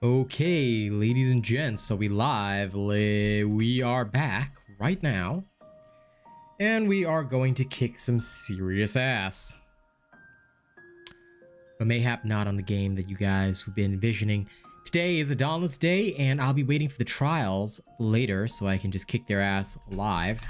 Okay, ladies and gents, so we are back right now, and we are going to kick some serious ass. But mayhap not on the game that you guys have been envisioning. Today is a dauntless day, and I'll be waiting for the trials later so I can just kick their ass live.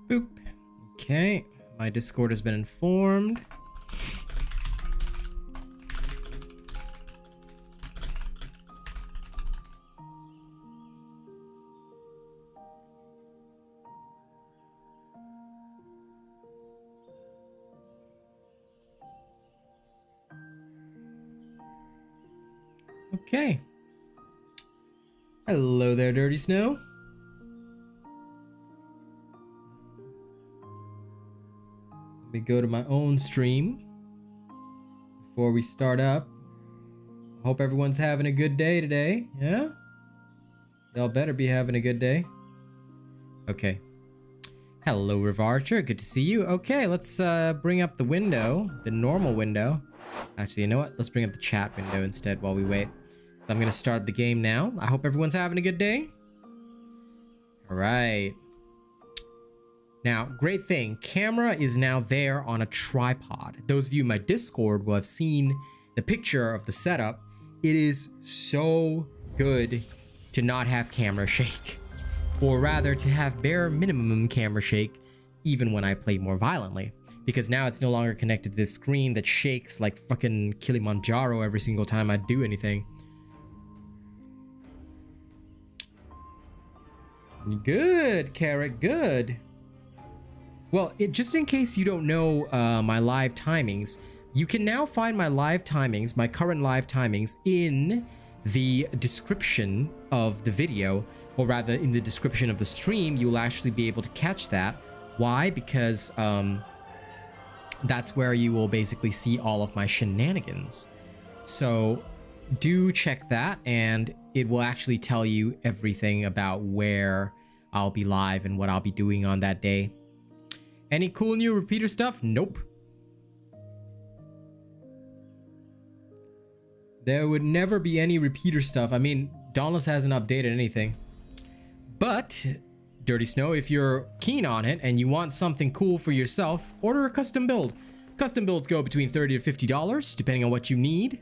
Boop. Okay, my Discord has been informed. Okay. Hello there, Dirty Snow. Let me go to my own stream before we start up. I hope everyone's having a good day today. Yeah? Y'all better be having a good day. Okay. Hello, Riv Archer. Good to see you. Okay, let's bring up the window, the normal window. Actually, you know what? Let's bring up the chat window instead while we wait. So I'm going to start the game now. I hope everyone's having a good day. All right. Now, great thing. Camera is now there on a tripod. Those of you in my Discord will have seen the picture of the setup. It is so good to not have camera shake. Or rather, to have bare minimum camera shake even when I play more violently. Because now it's no longer connected to this screen that shakes like fucking Kilimanjaro every single time I do anything. Good, Carrot, good. Well, just in case you don't know my live timings, you can now find my live timings, my current live timings, in the description of the video, or rather in the description of the stream. You'll actually be able to catch that. Why? Because that's where you will basically see all of my shenanigans. So do check that, and it will actually tell you everything about where I'll be live and what I'll be doing on that day. Any cool new repeater stuff? Nope. There would never be any repeater stuff. I mean, Dauntless hasn't updated anything. But, Dirty Snow, if you're keen on it and you want something cool for yourself, order a custom build. Custom builds go between $30 to $50, depending on what you need.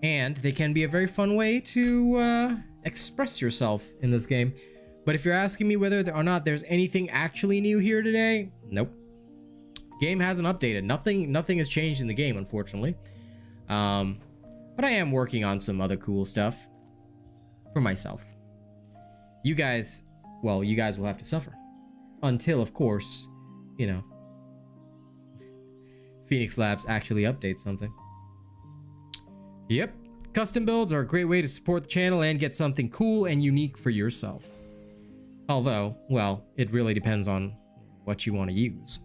And they can be a very fun way to express yourself in this game. But if you're asking me whether or not there's anything actually new here today, nope. Game hasn't updated. Nothing has changed in the game, unfortunately. But I am working on some other cool stuff for myself. You guys, well, you guys will have to suffer. Until, of course, you know, Phoenix Labs actually updates something. Yep. Custom builds are a great way to support the channel and get something cool and unique for yourself. Although, well, it really depends on what you want to use.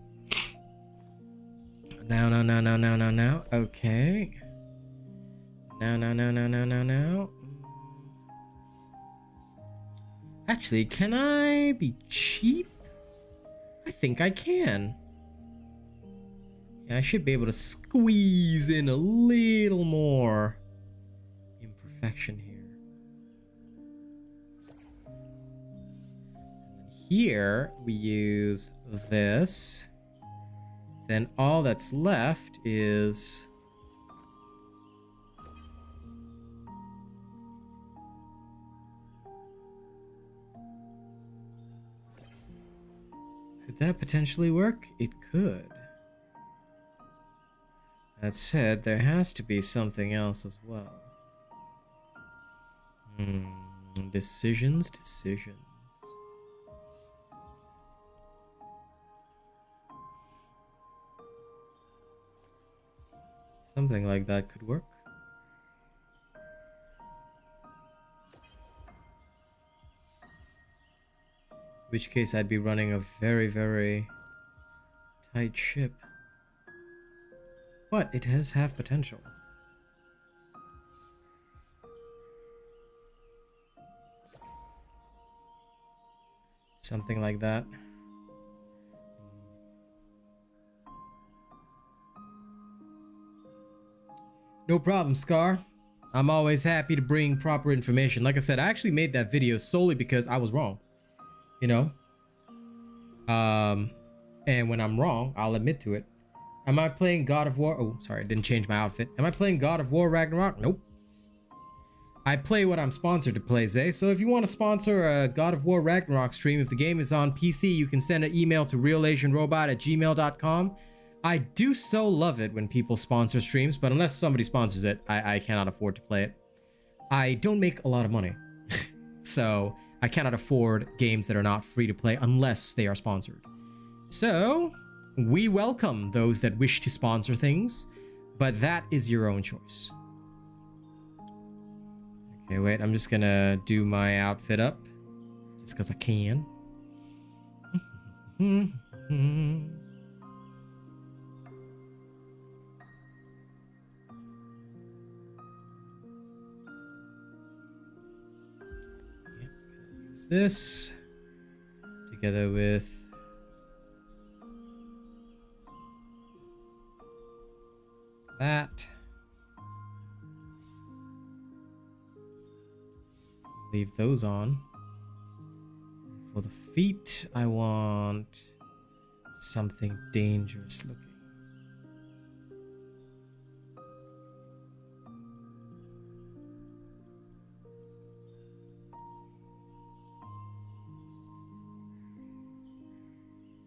Now. Okay. Now. Actually, can I be cheap? I think I can. Yeah, I should be able to squeeze in a little more imperfection here. Here we use this. Then all that's left is could that potentially work? It could. That said, there has to be something else as well. Decisions. Something like that could work. In which case I'd be running a very, very tight ship. but it does have potential. Something like that. No problem, Scar. I'm always happy to bring proper information. Like I said, I actually made that video solely because I was wrong. You know? And when I'm wrong, I'll admit to it. Am I playing God of War? Oh, sorry, I didn't change my outfit. Am I playing God of War Ragnarok? Nope. I play what I'm sponsored to play, Zay. So if you want to sponsor a God of War Ragnarok stream, if the game is on PC, you can send an email to realasianrobot@gmail.com. I do so love it when people sponsor streams, but unless somebody sponsors it, I cannot afford to play it. I don't make a lot of money, so I cannot afford games that are not free to play unless they are sponsored. So we welcome those that wish to sponsor things, but that is your own choice. Okay, wait, I'm just gonna do my outfit up just because I can. This together with that. Leave those on. For the feet, I want something dangerous looking.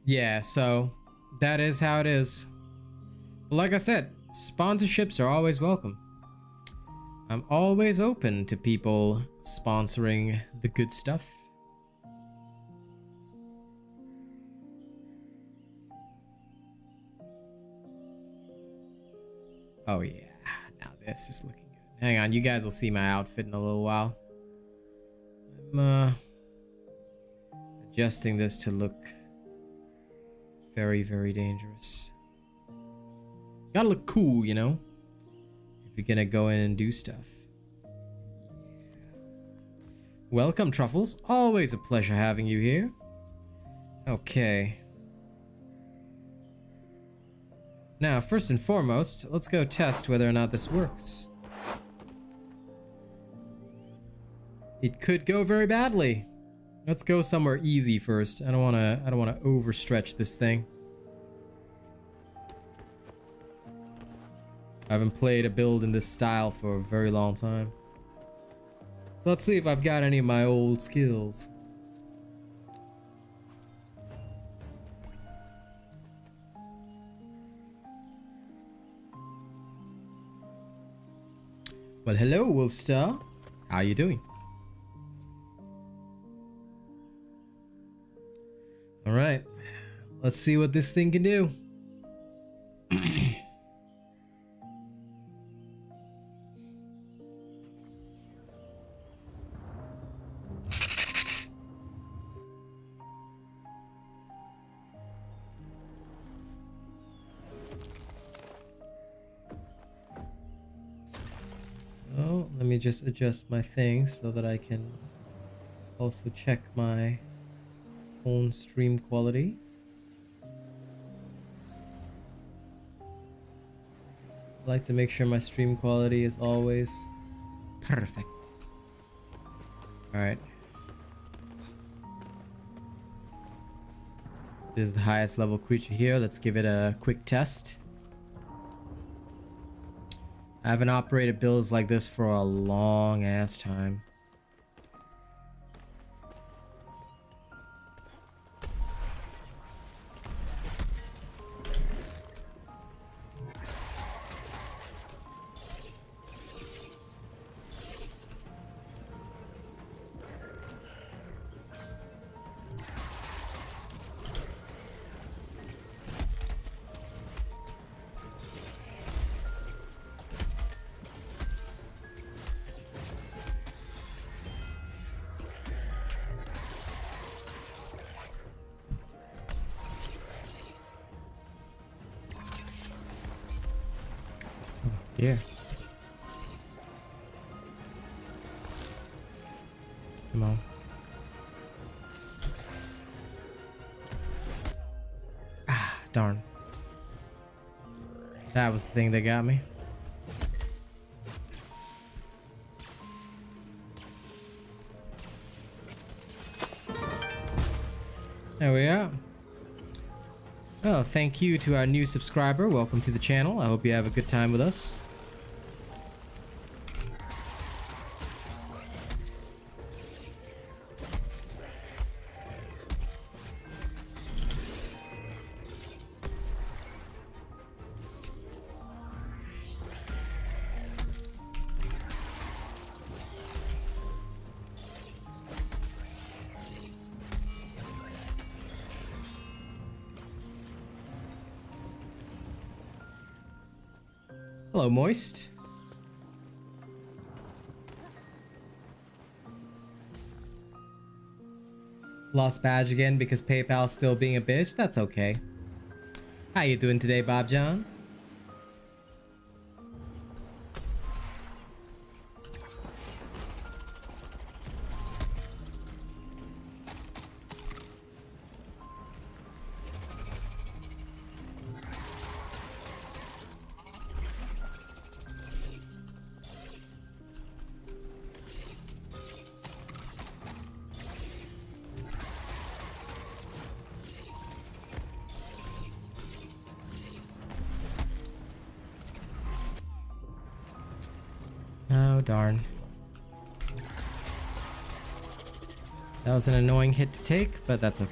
Yeah, so that is how it is. But like I said, sponsorships are always welcome. I'm always open to people sponsoring the good stuff. Oh yeah, now this is looking good. Hang on, you guys will see my outfit in a little while. I'm adjusting this to look very, very dangerous. Gotta look cool, you know? If you're gonna go in and do stuff. Welcome, Truffles. Always a pleasure having you here. Okay. Now, first and foremost, let's go test whether or not this works. It could go very badly. Let's go somewhere easy first. I don't wanna overstretch this thing. I haven't played a build in this style for a very long time. So let's see if I've got any of my old skills. Well, hello, Wolfstar. How you doing? All right, let's see what this thing can do. So let me just adjust my things so that I can also check my own stream quality. I like to make sure my stream quality is always perfect. Alright. This is the highest level creature here. Let's give it a quick test. I haven't operated builds like this for a long ass time. here. Come on. Ah, darn. That was the thing that got me. There we are. Oh, thank you to our new subscriber. Welcome to the channel. I hope you have a good time with us. Hello, Moist. Lost badge again because PayPal's still being a bitch. That's okay. How you doing today, Bob John? Oh, darn. That was an annoying hit to take, but that's okay.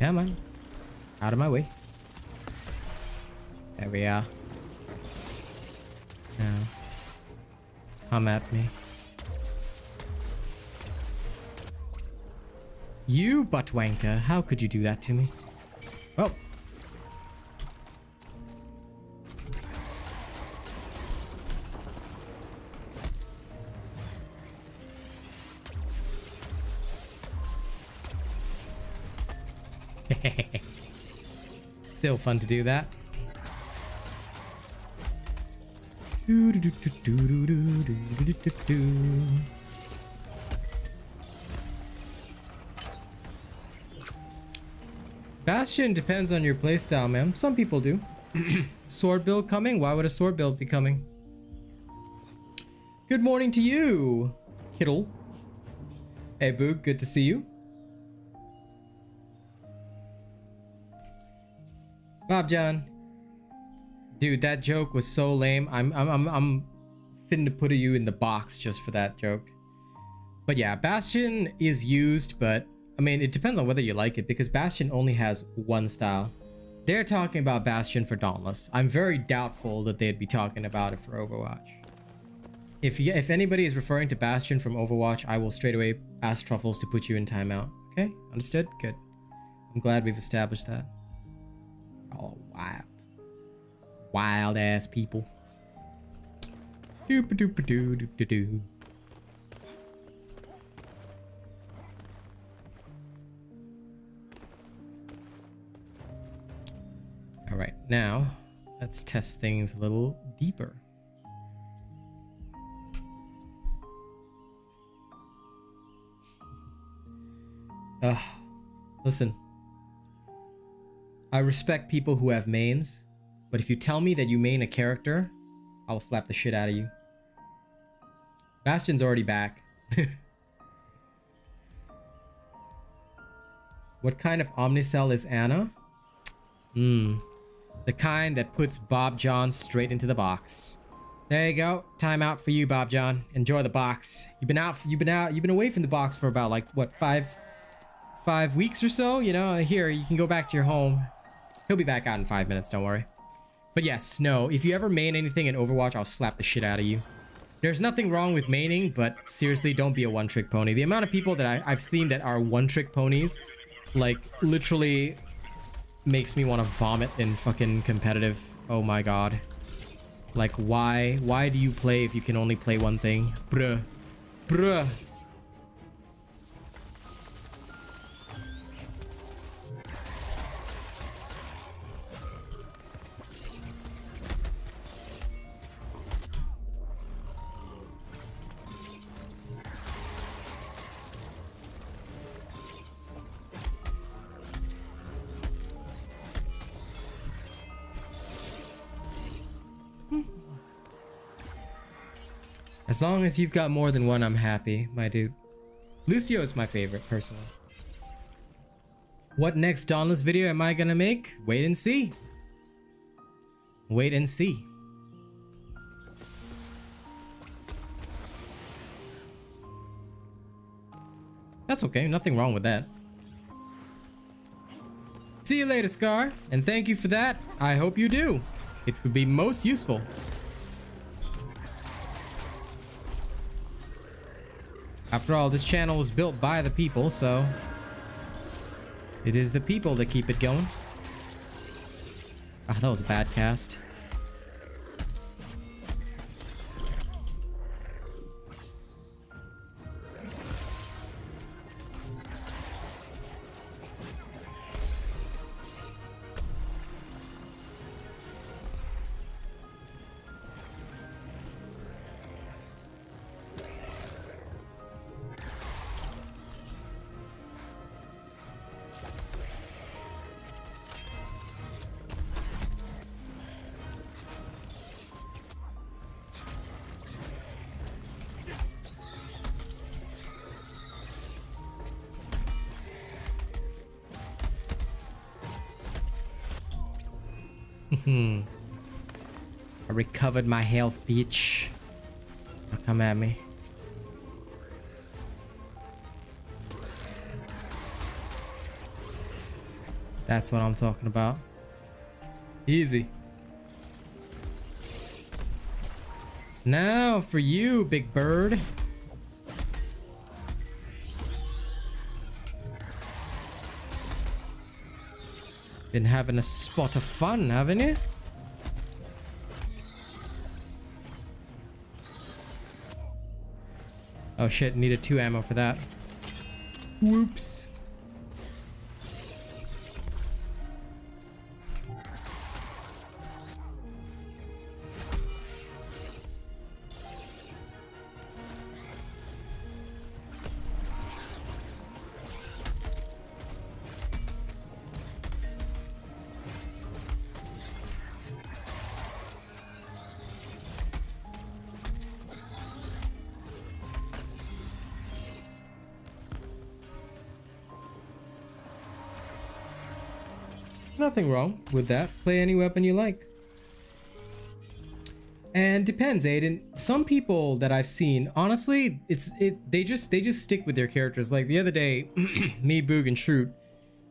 Come on. Out of my way. There we are. Now, come at me. You buttwanker, how could you do that to me? Oh. Still fun to do that. Bastion depends on your playstyle, man. Some people do. Sword build coming? Why would a sword build be coming? Good morning to you, Kittle. Hey, Boog, good to see you. Bob John, dude, that joke was so lame. I'm finna put you in the box just for that joke. But yeah, Bastion is used, but I mean, it depends on whether you like it because Bastion only has one style. They're talking about Bastion for Dauntless. I'm very doubtful that they'd be talking about it for Overwatch. If anybody is referring to Bastion from Overwatch, I will straight away ask Truffles to put you in timeout. Okay, understood? Good. I'm glad we've established that. Oh, wild. Wild ass people. Doop-a-doop-a-doo-doop-a-doo. Alright, now let's test things a little deeper. Listen. I respect people who have mains, but if you tell me that you main a character, I will slap the shit out of you. Bastion's already back. What kind of Omnicell is Anna? The kind that puts Bob John straight into the box. There you go. Timeout for you, Bob John. Enjoy the box. You've been away from the box for about like what, five weeks or so, you know. Here, you can go back to your home. He'll be back out in 5 minutes, don't worry. But yes, no, if you ever main anything in Overwatch, I'll slap the shit out of you. There's nothing wrong with maining, but seriously, don't be a one-trick pony. The amount of people that I've seen that are one-trick ponies, like, literally makes me want to vomit in fucking competitive. Oh my god. Like, why do you play if you can only play one thing? Bruh. Bruh. As long as you've got more than one, I'm happy, my dude. Lucio is my favorite, personally. What next Dauntless video am I gonna make? Wait and see. Wait and see. That's okay, nothing wrong with that. See you later, Scar, and thank you for that. I hope you do. It would be most useful. After all, this channel was built by the people, so it is the people that keep it going. Ah, that was a bad cast. I recovered my health, bitch. Now come at me. That's what I'm talking about. Easy. Now for you, big bird. Been having a spot of fun, haven't you? Oh shit, needed 2 ammo for that. Whoops. Nothing wrong with that. Play any weapon you like. And depends, Aiden. Some people that I've seen, honestly, they just stick with their characters. Like the other day, me, Boog, and Shroot,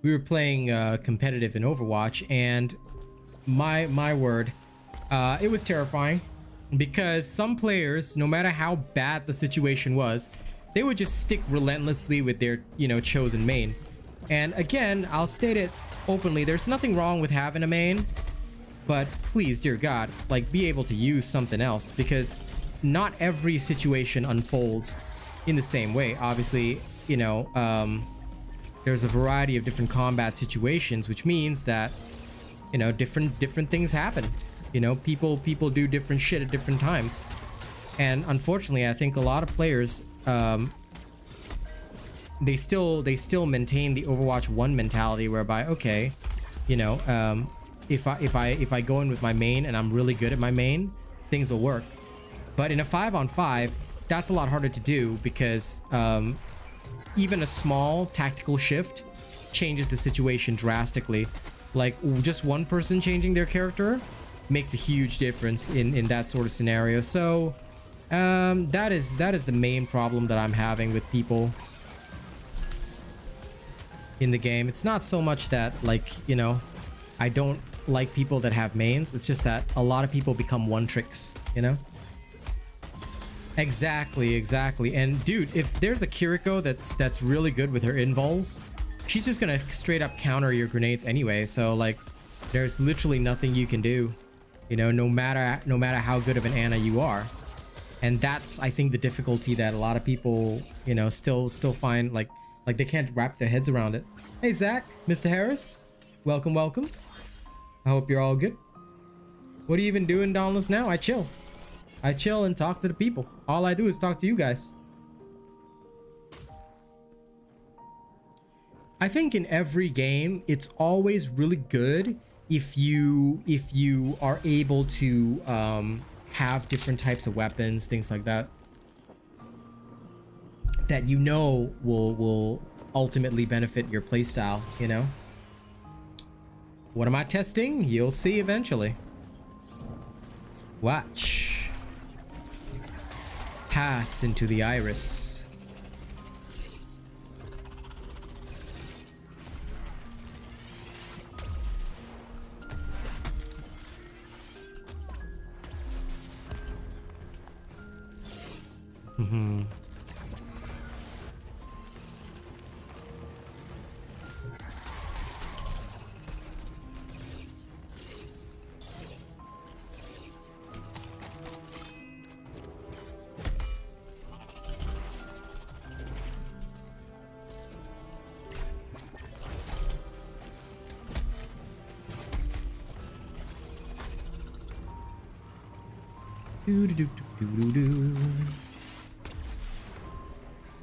we were playing competitive in Overwatch, and my word, it was terrifying because some players, no matter how bad the situation was, they would just stick relentlessly with their, chosen main. And again, I'll state it openly, there's nothing wrong with having a main, but please, dear God, like, be able to use something else, because not every situation unfolds in the same way. Obviously, there's a variety of different combat situations, which means that, different things happen. People do different shit at different times. And unfortunately, I think a lot of players, they still maintain the Overwatch 1 mentality, whereby, okay, if I go in with my main and I'm really good at my main, things will work. But in a 5-on-5, that's a lot harder to do, because even a small tactical shift changes the situation drastically. Like, just one person changing their character makes a huge difference in that sort of scenario. So that is the main problem that I'm having with people in the game. It's not so much that, like, I don't like people that have mains. It's just that a lot of people become one tricks, Exactly. And dude, if there's a Kiriko that's really good with her invuls, she's just gonna straight up counter your grenades anyway. So, like, there's literally nothing you can do, no matter how good of an Ana you are. And that's, I think, the difficulty that a lot of people, still find, like they can't wrap their heads around it. Hey, Zach, Mr. Harris, welcome. I hope you're all good. What are you even doing, Dauntless, now? I chill and talk to the people. All I do is talk to you guys. I think in every game, it's always really good if you are able to have different types of weapons, things like that. that you know will ultimately benefit your playstyle, you know? What am I testing? You'll see eventually. Watch. Pass into the iris. Mm-hmm.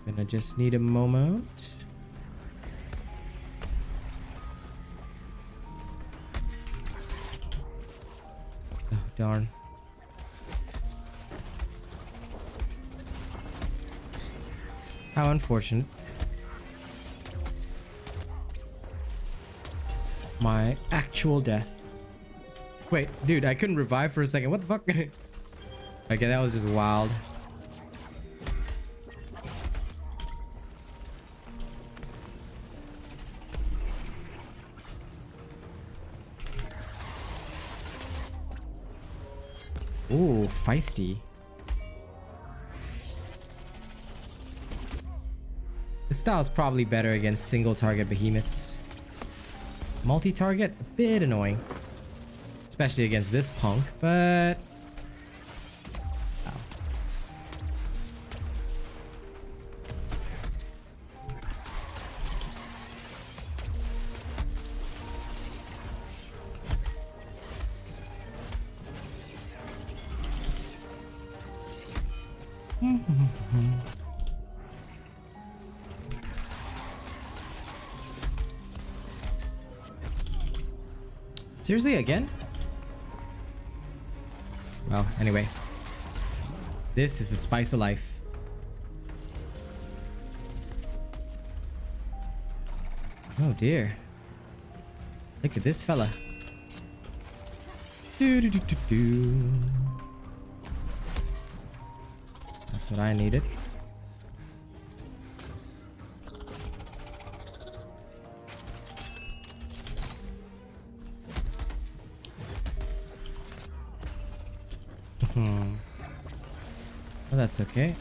Gonna just need a moment. Oh, darn. How unfortunate. My actual death. Wait, dude, I couldn't revive for a second. What the fuck? Okay, that was just wild. Ooh, feisty. This style is probably better against single target behemoths. Multi-target, a bit annoying. Especially against this punk, but... Seriously, again? Well, anyway. This is the spice of life. Oh dear. Look at this fella. That's what I needed. Well, that's okay.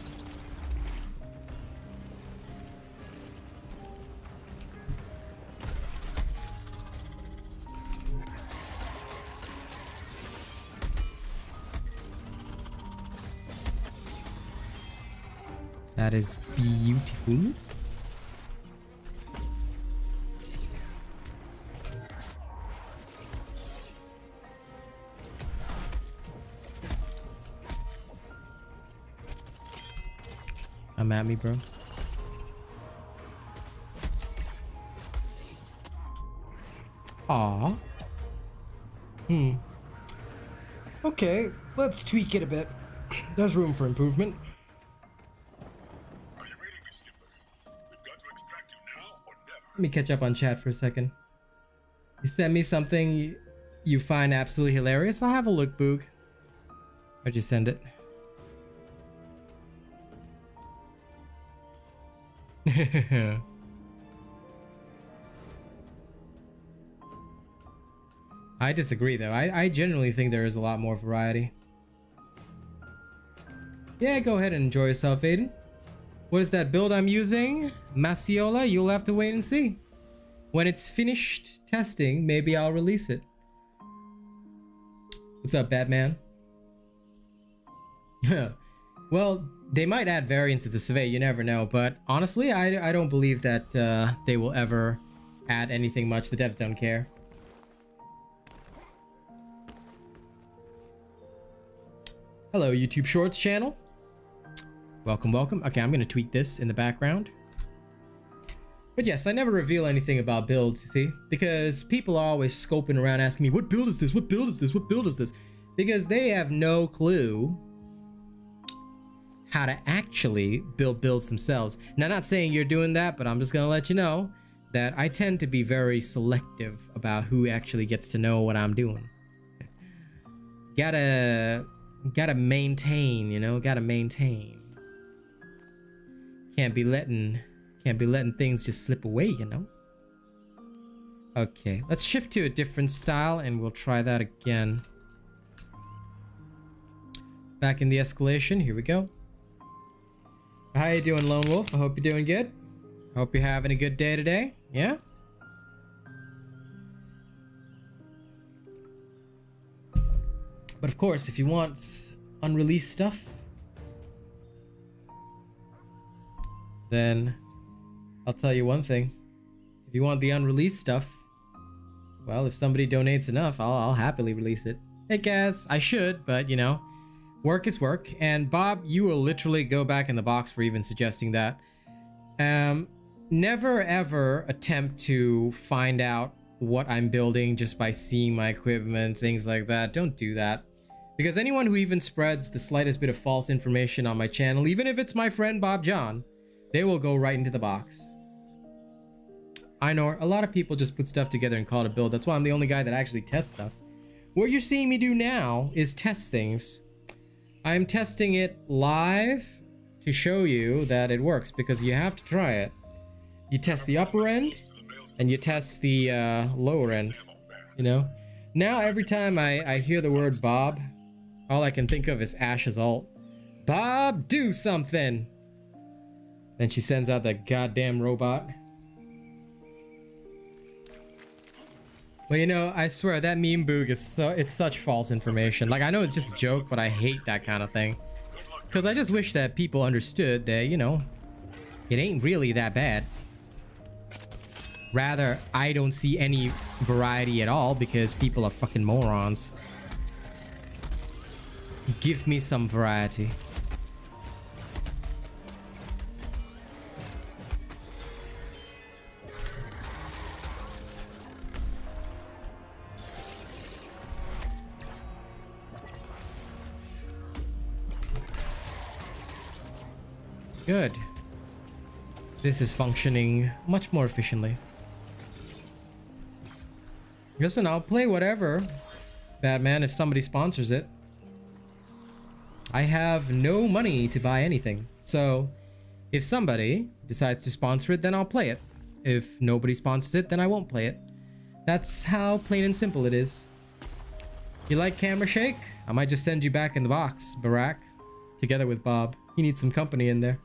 That is beautiful. Come at me, bro. Aw. Okay, let's tweak it a bit. There's room for improvement. Are you reading me, Skipper? We've got to extract you now or never. Let me catch up on chat for a second. You sent me something you find absolutely hilarious? I'll have a look, Boog. Where'd you send it? I disagree though. I genuinely think there is a lot more variety. Yeah, go ahead and enjoy yourself, Aiden. What is that build I'm using? Maciola? You'll have to wait and see. When it's finished testing, maybe I'll release it. What's up, Batman? Well, they might add variants to the survey, you never know, but honestly, I don't believe that they will ever add anything much. The devs don't care. Hello, YouTube Shorts channel. Welcome, welcome. Okay, I'm gonna tweak this in the background. But yes, I never reveal anything about builds, you see? Because people are always scoping around asking me, what build is this? What build is this? What build is this? Because they have no clue how to actually build builds themselves. Now, not saying you're doing that, but I'm just gonna let you know that I tend to be very selective about who actually gets to know what I'm doing. Gotta maintain, you know, gotta maintain. Can't be letting things just slip away, you know. Okay, let's shift to a different style and we'll try that again. Back in the escalation, here we go. How you doing, Lone Wolf? I hope you're doing good. Hope you're having a good day today. Yeah? But of course, if you want unreleased stuff, then I'll tell you one thing. If you want the unreleased stuff, well, if somebody donates enough, I'll happily release it. Hey guys, I should, but you know, work is work. And Bob, you will literally go back in the box for even suggesting that. Never ever attempt to find out what I'm building just by seeing my equipment, things like that. Don't do that. Because anyone who even spreads the slightest bit of false information on my channel, even if it's my friend Bob John, they will go right into the box. I know a lot of people just put stuff together and call it a build. That's why I'm the only guy that actually tests stuff. What you're seeing me do now is test things. I'm testing it live to show you that it works, because you have to try it. You test the upper end and you test the lower end, you know. Now every time I hear the word Bob, all I can think of is Ash's ult. Bob, do something. Then she sends out that goddamn robot. Well, you know, I swear that meme boog is it's such false information. Like, I know it's just a joke, but I hate that kind of thing. Because I just wish that people understood that, you know, it ain't really that bad. Rather, I don't see any variety at all because people are fucking morons. Give me some variety. Good. This is functioning much more efficiently. Listen, I'll play whatever, Batman, if somebody sponsors it. I have no money to buy anything. So, if somebody decides to sponsor it, then I'll play it. If nobody sponsors it, then I won't play it. That's how plain and simple it is. You like camera shake? I might just send you back in the box, Barack. Together with Bob. He needs some company in there.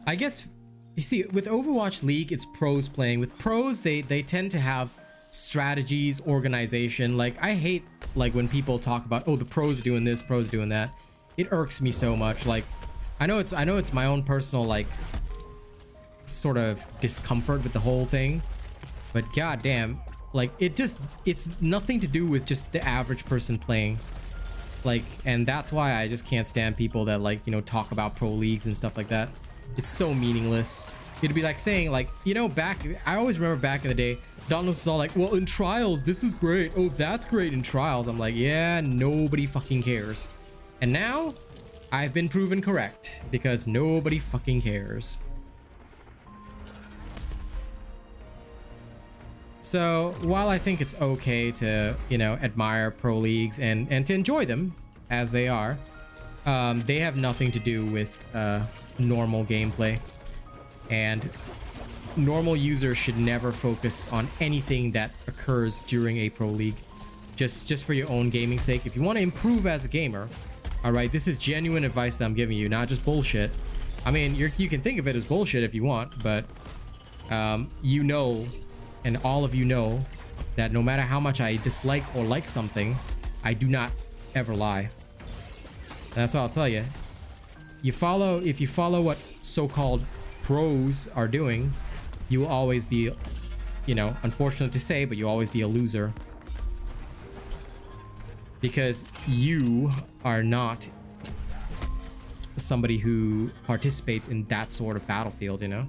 I guess, you see, with Overwatch League, it's pros playing. With pros, they tend to have strategies, organization. Like, I hate like when people talk about, oh, the pros are doing this, pros are doing that. It irks me so much. Like, I know it's my own personal like sort of discomfort with the whole thing, but goddamn, like it's nothing to do with just the average person playing. Like, and that's why I just can't stand people that, like, you know, talk about pro leagues and stuff like that. It's so meaningless. It'd be like saying, like, you know, I always remember back in the day, Dauntless is all like, well, in trials, this is great. Oh, that's great in trials. I'm like, yeah, nobody fucking cares. And now, I've been proven correct, because nobody fucking cares. So, while I think it's okay to, you know, admire pro leagues and to enjoy them as they are, they have nothing to do with normal gameplay. And normal users should never focus on anything that occurs during a pro league. Just for your own gaming sake. If you want to improve as a gamer, all right, this is genuine advice that I'm giving you, not just bullshit. I mean, you can think of it as bullshit if you want, but you know, and all of you know, that no matter how much I dislike or like something, I do not ever lie. And that's all I'll tell you. If you follow what so-called pros are doing, you will always be, you know, unfortunate to say, but you'll always be a loser. Because you are not somebody who participates in that sort of battlefield, you know?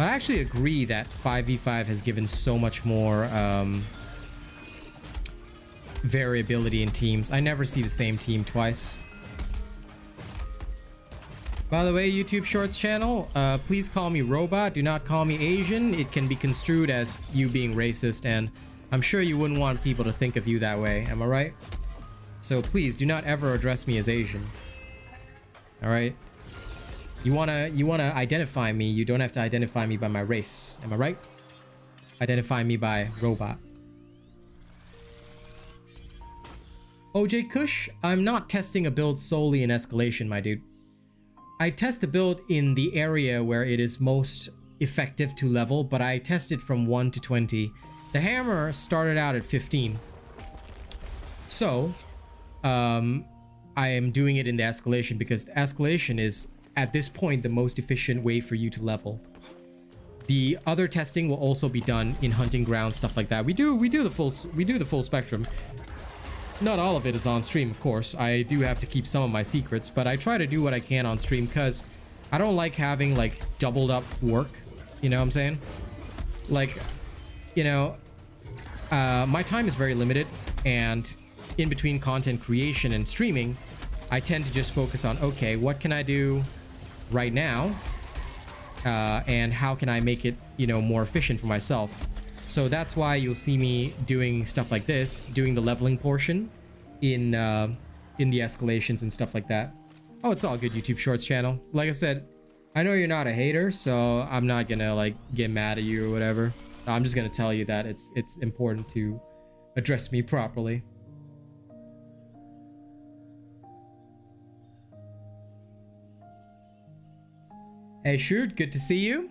But I actually agree that 5v5 has given so much more variability in teams. I never see the same team twice. By the way, YouTube Shorts channel, please call me robot. Do not call me Asian. It can be construed as you being racist, and I'm sure you wouldn't want people to think of you that way. Am I right? So please do not ever address me as Asian. All right. You wanna identify me. You don't have to identify me by my race. Am I right? Identify me by robot. OJ Kush, I'm not testing a build solely in escalation, my dude. I test a build in the area where it is most effective to level, but I tested from 1 to 20. The hammer started out at 15. So, I am doing it in the escalation because the escalation is, at this point, the most efficient way for you to level. The other testing will also be done in hunting grounds, stuff like that. We do the full spectrum. Not all of it is on stream, of course. I do have to keep some of my secrets, but I try to do what I can on stream because I don't like having like doubled up work. You know what I'm saying? Like, you know, my time is very limited, and in between content creation and streaming, I tend to just focus on, okay, what can I do right now? And how can I make it, you know, more efficient for myself? So that's why you'll see me doing stuff like this, doing the leveling portion in the escalations and stuff like that. Oh, it's all good, YouTube Shorts channel. Like I said, I know you're not a hater, so I'm not gonna like get mad at you or whatever. I'm just gonna tell you that it's important to address me properly. Hey Shoot, good to see you.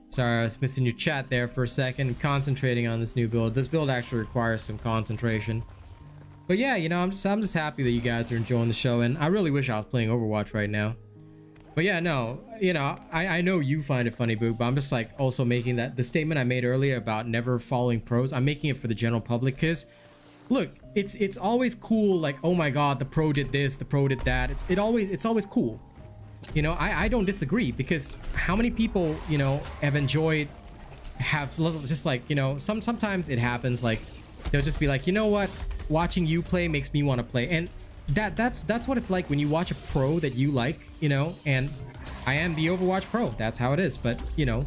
Sorry, I was missing your chat there for a second. I'm concentrating on this new build. This build actually requires some concentration. But yeah, you know, I'm just happy that you guys are enjoying the show, and I really wish I was playing Overwatch right now. But yeah, no, you know, I know you find it funny, Boog, but I'm just like also making that the statement I made earlier about never following pros. I'm making it for the general public because, look, it's always cool. Like, oh my God, the pro did this, the pro did that. It's always cool. You know, I don't disagree, because how many people, you know, have just like, you know, sometimes it happens, like they'll just be like, you know what, watching you play makes me want to play. And that's what it's like when you watch a pro that you like, you know. And I am the Overwatch pro, that's how it is. But you know,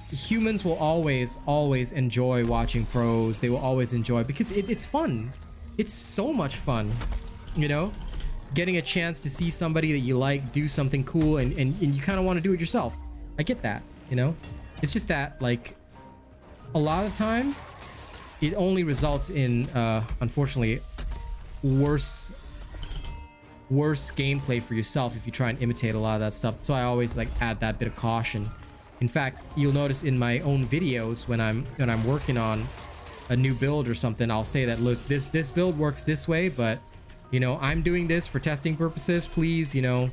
humans will always enjoy watching pros. They will always enjoy, because it's fun. It's so much fun, you know, getting a chance to see somebody that you like do something cool, and you kind of want to do it yourself. I get that, you know. It's just that, like, a lot of the time it only results in unfortunately worse gameplay for yourself if you try and imitate a lot of that stuff. So I always like add that bit of caution. In fact, you'll notice in my own videos when I'm working on a new build or something, I'll say that, look, this build works this way, but you know, I'm doing this for testing purposes. Please, you know,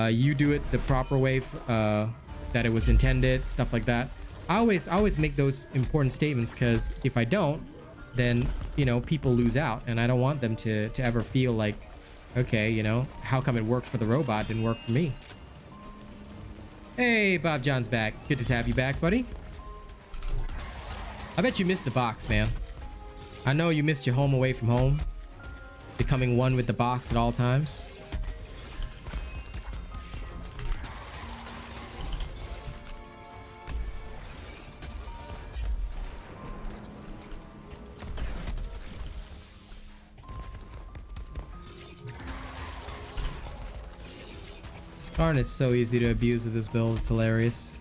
you do it the proper way that it was intended, stuff like that. I always make those important statements, because if I don't, then, you know, people lose out, and I don't want them to ever feel like, okay, you know, how come it worked for the robot, didn't work for me? Hey, Bob John's back. Good to have you back, buddy. I bet you missed the box, man. I know you missed your home away from home, becoming one with the box at all times. Skarn is so easy to abuse with this build, it's hilarious.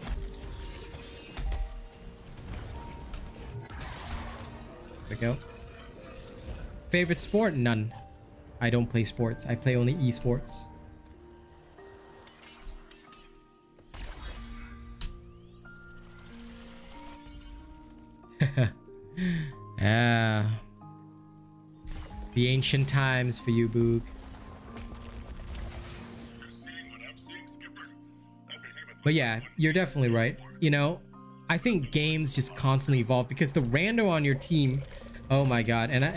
There we go. Favorite sport? None. I don't play sports. I play only esports. Ah. The ancient times for you, Boog. But yeah, you're definitely right. You know, I think games just constantly evolve, because the rando on your team, oh my God. And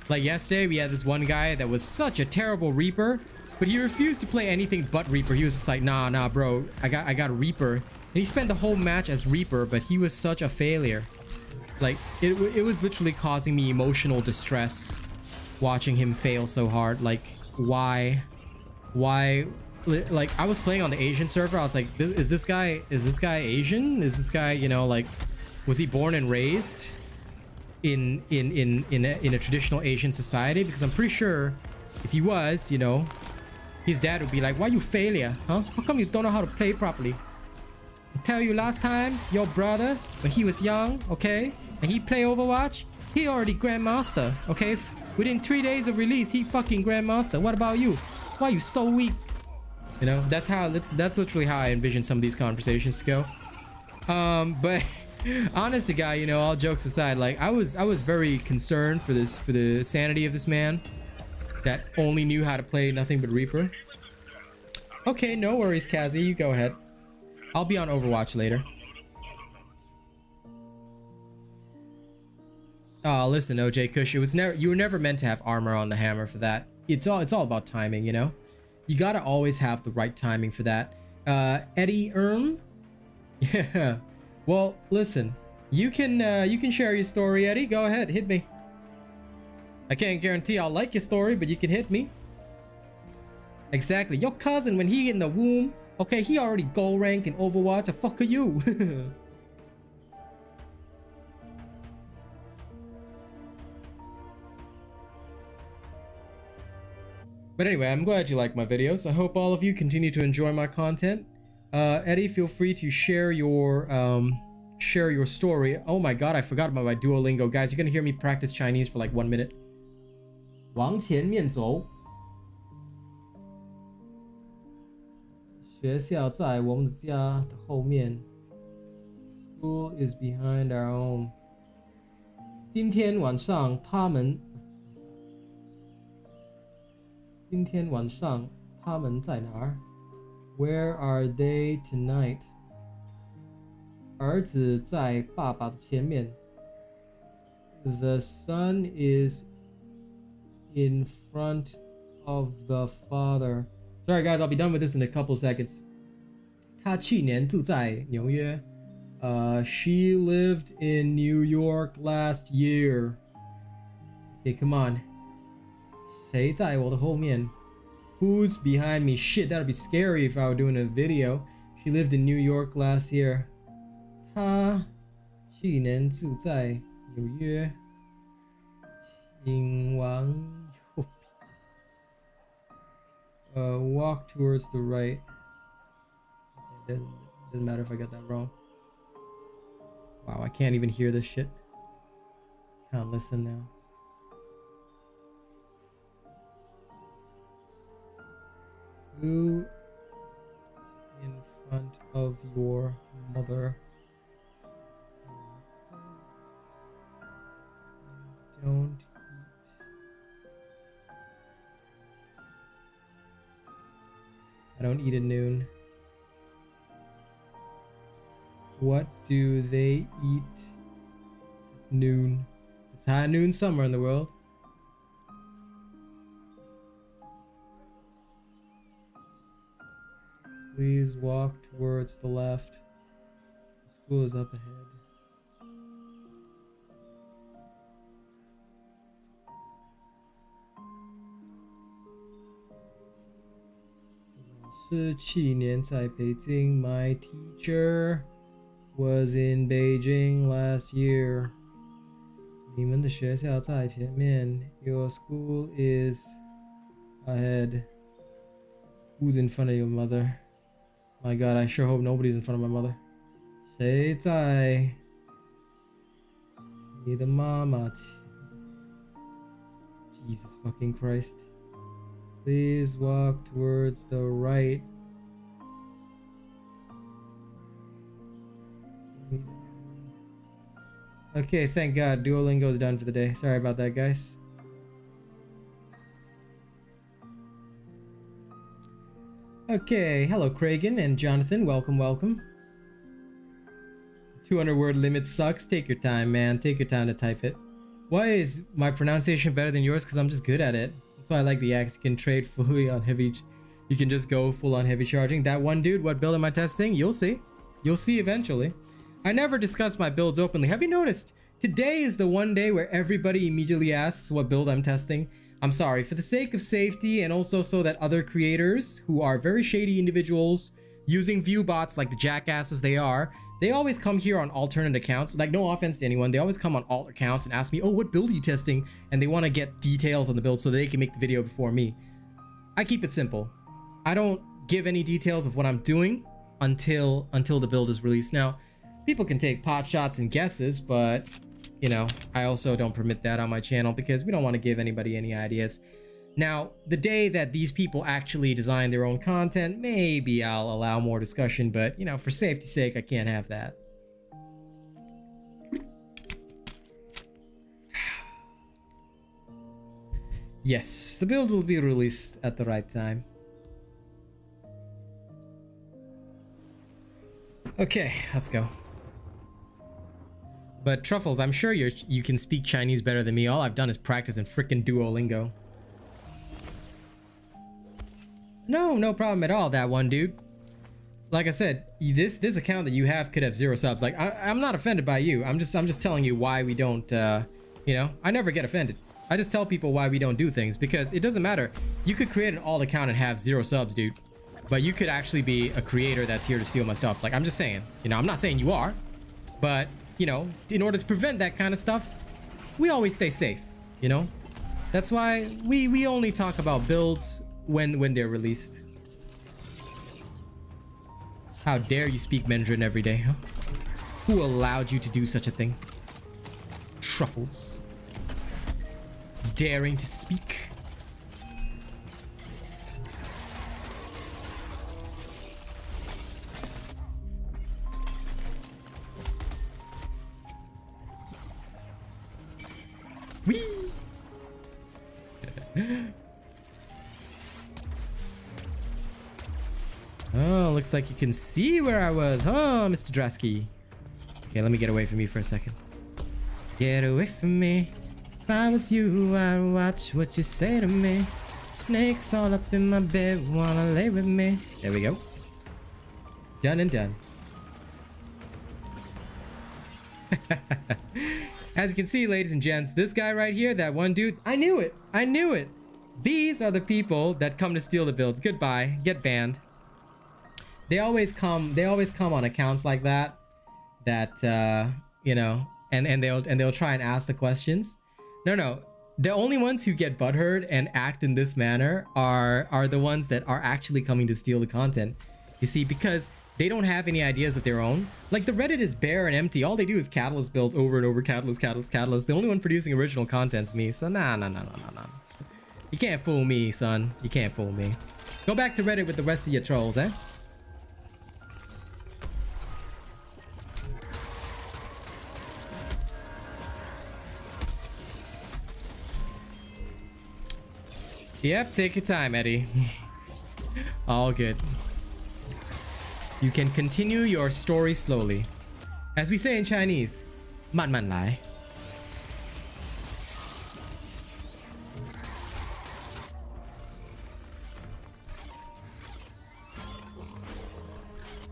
like yesterday, we had this one guy that was such a terrible Reaper, But he refused to play anything but Reaper. He was just like, nah, bro. I got Reaper. And he spent the whole match as Reaper, but he was such a failure. Like, it was literally causing me emotional distress watching him fail so hard. Like, why? Like, I was playing on the Asian server. I was like, is this guy Asian? Is this guy, you know, like, was he born and raised in a traditional Asian society? Because I'm pretty sure if he was, you know, his dad would be like, why you failure, huh? How come you don't know how to play properly? I tell you last time, your brother, when he was young, okay, and he play Overwatch, he already Grandmaster, okay? Within 3 days of release, he fucking Grandmaster. What about you? Why you so weak? You know, that's literally how I envision some of these conversations to go. But honest to God, you know, all jokes aside, like I was very concerned for the sanity of this man that only knew how to play nothing but Reaper. Okay, no worries, Kazi, you go ahead. I'll be on Overwatch later. Oh, listen, OJ Kush, you were never meant to have armor on the hammer for that. It's all about timing, you know. You gotta always have the right timing for that. Eddie yeah. Well, listen, you can share your story, Eddie. Go ahead, hit me. I can't guarantee I'll like your story, but you can hit me. Exactly. Your cousin, when he in the womb, okay, he already gold rank in Overwatch. The fuck are you? But anyway, I'm glad you like my videos. I hope all of you continue to enjoy my content. Eddie, feel free to share your story. Oh my god, I forgot about my Duolingo. Guys, you're gonna hear me practice Chinese for like 1 minute. 往前面走。学校在我们的家的后面。School is behind our home. 今天晚上他们在哪儿？ Where are they tonight? 儿子在爸爸的前面。The son is in front of the father. Sorry guys, I'll be done with this in a couple seconds. 她去年住在纽约。She lived in New York last year. Okay, come on. 谁在我的后面？ Who's behind me? Shit, that'd be scary if I were doing a video. She lived in New York last year. 她去年住在纽约。请往右边。Walk towards the right. Okay, doesn't matter if I got that wrong. Wow, I can't even hear this shit. Can't listen now. Who is in front of your mother? Don't eat. I don't eat at noon. What do they eat at noon? It's high noon somewhere in the world. Please walk towards the left. The school is up ahead. 是去年在北京. My teacher was in Beijing last year. 你们的学校在前面. Your school is ahead. Who's in front of your mother? My god, I sure hope nobody's in front of my mother. 谁在你的妈妈前? Jesus fucking Christ. Please walk towards the right. Okay, thank god, Duolingo's done for the day. Sorry about that, guys. Okay, hello Kragan and Jonathan, welcome. 200 word limit sucks. Take your time, man. Take your time to type it. Why is my pronunciation better than yours? Because I'm just good at it. That's why I like the axe. You can trade fully on heavy. You can just go full on heavy charging. That one dude, what build am I testing? You'll see. You'll see eventually. I never discuss my builds openly. Have you noticed? Today is the one day where everybody immediately asks what build I'm testing. I'm sorry, for the sake of safety and also so that other creators who are very shady individuals using view bots like the jackasses they are, they always come here on alternate accounts. Like, no offense to anyone, they always come on alt accounts and ask me, oh, what build are you testing? And they want to get details on the build so they can make the video before me. I keep it simple. I don't give any details of what I'm doing until the build is released. Now, people can take pot shots and guesses, but you know, I also don't permit that on my channel because we don't want to give anybody any ideas. Now, the day that these people actually design their own content, maybe I'll allow more discussion, but you know, for safety's sake, I can't have that. Yes, the build will be released at the right time. Okay, let's go. But Truffles, I'm sure you can speak Chinese better than me. All I've done is practice in frickin' Duolingo. No problem at all, that one dude. Like I said, this account that you have could have 0 subs. Like I'm not offended by you. I'm just telling you why we don't. You know, I never get offended. I just tell people why we don't do things because it doesn't matter. You could create an alt account and have 0 subs, dude. But you could actually be a creator that's here to steal my stuff. Like I'm just saying. You know, I'm not saying you are, but you know, in order to prevent that kind of stuff, we always stay safe, you know? That's why we only talk about builds when they're released. How dare you speak Mandarin every day, huh? Who allowed you to do such a thing? Truffles. Daring to speak. Whee! Oh, looks like you can see where I was, huh, Mr. Drasky? Okay, let me get away from you for a second. Get away from me. If I was you, I'd watch what you say to me. Snakes all up in my bed, wanna lay with me. There we go. Done and done. As you can see, ladies and gents, this guy right here, that one dude, I knew it. I knew it. These are the people that come to steal the builds. Goodbye. Get banned. They always come on accounts like that, you know, and they'll try and ask the questions. No. The only ones who get butthurt and act in this manner are the ones that are actually coming to steal the content. You see, because they don't have any ideas of their own. Like the Reddit is bare and empty. All they do is catalyst builds over and over. Catalyst. The only one producing original content's me. So nah. You can't fool me, son. You can't fool me. Go back to Reddit with the rest of your trolls, eh? Yep, take your time, Eddie. All good. You can continue your story slowly. As we say in Chinese, man man lai.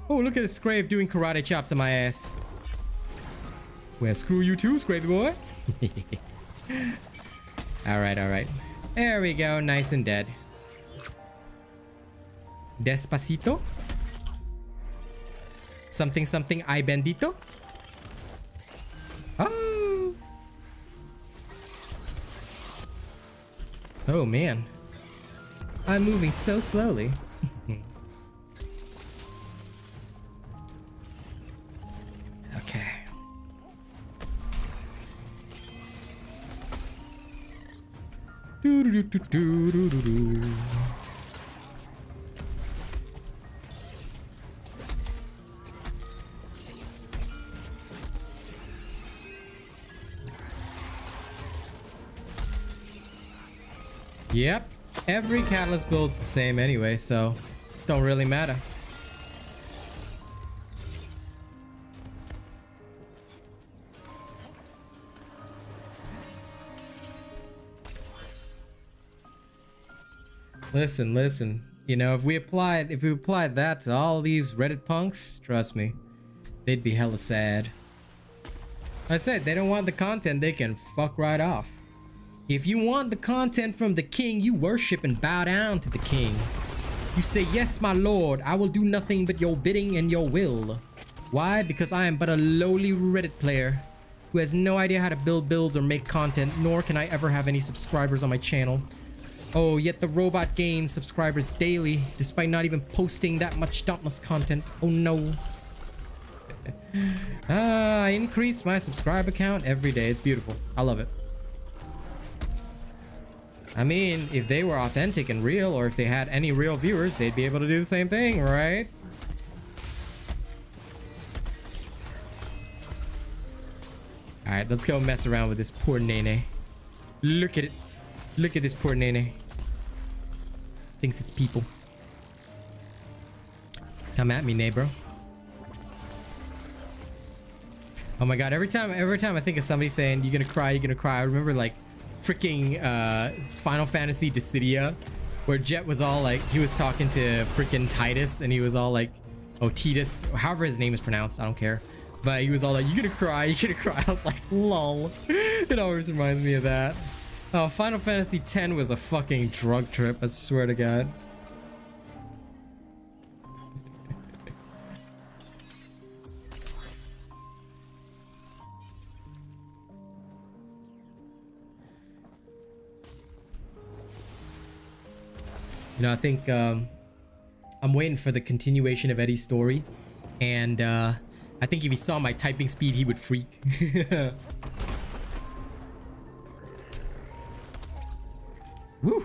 Oh, look at the Scrave doing karate chops on my ass. Well, screw you too, Scravey boy. Alright. There we go, nice and dead. Despacito. Something, ay bendito. Oh. Oh man. I'm moving so slowly. Okay. Yep, every catalyst build's the same anyway, so don't really matter. Listen. You know, if we applied that to all these Reddit punks, trust me, they'd be hella sad. I said they don't want the content, they can fuck right off. If you want the content from the king, you worship and bow down to the king. You say, yes, my lord, I will do nothing but your bidding and your will. Why? Because I am but a lowly Reddit player who has no idea how to build builds or make content, nor can I ever have any subscribers on my channel. Oh, yet the robot gains subscribers daily, despite not even posting that much Dauntless content. Oh no. I increase my subscriber count every day. It's beautiful. I love it. I mean, if they were authentic and real, or if they had any real viewers, they'd be able to do the same thing, right? Alright, let's go mess around with this poor Nene. Look at it. Look at this poor Nene. Thinks it's people. Come at me, Nene, bro. Oh my god, every time I think of somebody saying you're gonna cry, I remember like freaking Final Fantasy Dissidia, where Jet was all like, he was talking to freaking Titus, and he was all like, oh, Titus, however his name is pronounced, I don't care, but he was all like, you're gonna cry. I was like, lol. It always reminds me of that. Oh, Final Fantasy X was a fucking drug trip, I swear to god. You know, I think I'm waiting for the continuation of Eddie's story, and I think if he saw my typing speed, he would freak. Woo!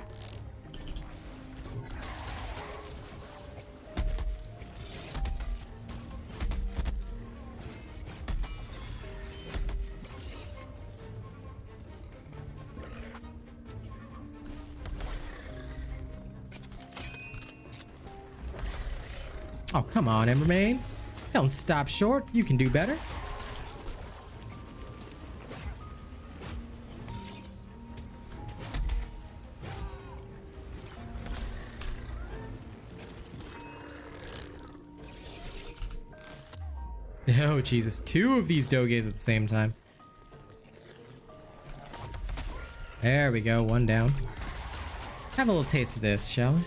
Oh, come on, Embermain. Don't stop short. You can do better. Oh, Jesus. 2 of these Doges at the same time. There we go. 1 down. Have a little taste of this, shall we?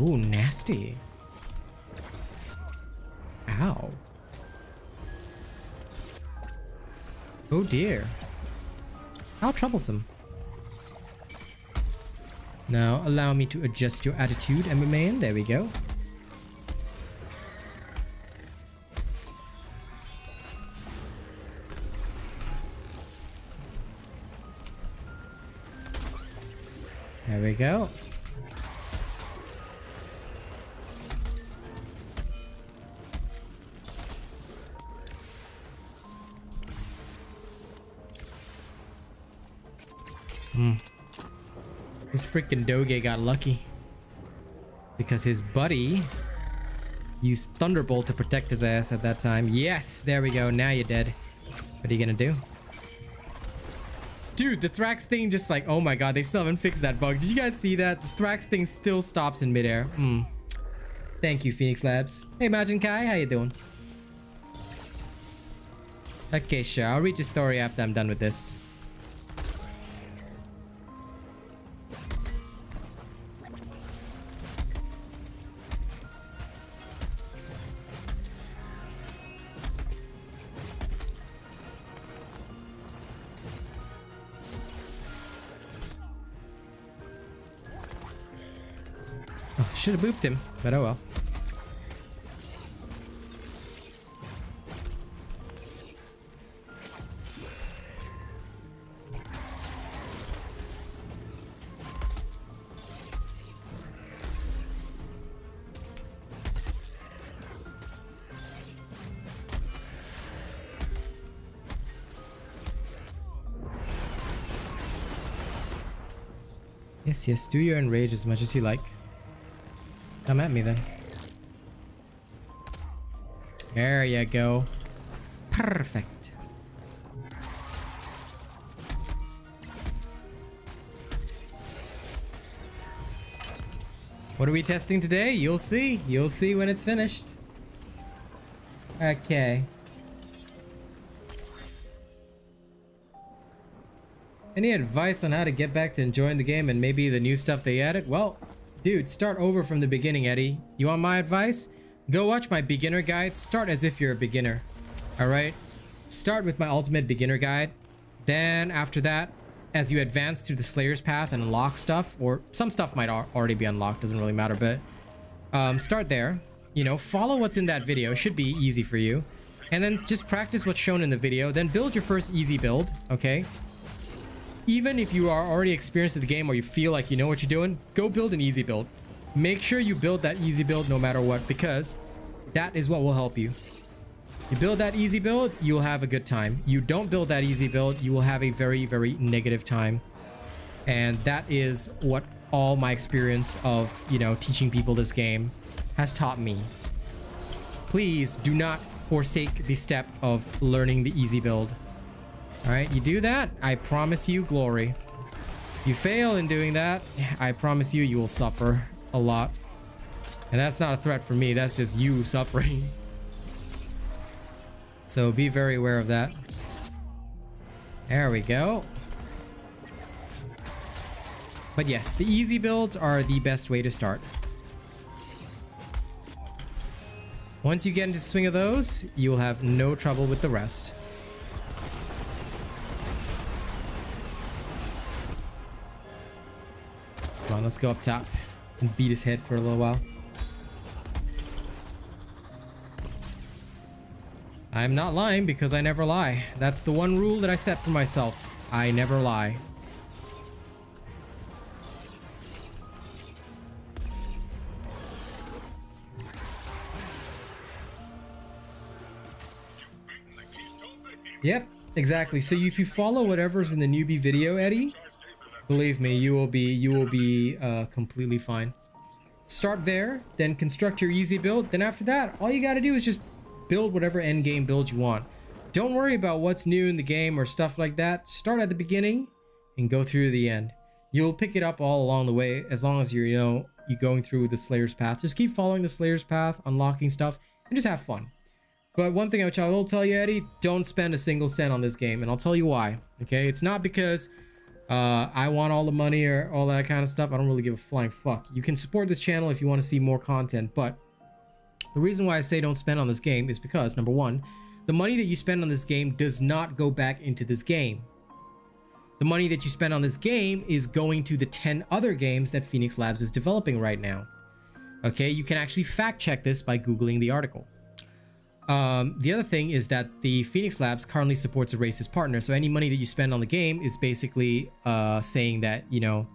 Ooh, nasty. Ow. Oh dear. How troublesome. Now, allow me to adjust your attitude, MMA. There we go. There we go. This freaking Doge got lucky because his buddy used Thunderbolt to protect his ass at that time. Yes, there we go. Now you're dead. What are you gonna do? Dude, the Thrax thing just like, oh my god, they still haven't fixed that bug. Did you guys see that? The Thrax thing still stops in midair. Thank you, Phoenix Labs. Hey, Imagine Kai, how you doing? Okay, sure. I'll read your story after I'm done with this. Should have booped him, but oh well. Yes, do your enrage as much as you like. Come at me then. There you go. Perfect. What are we testing today? You'll see. You'll see when it's finished. Okay. Any advice on how to get back to enjoying the game and maybe the new stuff they added? Well, dude, start over from the beginning, Eddie. You want my advice? Go watch my beginner guide. Start as if you're a beginner. Alright? Start with my ultimate beginner guide. Then after that, as you advance through the Slayer's path and unlock stuff, or some stuff might already be unlocked, doesn't really matter, but start there. You know, follow what's in that video. It should be easy for you. And then just practice what's shown in the video. Then build your first easy build, okay? Even if you are already experienced in the game or you feel like you know what you're doing, go build an easy build. Make sure you build that easy build no matter what, because that is what will help you. You build that easy build, you will have a good time. You don't build that easy build, you will have a very, very negative time. And that is what all my experience of, you know, teaching people this game has taught me. Please do not forsake the step of learning the easy build. All right, you do that, I promise you glory. If you fail in doing that, I promise you, you will suffer a lot. And that's not a threat for me, that's just you suffering. So be very aware of that. There we go. But yes, the easy builds are the best way to start. Once you get into the swing of those, you will have no trouble with the rest. Come on, let's go up top and beat his head for a little while. I'm not lying because I never lie. That's the one rule that I set for myself. I never lie. Yep, exactly. So if you follow whatever's in the newbie video, Eddie, believe me, you will be completely fine. Start there, then construct your easy build. Then after that, all you got to do is just build whatever end game build you want. Don't worry about what's new in the game or stuff like that. Start at the beginning and go through to the end. You'll pick it up all along the way as long as you're going through the Slayer's path. Just keep following the Slayer's path, unlocking stuff, and just have fun. But one thing which I will tell you, Eddie, don't spend a single cent on this game, and I'll tell you why. Okay, it's not because I want all the money or all that kind of stuff. I don't really give a flying fuck. You can support this channel if you want to see more content, but the reason why I say don't spend on this game is because, number one, the money that you spend on this game does not go back into this game. The money that you spend on this game is going to the 10 other games that Phoenix Labs is developing right now. Okay, you can actually fact check this by Googling the article. The other thing is that the Phoenix Labs currently supports a racist partner, so any money that you spend on the game is basically saying that, you know,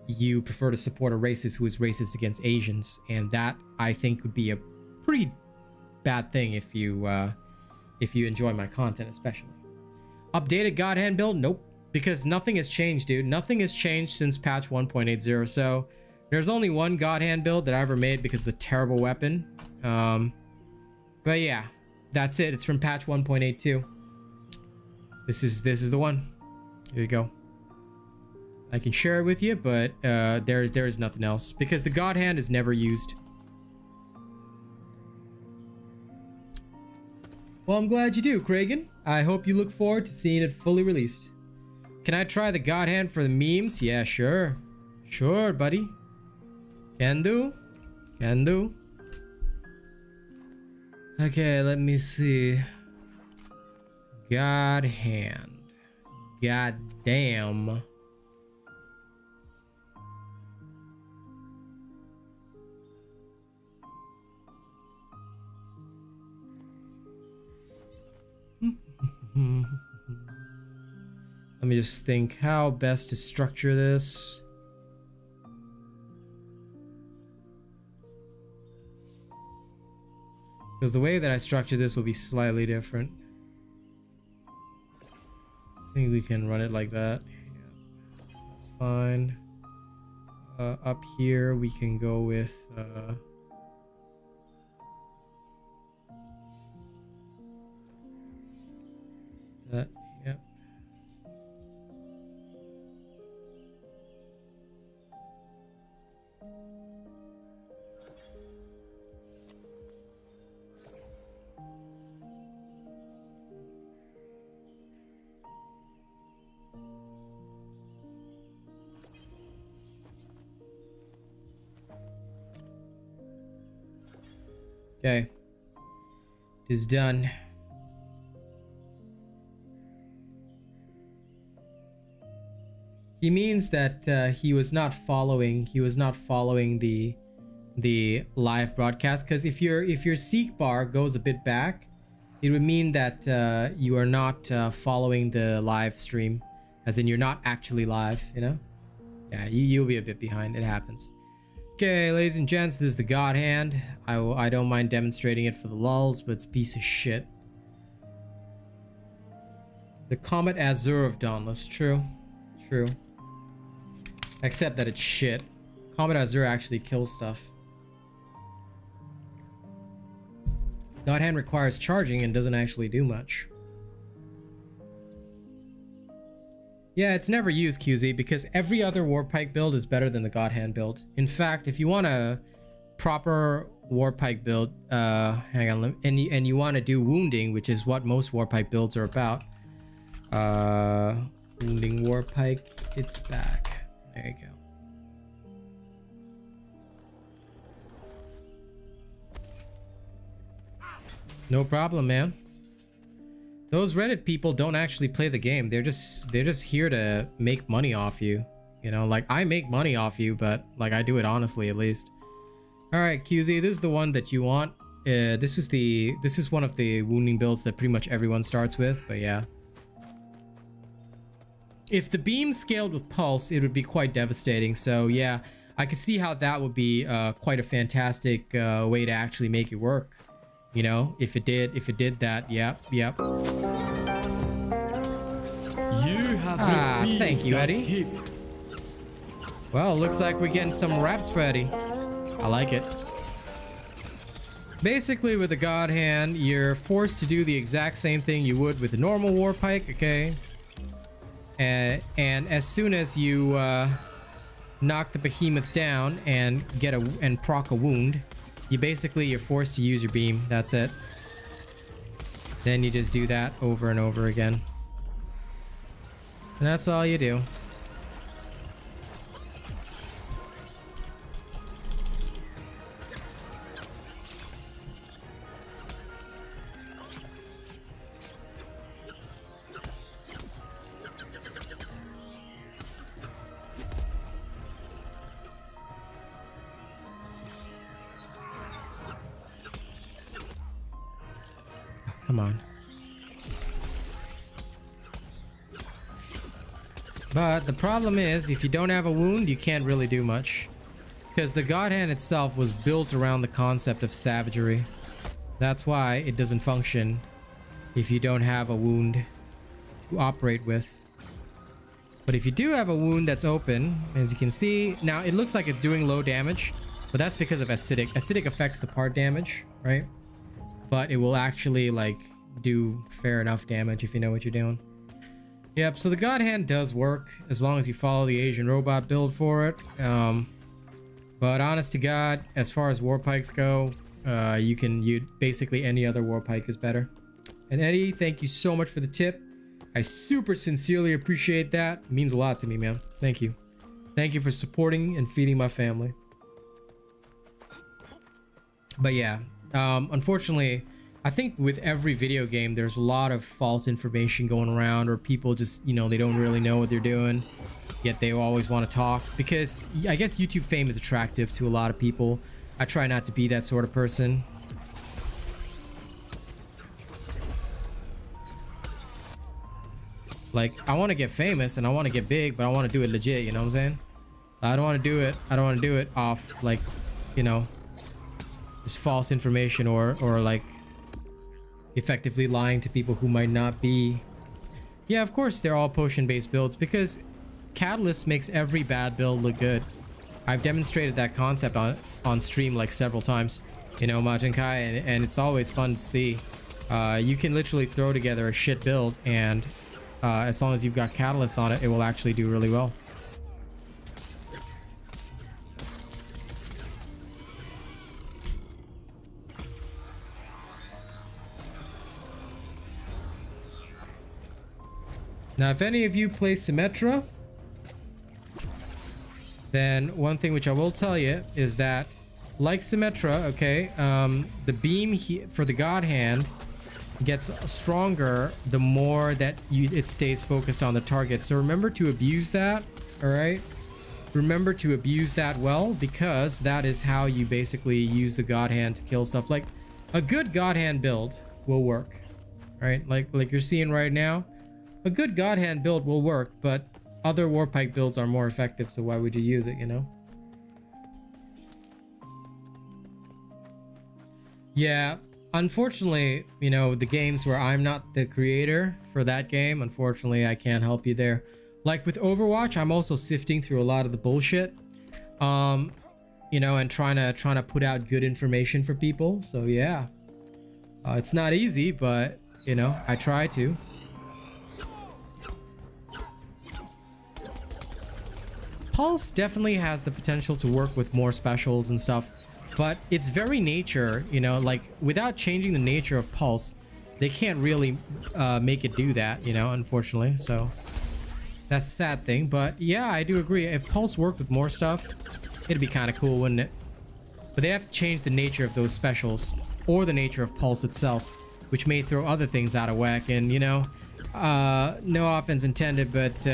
you prefer to support a racist who is racist against Asians, and that I think would be a pretty bad thing if you enjoy my content, especially. Updated God Hand build? Nope, because nothing has changed, dude. Nothing has changed since patch 1.80. So there's only one God Hand build that I ever made because it's a terrible weapon. But yeah, that's it. It's from patch 1.82. This is the one. Here you go. I can share it with you, but there is nothing else because the God Hand is never used. Well, I'm glad you do, Kragan. I hope you look forward to seeing it fully released. Can I try the God Hand for the memes? Yeah, sure. Sure, buddy. Can do. Can do. Okay, let me see. God Hand. God damn. Let me just think how best to structure this. Because the way that I structure this will be slightly different. I think we can run it like that. Yeah, that's fine. up here we can go with that. Yep. Okay. It is done. He means that he was not following the live broadcast, because if your seek bar goes a bit back, it would mean that you are not following the live stream, as in you're not actually live, you know? Yeah, you'll be a bit behind. It happens. Okay, ladies and gents, this is the God Hand. I don't mind demonstrating it for the lulz, but it's a piece of shit. The Comet Azure of Dauntless. True. True. Except that it's shit. Comet Azure actually kills stuff. God Hand requires charging and doesn't actually do much. Yeah, it's never used, QZ, because every other Warpike build is better than the God Hand build. In fact, if you want a proper Warpike build, hang on, and you want to do wounding, which is what most Warpike builds are about. Wounding Warpike, it's back. There you go. No problem, man. Those Reddit people don't actually play the game. They're just here to make money off you. You know, like I make money off you, but like I do it honestly at least. All right, QZ, this is the one that you want. This is one of the wounding builds that pretty much everyone starts with, but yeah. If the beam scaled with pulse, it would be quite devastating. So yeah, I could see how that would be quite a fantastic way to actually make it work. You know, if it did that, yep. You have received thank you, Eddie. tip. Well, looks like we're getting some raps for Eddie. I like it. Basically, with the God Hand, you're forced to do the exact same thing you would with a normal Warpike, okay? And as soon as you knock the behemoth down and proc a wound, you're forced to use your beam. That's it. Then you just do that over and over again. And that's all you do. Come on. But the problem is, if you don't have a wound, you can't really do much. Because the God Hand itself was built around the concept of savagery. That's why it doesn't function if you don't have a wound to operate with. But if you do have a wound that's open, as you can see, now it looks like it's doing low damage, but that's because of acidic. Acidic affects the part damage, right? But it will actually like do fair enough damage if you know what you're doing. Yep, so the God Hand does work as long as you follow the Asian robot build for it. But honest to God, as far as Warpikes go, basically any other Warpike is better. And Eddie, thank you so much for the tip. I super sincerely appreciate that. It means a lot to me, man. Thank you. Thank you for supporting and feeding my family. But yeah, unfortunately, I think with every video game, there's a lot of false information going around, or people just, you know, they don't really know what they're doing, yet they always want to talk. Because I guess YouTube fame is attractive to a lot of people. I try not to be that sort of person. Like, I want to get famous and I want to get big, but I want to do it legit, you know what I'm saying? I don't want to do it off, like, you know, this false information or like effectively lying to people who might not be. Yeah, of course they're all potion based builds, because Catalyst makes every bad build look good. I've demonstrated that concept on stream like several times, you know, Majin Kai, and it's always fun to see. You can literally throw together a shit build, and as long as you've got Catalyst on it, it will actually do really well. Now, if any of you play Symmetra, then one thing which I will tell you is that, like Symmetra, okay, the beam for the God Hand gets stronger the more that it stays focused on the target. So remember to abuse that, all right? Remember to abuse that well, because that is how you basically use the God Hand to kill stuff. Like, a good God Hand build will work, all right? Like you're seeing right now. A good God Hand build will work, but other Warpike builds are more effective, so why would you use it, you know? Yeah, unfortunately, you know, the games where I'm not the creator for that game, unfortunately, I can't help you there. Like with Overwatch, I'm also sifting through a lot of the bullshit, you know, and trying to put out good information for people. So yeah, it's not easy, but you know, I try to. Pulse definitely has the potential to work with more specials and stuff, but its very nature, you know, like without changing the nature of Pulse, they can't really make it do that, you know, unfortunately. So that's a sad thing, but yeah, I do agree. If Pulse worked with more stuff, it'd be kind of cool, wouldn't it? But they have to change the nature of those specials, or the nature of Pulse itself, which may throw other things out of whack. And you know, no offense intended, but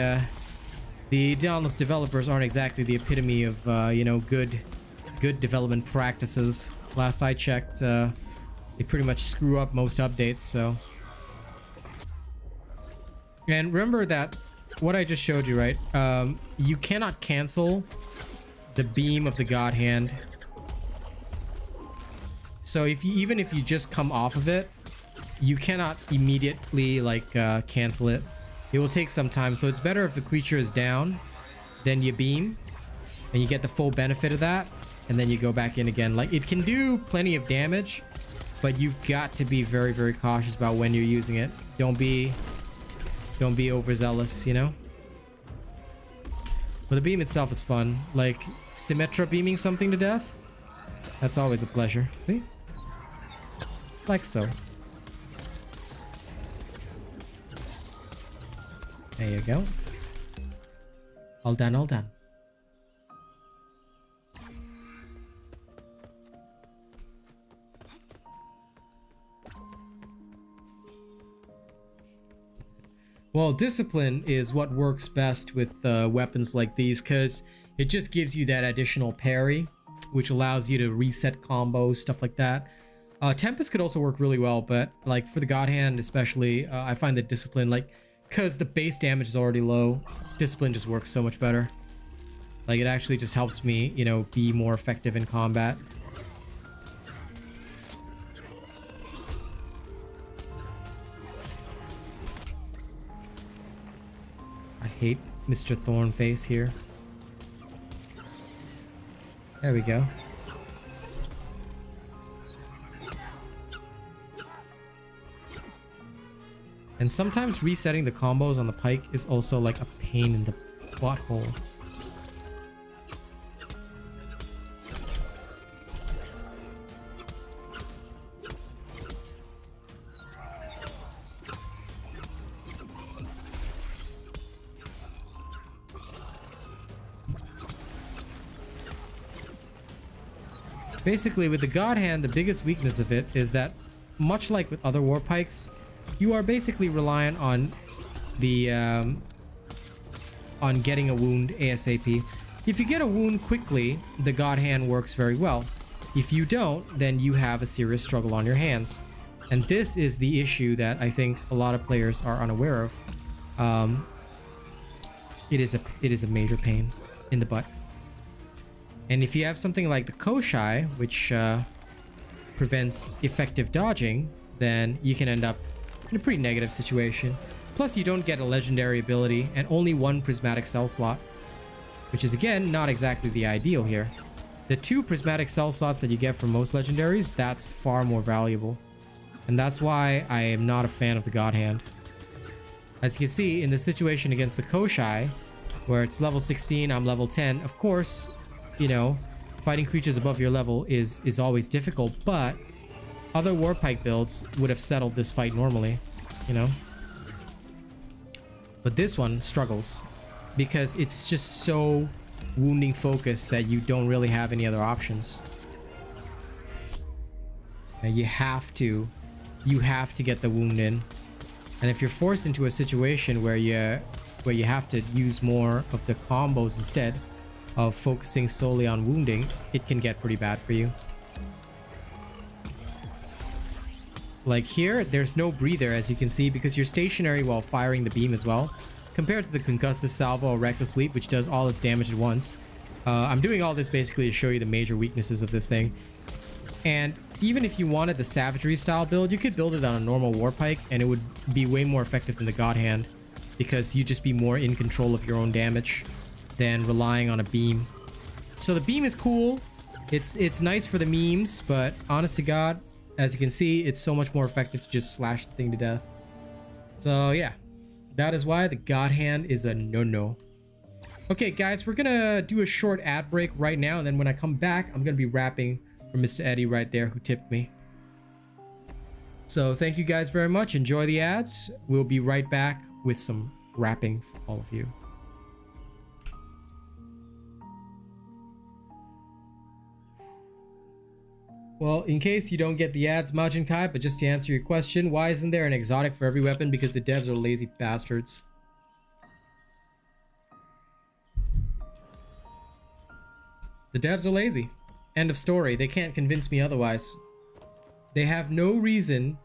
the Dauntless developers aren't exactly the epitome of, you know, good development practices. Last I checked, they pretty much screw up most updates, so. And remember that what I just showed you, right? You cannot cancel the beam of the God Hand. So even if you just come off of it, you cannot immediately like cancel it. It will take some time, so it's better if the creature is down, then you beam, and you get the full benefit of that, and then you go back in again. Like, it can do plenty of damage, but you've got to be very, very cautious about when you're using it. Don't be overzealous, you know? But the beam itself is fun. Like, Symmetra beaming something to death? That's always a pleasure. See? Like so. There you go. All done, all done. Well, discipline is what works best with weapons like these, because it just gives you that additional parry, which allows you to reset combos, stuff like that. Tempest could also work really well, but like for the God Hand especially, I find that discipline, like, because the base damage is already low, discipline just works so much better. Like, it actually just helps me, you know, be more effective in combat. I hate Mr. Thornface here. There we go. And sometimes resetting the combos on the pike is also like a pain in the butthole. Basically, with the God Hand, the biggest weakness of it is that, much like with other war pikes, you are basically reliant on the on getting a wound ASAP. If you get a wound quickly, the God Hand works very well. If you don't, then you have a serious struggle on your hands. And this is the issue that I think a lot of players are unaware of. It is a major pain in the butt. And if you have something like the Koshai, which prevents effective dodging, then you can end up in a pretty negative situation. Plus, you don't get a legendary ability and only one prismatic cell slot. which is again not exactly the ideal here. The 2 prismatic cell slots that you get from most legendaries, that's far more valuable. And that's why I am not a fan of the God Hand. As you can see, in the situation against the Koshai, where it's level 16, I'm level 10, of course, you know, fighting creatures above your level is always difficult, but other Warpike builds would have settled this fight normally, you know? But this one struggles because it's just so wounding focused that you don't really have any other options. And you have to get the wound in. And if you're forced into a situation where you have to use more of the combos instead of focusing solely on wounding, it can get pretty bad for you. Like here, there's no breather, as you can see, because you're stationary while firing the beam as well, compared to the concussive salvo or reckless leap, which does all its damage at once. I'm doing all this basically to show you the major weaknesses of this thing. And even if you wanted the savagery style build, you could build it on a normal Warpike and it would be way more effective than the God Hand, because you'd just be more in control of your own damage than relying on a beam. So the beam is cool. It's nice for the memes, but honest to God, as you can see, it's so much more effective to just slash the thing to death. So yeah, that is why the God Hand is a no-no. Okay, guys, we're gonna do a short ad break right now, and then when I come back, I'm gonna be rapping for Mr. Eddie right there, who tipped me. So thank you guys very much. Enjoy the ads. We'll be right back with some rapping for all of you. Well, in case you don't get the ads, Majin Kai, but just to answer your question, why isn't there an exotic for every weapon? Because the devs are lazy bastards. The devs are lazy. End of story. They can't convince me otherwise. They have no reason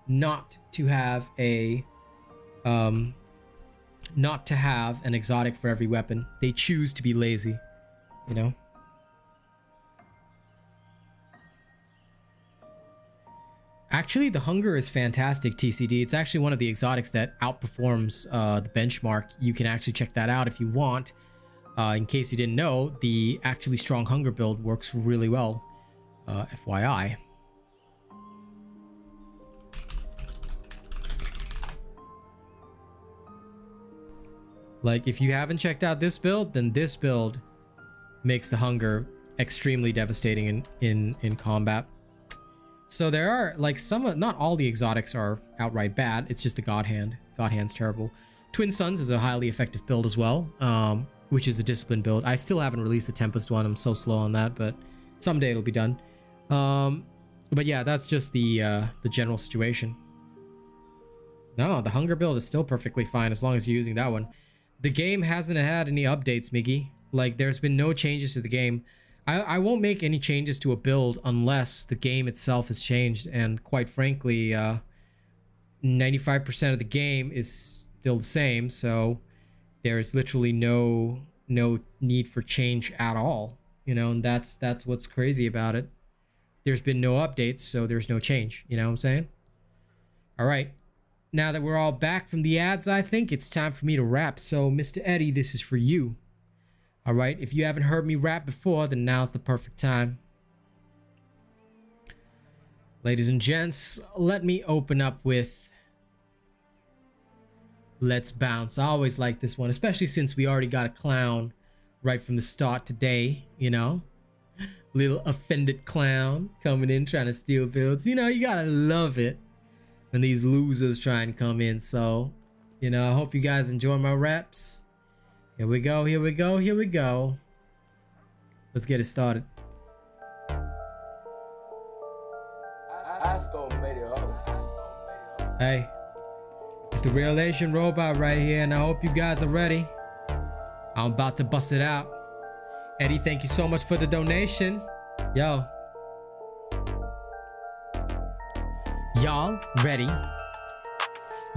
not to have a not to have an exotic for every weapon. They choose to be lazy, you know? Actually, the hunger is fantastic, TCD. It's actually one of the exotics that outperforms the benchmark. You can actually check that out if you want. In case you didn't know, the actually strong hunger build works really well. FYI. Like, if you haven't checked out this build, then this build makes the hunger extremely devastating in combat. So there are, like, some, not all the exotics are outright bad. It's just the God Hand. God Hand's terrible. Twin Suns is a highly effective build as well, which is the discipline build. I still haven't released the Tempest one. I'm so slow on that, but someday it'll be done. But yeah, that's just the general situation. No, the hunger build is still perfectly fine as long as you're using that one. The game hasn't had any updates, Miggy. Like, there's been no changes to the game. I won't make any changes to a build unless the game itself has changed, and quite frankly, 95% of the game is still the same, so there's literally no need for change at all, you know, and that's what's crazy about it. There's been no updates, so there's no change, you know what I'm saying? All right, now that we're all back from the ads, I think it's time for me to rap. So Mr. Eddie, this is for you. All right, if you haven't heard me rap before, then now's the perfect time. Ladies and gents, let me open up with Let's Bounce. I always like this one, especially since we already got a clown right from the start today, you know? Little offended clown coming in trying to steal builds. You know, you gotta love it when these losers try and come in. So, you know, I hope you guys enjoy my raps. Here we go, here we go, here we go. Let's get it started. Hey, it's the Real Asian Robot right here, and I hope you guys are ready. I'm about to bust it out. Eddie, thank you so much for the donation. Yo. Y'all ready?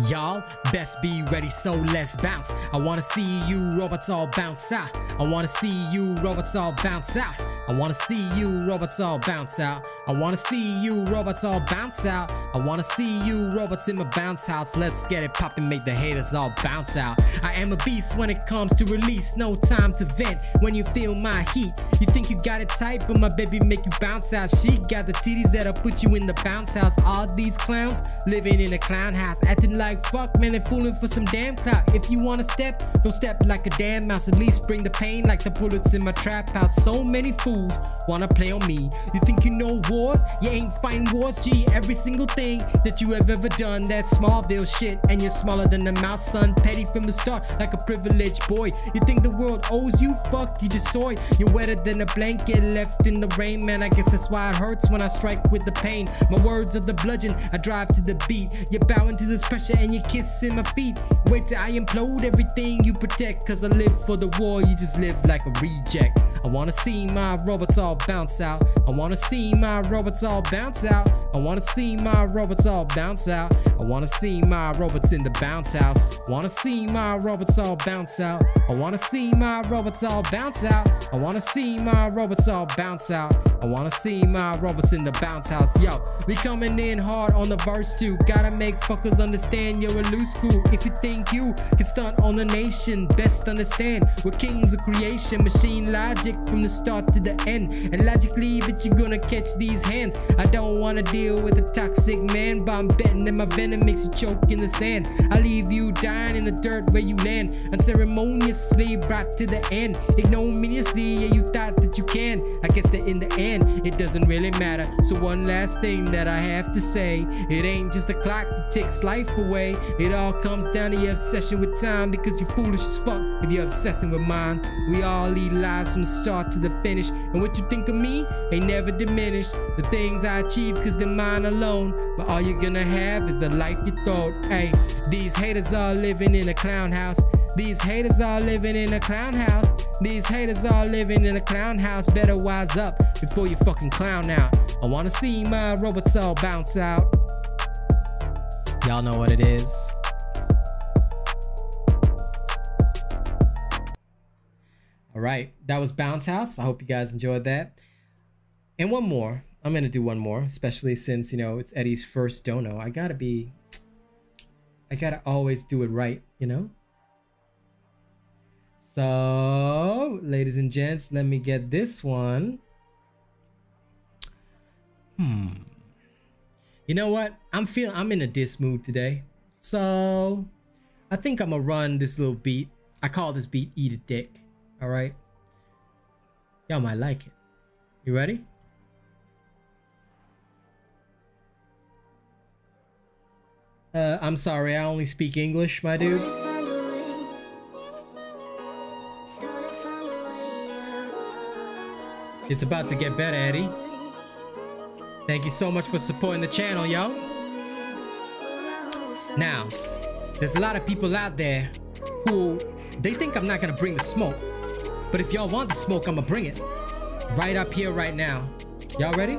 Y'all best be ready, so let's bounce. I wanna see you robots all bounce out. I wanna see you robots all bounce out. I wanna see you robots all bounce out. I wanna see you robots all bounce out. I wanna see you robots in my bounce house. Let's get it poppin', make the haters all bounce out. I am a beast when it comes to release, no time to vent. When you feel my heat, you think you got it tight, but my baby make you bounce out. She got the titties that'll put you in the bounce house. All these clowns living in a clown house, acting like fuck, man, they're fooling for some damn clout. If you wanna step, don't step like a damn mouse. At least bring the pain like the bullets in my trap house. So many fools wanna play on me. You think you know wars? You ain't fighting wars, G. Every single thing that you have ever done, that's Smallville shit, and you're smaller than the mouse, son. Petty from the start, like a privileged boy. You think the world owes you? Fuck, you just soy. You're wetter than a blanket left in the rain, man. I guess that's why it hurts when I strike with the pain. My words are the bludgeon, I drive to the beat. You're bowing to this pressure and you're kissing my feet. Wait till I implode everything you protect, cause I live for the war, you just live like a reject. I wanna see my robots all bounce out. I wanna see my robots all bounce out. I wanna see my robots all bounce out. I wanna see my robots in the bounce house. Wanna see my robots all bounce out. I wanna see my robots all bounce out. I wanna see my robots all bounce out. I wanna see my robots in the bounce house. Yo, we coming in hard on the verse too. Gotta make fuckers understand you're a loose screw. If you think you can stunt on the nation, best understand we're kings of creation. Machine logic from the start to the end, and logically but you're gonna catch these hands. I don't wanna deal with a toxic man, but I'm betting that my venom makes you choke in the sand. I leave you dying in the dirt where you land, unceremoniously brought to the end. Ignominiously, yeah, you thought that you can. I guess that in the end it doesn't really matter. So one last thing that I have to say, it ain't just a clock that takes life away. It all comes down to your obsession with time, because you're foolish as fuck if you're obsessing with mine. We all lead lives from the start to the finish, and what you think of me ain't never diminished. The things I achieve cause they're mine alone, but all you're gonna have is the life you thought. Hey, these haters are living in a clown house. These haters are living in a clown house. These haters are living in a clown house. Better wise up before you fucking clown out. I wanna see my robots all bounce out. Y'all know what it is. All right, that was Bounce House. I hope you guys enjoyed that. And one more. I'm gonna do one more, especially since, you know, it's Eddie's first dono. I gotta always do it right, you know? So, ladies and gents, let me get this one. You know what? I'm in a diss mood today. So, I think I'm gonna run this little beat. I call this beat Eat a Dick. All right? Y'all might like it. You ready? I'm sorry, I only speak English, my dude. It's about to get better, Eddie. Thank you so much for supporting the channel, yo. Now, there's a lot of people out there who, they think I'm not gonna bring the smoke. But if y'all want the smoke, I'ma bring it. Right up here, right now. Y'all ready?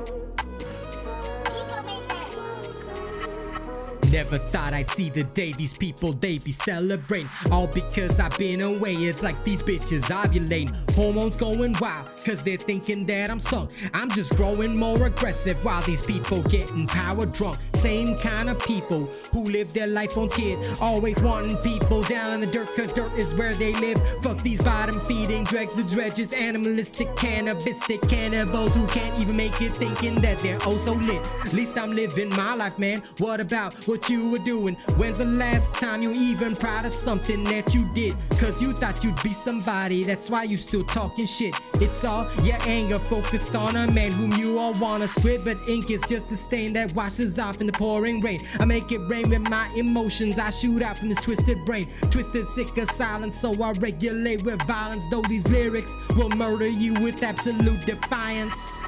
Never thought I'd see the day these people, they be celebrating. All because I've been away, it's like these bitches ovulating. Hormones going wild, cause they're thinking that I'm sunk. I'm just growing more aggressive while these people getting power drunk. Same kind of people who live their life on skid, always wanting people down in the dirt, cause dirt is where they live. Fuck these bottom feeding, dregs the dredges, animalistic, cannabistic cannibals who can't even make it, thinking that they're oh so lit. At least I'm living my life, man. What about what you were doing? When's the last time you even proud of something that you did? Cause you thought you'd be somebody, that's why you still talking shit. It's all your anger focused on a man whom you all wanna squid, but ink is just a stain that washes off in the pouring rain. I make it rain with my emotions, I shoot out from this twisted brain. Twisted, sick of silence, so I regulate with violence. Though these lyrics will murder you with absolute defiance.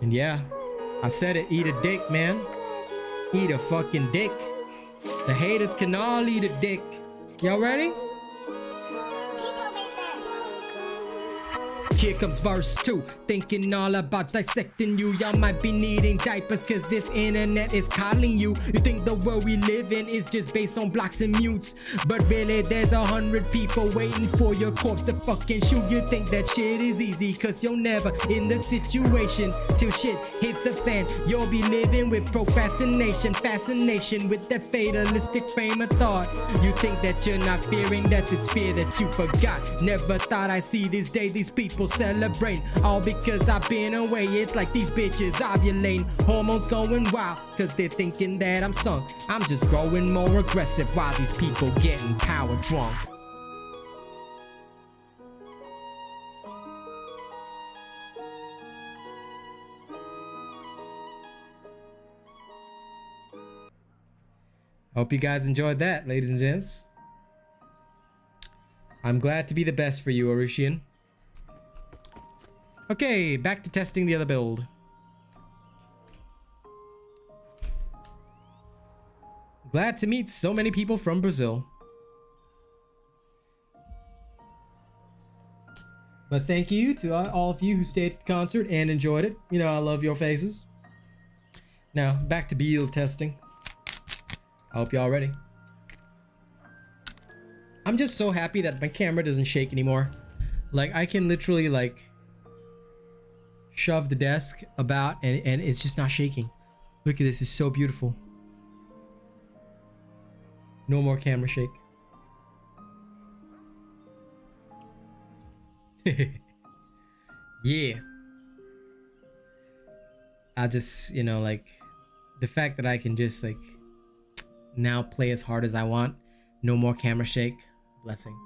And yeah, I said it, eat a dick, man. Eat a fucking dick. The haters can all eat a dick. Y'all ready? Here comes verse 2. Thinking all about dissecting you. Y'all might be needing diapers cause this internet is calling you. You think the world we live in is just based on blocks and mutes, but really there's 100 people waiting for your corpse to fucking shoot. You think that shit is easy cause you're never in the situation till shit hits the fan. You'll be living with procrastination, fascination with that fatalistic frame of thought. You think that you're not fearing that it's fear that you forgot. Never thought I'd see this day these people celebrate, all because I've been away. It's like these bitches ovulating, hormones going wild cause they're thinking that I'm sunk. I'm just growing more aggressive while these people getting power drunk. Hope you guys enjoyed that, ladies and gents. I'm glad to be the best for you, Orushian. Okay, back to testing the other build. Glad to meet so many people from Brazil. But thank you to all of you who stayed at the concert and enjoyed it. You know, I love your faces. Now, back to build testing. I hope y'all ready. I'm just so happy that my camera doesn't shake anymore. Like, I can literally, like, shove the desk about and it's just not shaking. Look at this, it's so beautiful. No more camera shake. Yeah. I just, you know, like, the fact that I can just, like, now play as hard as I want. No more camera shake. Blessing.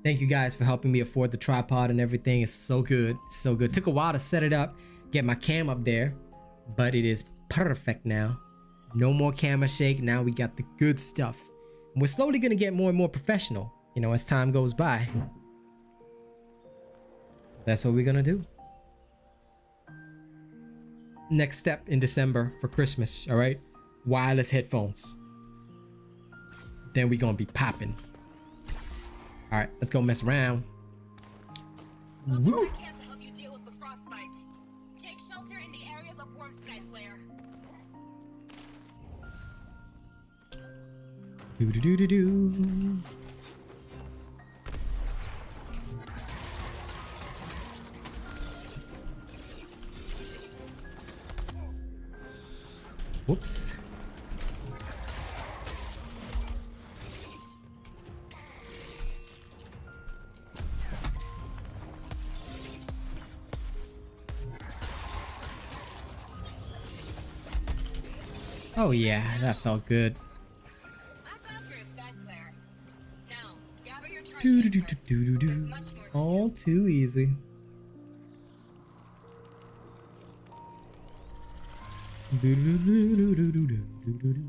Thank you guys for helping me afford the tripod and everything. It's so good. It's so good. Took a while to set it up, get my cam up there, but it is perfect now. No more camera shake. Now we got the good stuff. And we're slowly going to get more and more professional, you know, as time goes by. So that's what we're going to do. Next step in December for Christmas, all right? Wireless headphones. Then we're going to be popping. All right, let's go mess around. Woo. I can't help you deal with the frostbite. Take shelter in the areas of warm Sky Slayer. Do do do do do. Whoops. Oh yeah, that felt good. Do do do do do do do. All too easy. Do do do do do do do do do.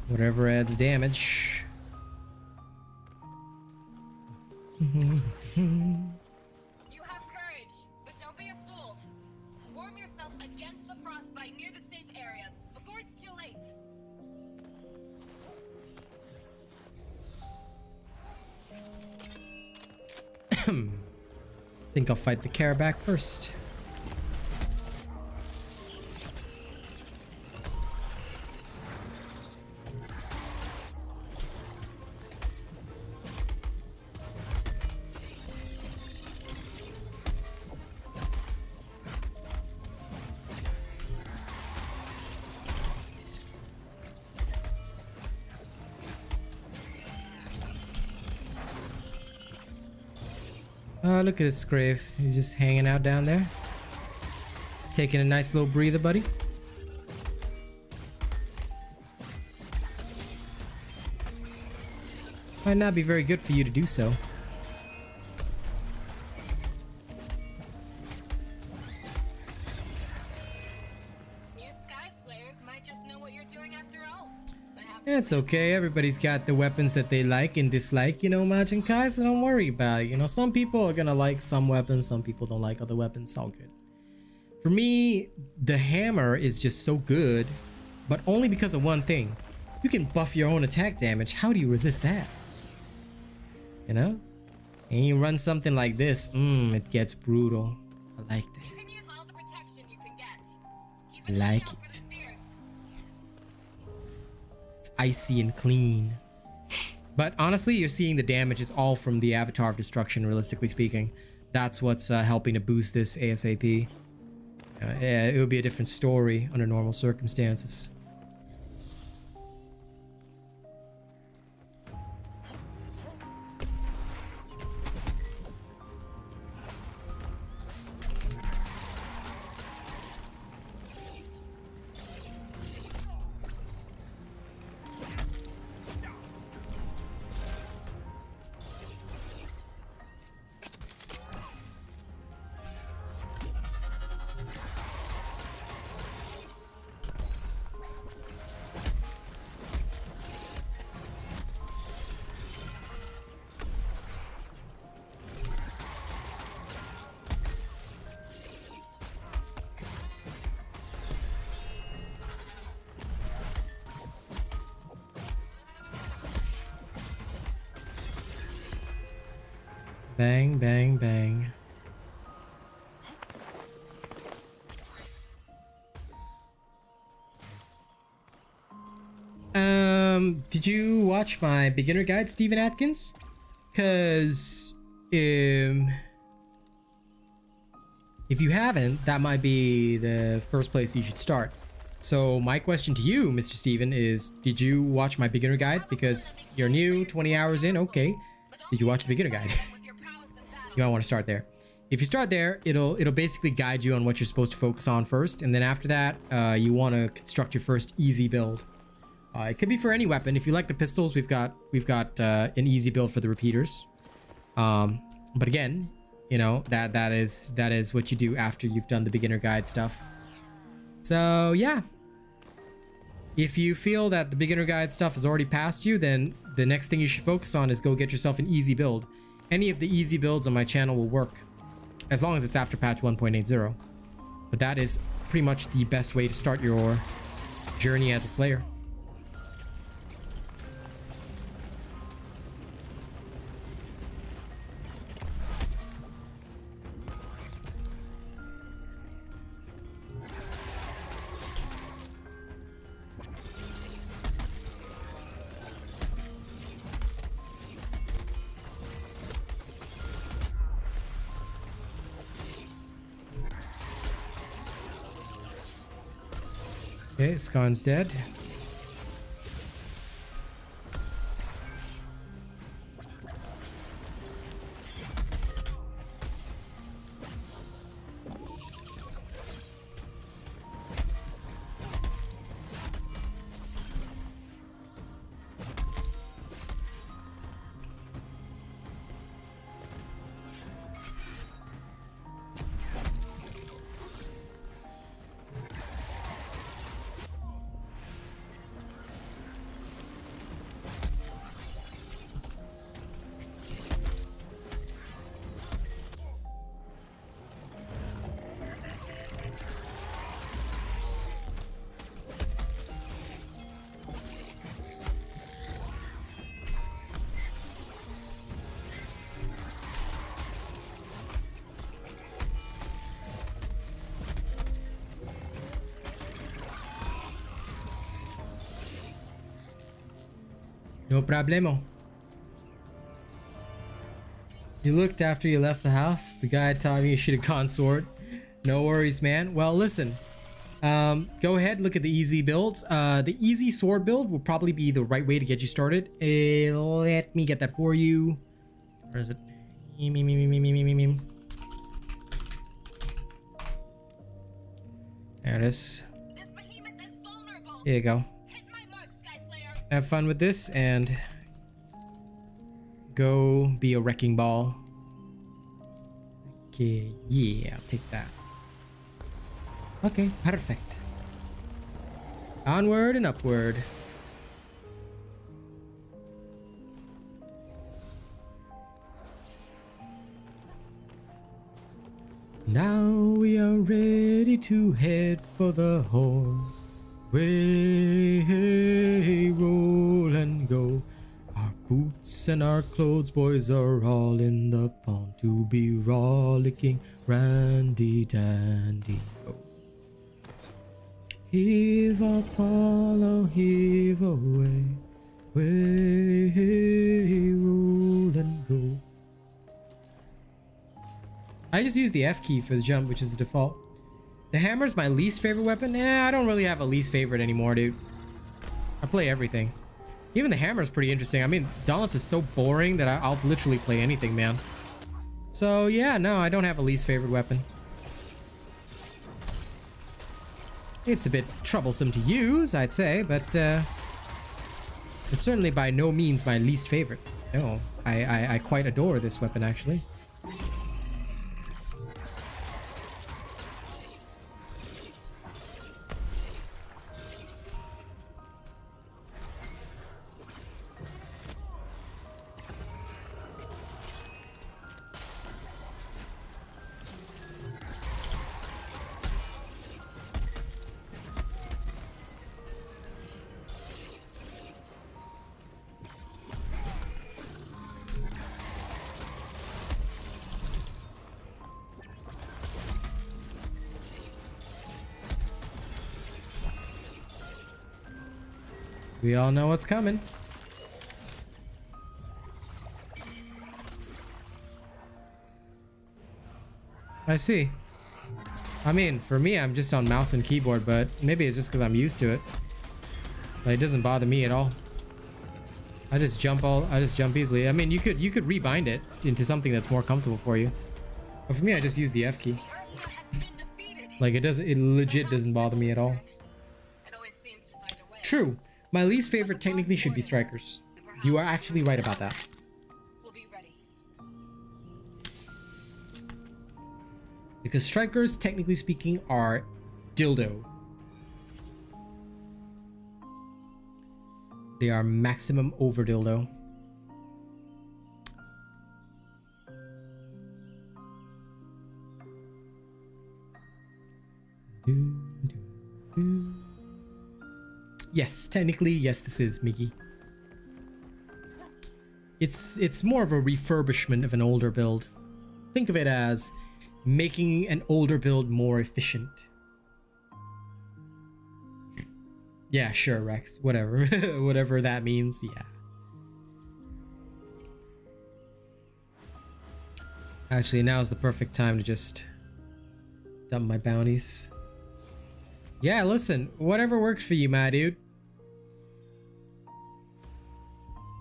Whatever adds damage. You have courage, but don't be a fool. Warm yourself against the frostbite near the safe areas before it's too late. Think I'll fight the Carabac first. Oh, look at this Grave. He's just hanging out down there. Taking a nice little breather, buddy. Might not be very good for you to do so. You Sky Slayers might just know what you're doing after all. It's okay. Everybody's got the weapons that they like and dislike, you know, Majin Kai, so don't worry about it. You know, some people are gonna like some weapons, some people don't like other weapons. It's all good. For me, the hammer is just so good, but only because of one thing. You can buff your own attack damage. How do you resist that? You know? And you run something like this, it gets brutal. I like that. You can use all the protection you can get. Keep I an eye like out for it. the spears. It's icy and clean. But honestly, you're seeing the damage is all from the Avatar of Destruction, realistically speaking. That's what's helping to boost this ASAP. Yeah, it would be a different story under normal circumstances. Bang, bang, bang. Did you watch my beginner guide, Stephen Atkins? Cause, if you haven't, that might be the first place you should start. So my question to you, Mr. Steven, is did you watch my beginner guide? Because you're new, 20 hours in, okay. Did you watch the beginner guide? With your prowess in battle. You might want to start there. If you start there, it'll basically guide you on what you're supposed to focus on first, and then after that, you want to construct your first easy build. It could be for any weapon. If you like the pistols, we've got an easy build for the repeaters. But again, you know that is what you do after you've done the beginner guide stuff. So yeah, if you feel that the beginner guide stuff has already passed you, then the next thing you should focus on is go get yourself an easy build. Any of the easy builds on my channel will work, as long as it's after patch 1.80. But that is pretty much the best way to start your journey as a Slayer. Okay, Scon's dead. No problemo. You looked after you left the house. The guy taught me you should have gone sword. No worries, man. Well, listen. Go ahead, look at the easy builds. The easy sword build will probably be the right way to get you started. Let me get that for you. Where is it? There it is. This behemoth is vulnerable. Here you go. Hit my mark, Sky Slayer. Have fun with this and go be a wrecking ball. Okay, yeah, I'll take that. Okay, perfect. Onward and upward. Now we are ready to head for the horde. Way, roll and go. Our boots boots and our clothes, boys are all in the pond to be rollicking, randy dandy. Oh. Heave Apollo, heave away, way roll and go. I just use the F key for the jump, which is the default. The hammer's my least favorite weapon. I don't really have a least favorite anymore, dude. I play everything. Even the hammer's pretty interesting. I mean, Dauntless is so boring that I'll literally play anything, man. So yeah, no, I don't have a least favorite weapon. It's a bit troublesome to use, I'd say, but it's certainly by no means my least favorite. No, I quite adore this weapon, actually. We all know what's coming. I see. I mean, for me, I'm just on mouse and keyboard, but maybe it's just because I'm used to it. Like, it doesn't bother me at all. I just jump easily. I mean, you could rebind it into something that's more comfortable for you. But for me, I just use the F key. Like, it legit doesn't bother me at all. True. My least favorite technically should be strikers. You are actually right about that. We'll be ready. Because strikers, technically speaking, are dildo. They are maximum over dildo. Yes, technically, yes, this is Miggy. It's more of a refurbishment of an older build. Think of it as making an older build more efficient. Yeah, sure, Rex. Whatever. Whatever that means, yeah. Actually, now's the perfect time to just dump my bounties. Yeah, listen, whatever works for you, my dude.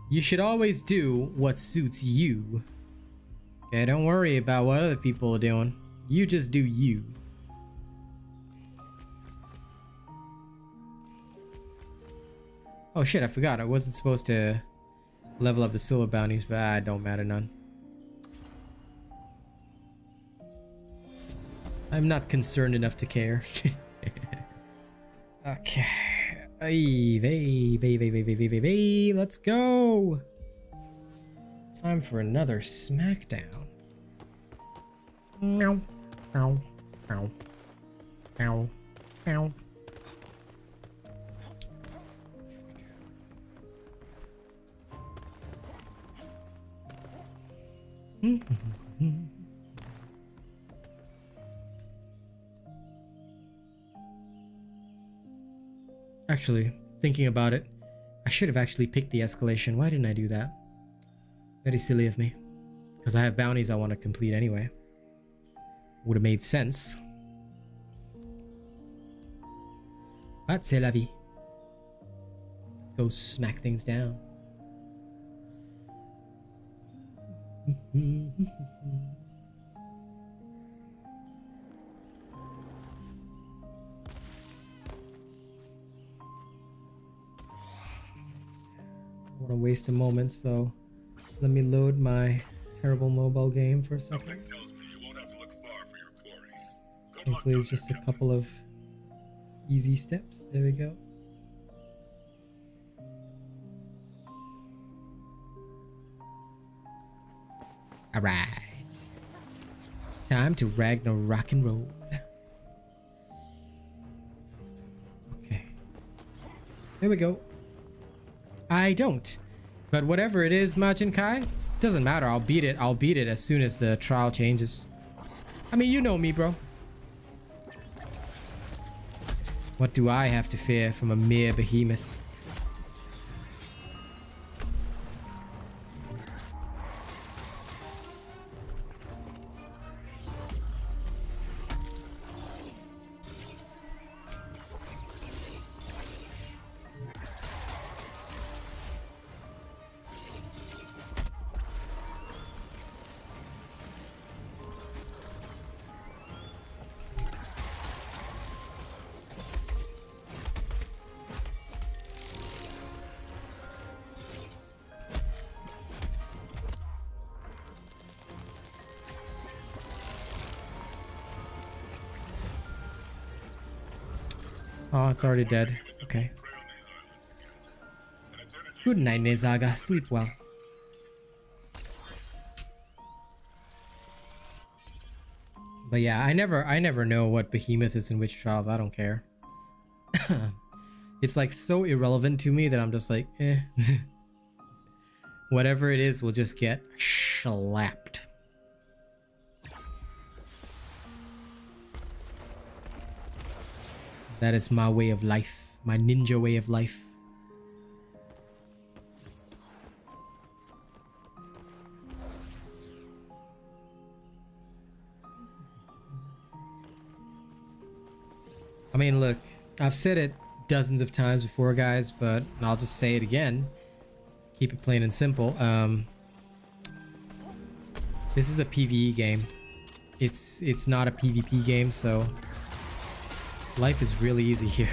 You should always do what suits you. Okay, don't worry about what other people are doing. You just do you. Oh shit, I forgot. I wasn't supposed to level up the silver bounties, but it don't matter none. I'm not concerned enough to care. Okay. Let's go. Time for another smackdown. Meow. Meow. Meow. Meow. Meow. Actually, thinking about it, I should have actually picked the escalation. Why didn't I do that? Very silly of me. Because I have bounties I want to complete anyway. Would have made sense. But c'est la vie. Let's go smack things down. I don't want to waste a moment, so let me load my terrible mobile game for a second. Something tells me you won't have to look far for your quarry. Good luck Hopefully down it's just there, a couple of easy steps. There we go. Alright. Time to Ragnarok and roll. Okay. There we go. I don't. But whatever it is, Majin Kai, doesn't matter. I'll beat it. I'll beat it as soon as the trial changes. I mean, you know me, bro. What do I have to fear from a mere behemoth? Oh, it's already dead. Okay. Good night, Nezaga. Sleep well. But yeah, I never know what behemoth is in which trials. I don't care. It's like so irrelevant to me that I'm just like, eh. Whatever it is will just get slapped. That is my way of life. My ninja way of life. I mean, look, I've said it dozens of times before, guys, but I'll just say it again. Keep it plain and simple. This is a PvE game. It's not a PvP game, so life is really easy here.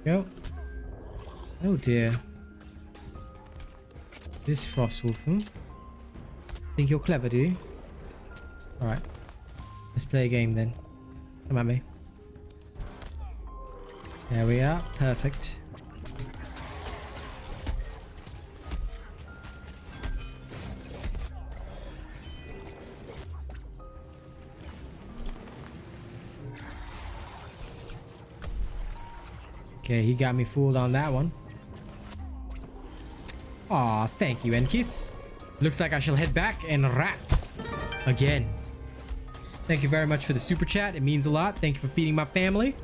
Go. Oh dear. This Frostwolf, Think you're clever, do you? Alright. Let's play a game then. Come at me. There we are. Perfect. Okay, he got me fooled on that one. Aw, thank you, Enkis. Looks like I shall head back and rap again. Thank you very much for the super chat. It means a lot. Thank you for feeding my family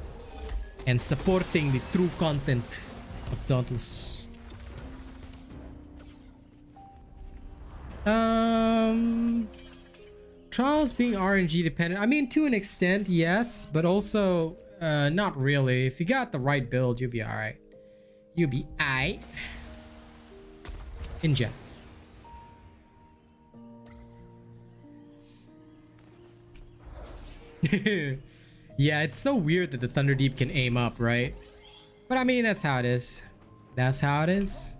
and supporting the true content of Dauntless. Trials being RNG dependent. I mean, to an extent, yes, but also not really. If you got the right build, you'll be alright. You'll be aight. Ninja. Yeah, it's so weird that the Thunderdeep can aim up, right? But I mean, that's how it is. That's how it is.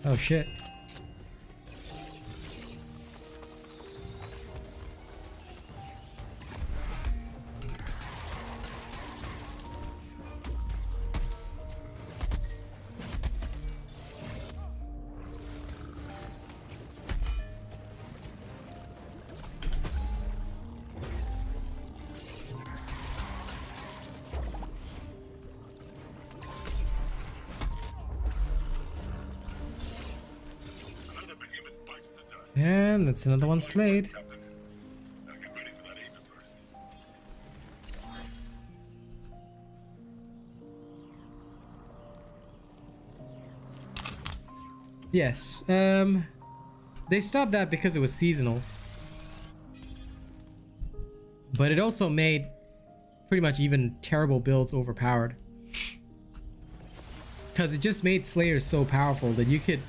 Oh shit. And that's another one slayed. Now get ready for that Aether burst. Yes. They stopped that because it was seasonal. But it also made pretty much even terrible builds overpowered. Because it just made Slayers so powerful that you could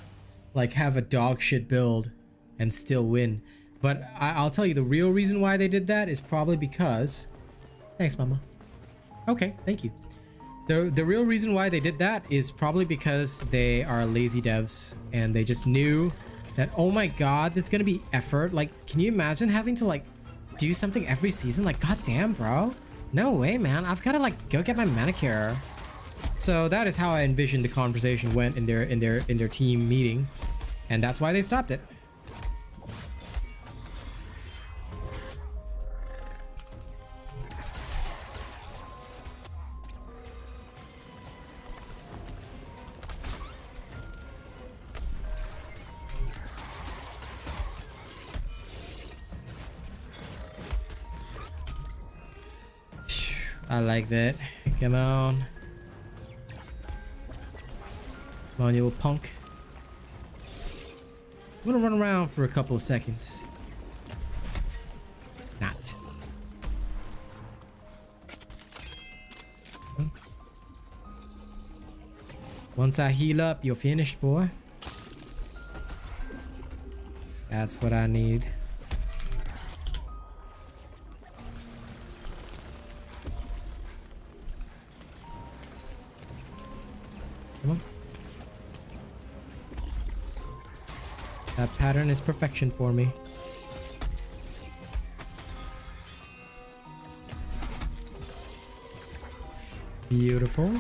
like have a dog shit build and still win. But I'll tell you the real reason why they did that is probably because... Thanks, mama. Okay, thank you. The real reason why they did that is probably because they are lazy devs and they just knew that, oh my god, there's gonna be effort. Like, can you imagine having to like do something every season? Like, god damn, bro. No way, man. I've gotta like go get my manicure. So that is how I envisioned the conversation went in their team meeting, and that's why they stopped it. I like that. Come on. Come on, you little punk. I'm gonna run around for a couple of seconds. Not. Once I heal up, you're finished, boy. That's what I need. Come on. That pattern is perfection for me. Beautiful.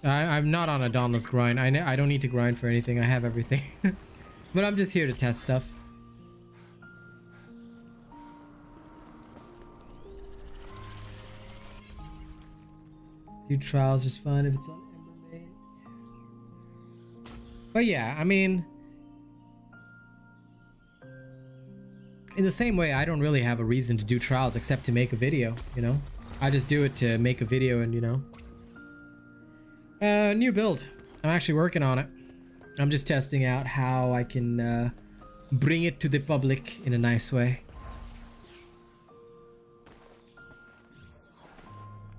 I'm not on a dauntless grind. I don't need to grind for anything. I have everything. But I'm just here to test stuff. Do trials just fine if it's on Ember main. But yeah, I mean, in the same way, I don't really have a reason to do trials except to make a video, you know? I just do it to make a video and, you know. New build. I'm actually working on it. I'm just testing out how I can bring it to the public in a nice way.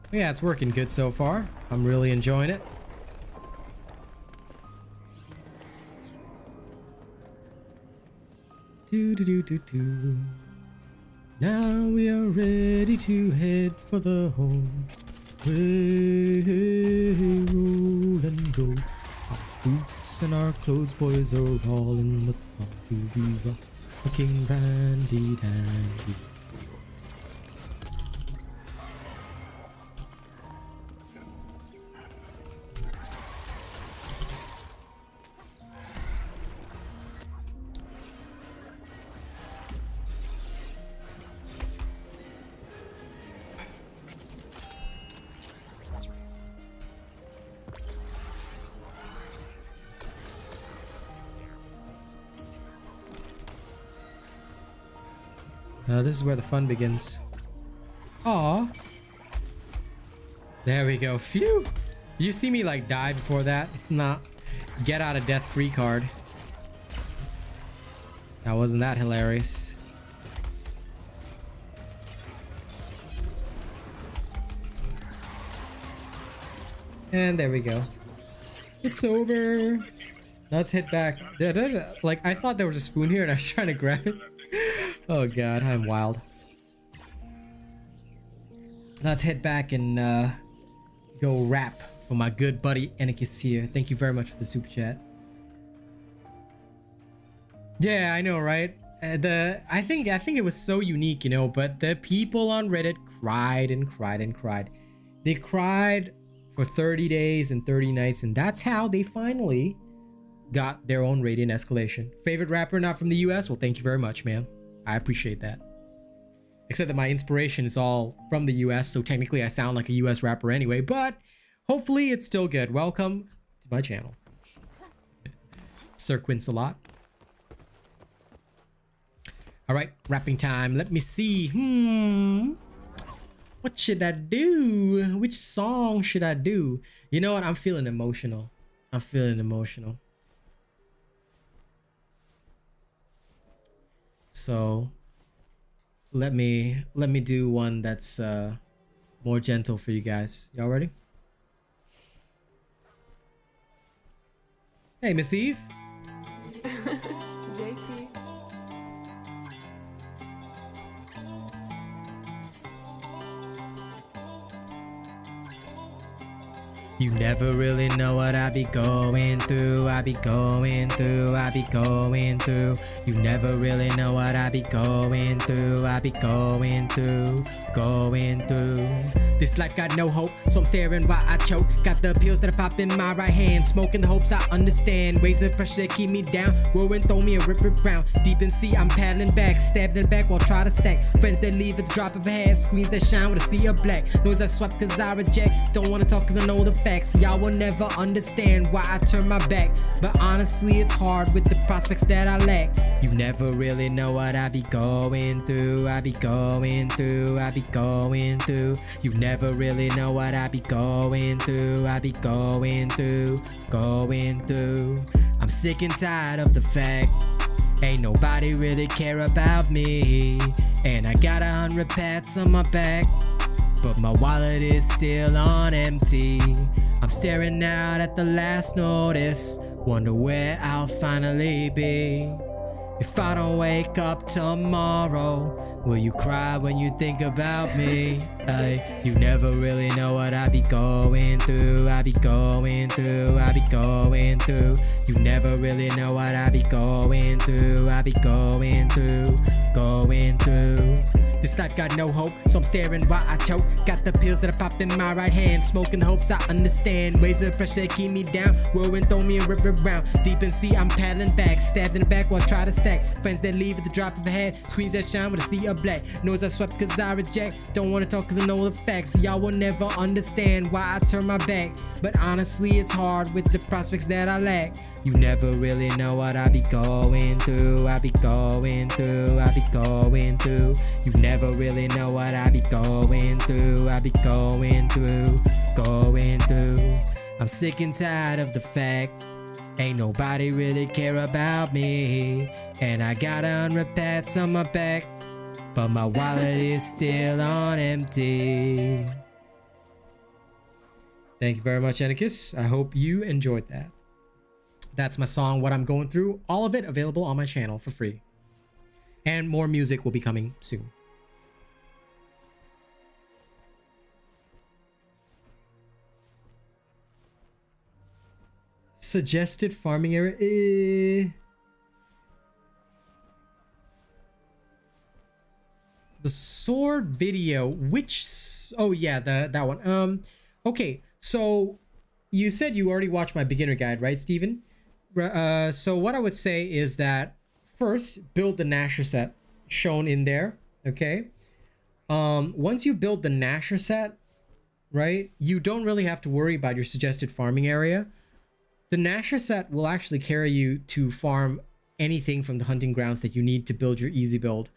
Yeah, it's working good so far. I'm really enjoying it. Do. Now we are ready to head for the home. Hey, roll and go. Our boots and our clothes, boys, are all in the car to be rocking randy dandy. This is where the fun begins. Aw. There we go. Phew. You see me like die before that? Nah. Get out of death free card. Now wasn't that hilarious? And there we go. It's over. Let's hit back. Like, I thought there was a spoon here and I was trying to grab it. Oh god, I'm wild. Let's head back and go rap for my good buddy Enikus here. Thank you very much for the super chat. Yeah, I know, right? I think it was so unique, you know, but the people on Reddit cried and cried and cried. They cried for 30 days and 30 nights, and that's how they finally got their own Radiant escalation. Favorite rapper not from the US? Well, thank you very much, man. I appreciate that. Except that my inspiration is all from the US, so technically I sound like a US rapper anyway, but hopefully it's still good. Welcome to my channel. Sir Quincelot. Alright, rapping time. Let me see. What should I do? Which song should I do? You know what? I'm feeling emotional. I'm feeling emotional. So let me do one that's more gentle for you guys. Y'all ready? Hey, Miss Eve. JP. You never really know what I be going through. I be going through. I be going through. You never really know what I be going through. I be going through. Going through. This life got no hope, so I'm staring while I choke. Got the pills that I pop in my right hand, smoking the hopes I understand. Ways of pressure that keep me down. Whirl and throw me a rip round. Deep in sea, I'm paddling back, stabbed in the back while try to stack. Friends that leave at the drop of a hat, screens that shine with a sea of black. Noise I swipe cause I reject. Don't wanna talk cause I know the facts. Y'all will never understand why I turn my back. But honestly, it's hard with the prospects that I lack. You never really know what I be going through. I be going through. I be going through. You never really know what I be going through. I be going through. Going through. I'm sick and tired of the fact ain't nobody really care about me. And I got 100 pats on my back, but my wallet is still on empty. I'm staring out at the last notice, wonder where I'll finally be. If I don't wake up tomorrow, will you cry when you think about me? You never really know what I be going through. I be going through. I be going through. You never really know what I be going through. I be going through. Going through. This life got no hope, so I'm staring while I choke. Got the pills that I pop in my right hand, smoking the hopes I understand. Ways of pressure that keep me down, whirl and throw me a rip around. Deep in sea, I'm paddling back, stabbed in the back while I try to stack. Friends that leave at the drop of a hat, screens that shine with a sea of black. Noise I swept cause I reject. Don't wanna talk cause I know the facts. Y'all will never understand why I turn my back. But honestly, it's hard with the prospects that I lack. You never really know what I be going through. I be going through. I be going through. You never really know what I be going through. I be going through. Going through. I'm sick and tired of the fact ain't nobody really care about me. And I got 100 pats on my back, but my wallet is still on empty. Thank you very much, Anakiss. I hope you enjoyed that. That's my song, What I'm Going Through. All of it available on my channel for free. And more music will be coming soon. Suggested farming area. The sword video, which... Oh yeah, that one. Okay, so you said you already watched my beginner guide, right, Steven? So what I would say is that first, build the Nasher set shown in there, okay? Once you build the Nasher set, right, you don't really have to worry about your suggested farming area. The Nasher set will actually carry you to farm anything from the hunting grounds that you need to build your easy build.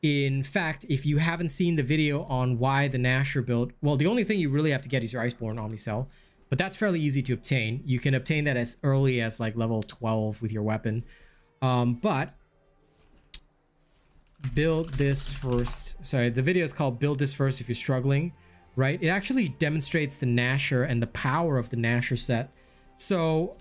In fact, if you haven't seen the video on why the Nasher build, well, the only thing you really have to get is your Iceborne Omnicell. But that's fairly easy to obtain. You can obtain that as early as like level 12 with your weapon. But build this first. Sorry, the video is called Build This First if you're struggling, right? It actually demonstrates the Nasher and the power of the Nasher set. So,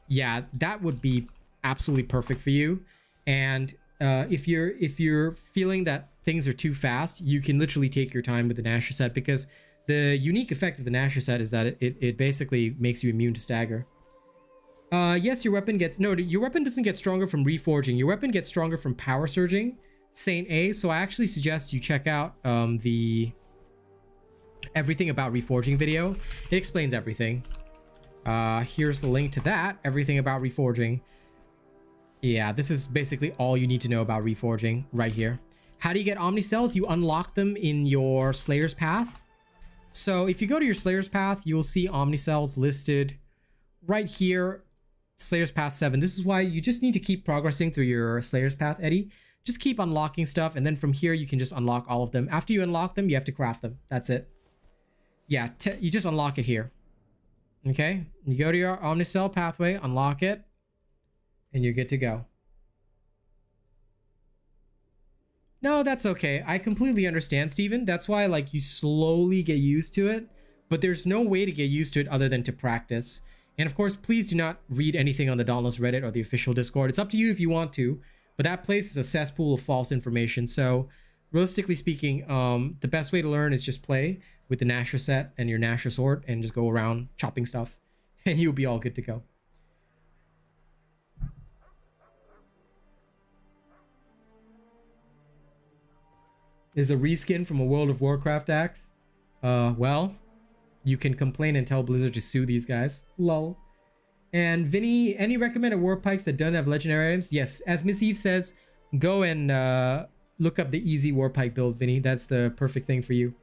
yeah, that would be absolutely perfect for you. And if you're feeling that things are too fast, you can literally take your time with the Nasher set, because the unique effect of the Nasher set is that it basically makes you immune to stagger. Yes, your weapon gets... No, your weapon doesn't get stronger from reforging. Your weapon gets stronger from power surging, Saint A. So I actually suggest you check out the Everything About Reforging video. It explains everything. Here's the link to that. Everything About Reforging. Yeah, this is basically all you need to know about reforging right here. How do you get Omnicells? You unlock them in your Slayer's Path. So if you go to your Slayer's Path, you will see Omnicells listed right here, Slayer's Path 7. This is why you just need to keep progressing through your Slayer's Path, Eddie. Just keep unlocking stuff, and then from here you can just unlock all of them. After you unlock them, you have to craft them. That's it. Yeah, you just unlock it here. Okay? You go to your Omnicell pathway, unlock it, and you're good to go. No, that's okay. I completely understand, Steven. That's why, like, you slowly get used to it. But there's no way to get used to it other than to practice. And of course, please do not read anything on the Dauntless Reddit or the official Discord. It's up to you if you want to. But that place is a cesspool of false information. So realistically speaking, the best way to learn is just play with the Nasher set and your Nasher sword and just go around chopping stuff and you'll be all good to go. Is a reskin from a World of Warcraft axe? Well, you can complain and tell Blizzard to sue these guys. Lol. And Vinny, any recommended war pikes that don't have legendary items? Yes, as Miss Eve says, go and look up the easy war pike build, Vinny. That's the perfect thing for you.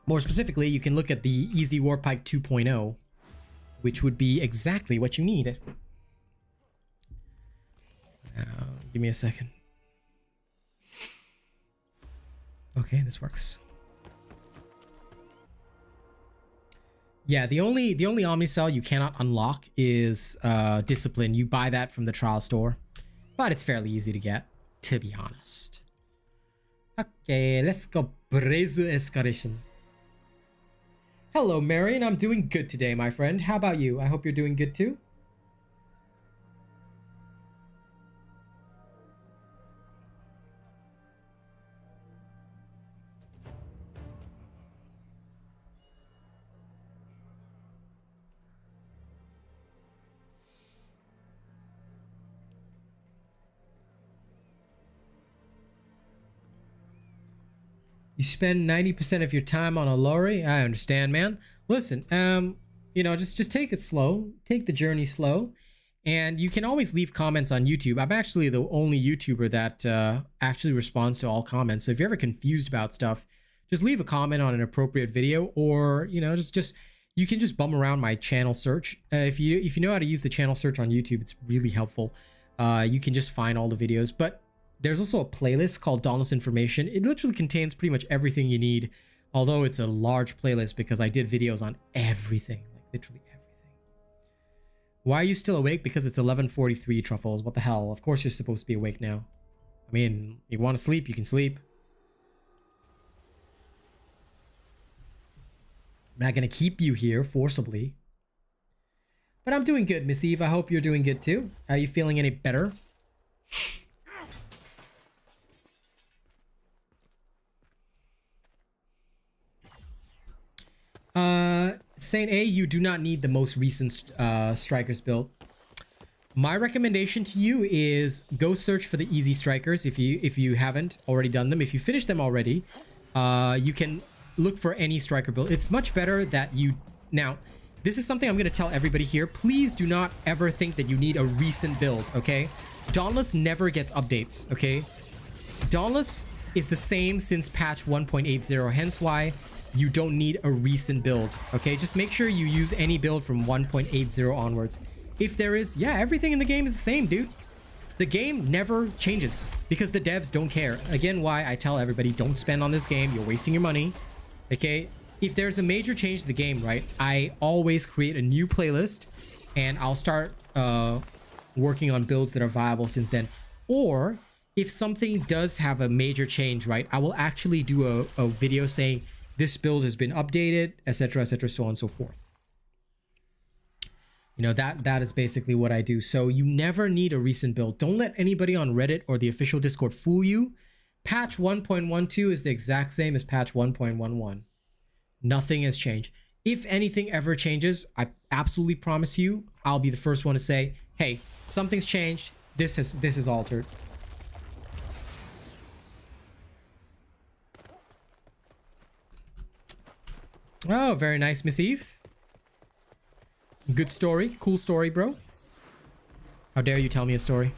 More specifically, you can look at the easy war pike 2.0, which would be exactly what you need. Give me a second. Okay, this works. Yeah, the only Omnicell you cannot unlock is Discipline. You buy that from the trial store, but it's fairly easy to get, to be honest. Okay, let's go Brazu Escalation. Hello, Marion. I'm doing good today, my friend. How about you? I hope you're doing good too. You spend 90% of your time on a lorry. I understand, man. Listen, you know, just take it slow. Take the journey slow. And you can always leave comments on YouTube. I'm actually the only YouTuber that actually responds to all comments. So if you're ever confused about stuff, just leave a comment on an appropriate video, or, you know, just you can just bum around my channel search. If you know how to use the channel search on YouTube, it's really helpful. You can just find all the videos. But there's also a playlist called Dauntless Information. It literally contains pretty much everything you need, although it's a large playlist because I did videos on everything, like literally everything. Why are you still awake? Because it's 11:43, Truffles. What the hell? Of course you're supposed to be awake now. I mean, you want to sleep, you can sleep. I'm not going to keep you here forcibly. But I'm doing good, Miss Eve. I hope you're doing good too. Are you feeling any better? Saint A, you do not need the most recent strikers build. My recommendation to you is go search for the easy strikers if you haven't already done them. If you finished them already, you can look for any striker build. It's much better that you... Now, this is something I'm going to tell everybody here. Please do not ever think that you need a recent build, okay? Dauntless never gets updates, okay? Dauntless is the same since patch 1.80, hence why you don't need a recent build, okay? Just make sure you use any build from 1.80 onwards. If there is, yeah, everything in the game is the same, dude. The game never changes because the devs don't care. Again, why I tell everybody, don't spend on this game. You're wasting your money, okay? If there's a major change to the game, right, I always create a new playlist and I'll start working on builds that are viable since then. Or if something does have a major change, right, I will actually do a video saying, this build has been updated, etc., so on and so forth. You know, that is basically what I do. So you never need a recent build. Don't let anybody on Reddit or the official Discord fool you. Patch 1.12 is the exact same as patch 1.11. Nothing has changed. If anything ever changes, I absolutely promise you, I'll be the first one to say, hey, something's changed. This is altered. Oh, very nice, Miss Eve. Good story. Cool story, bro. How dare you tell me a story?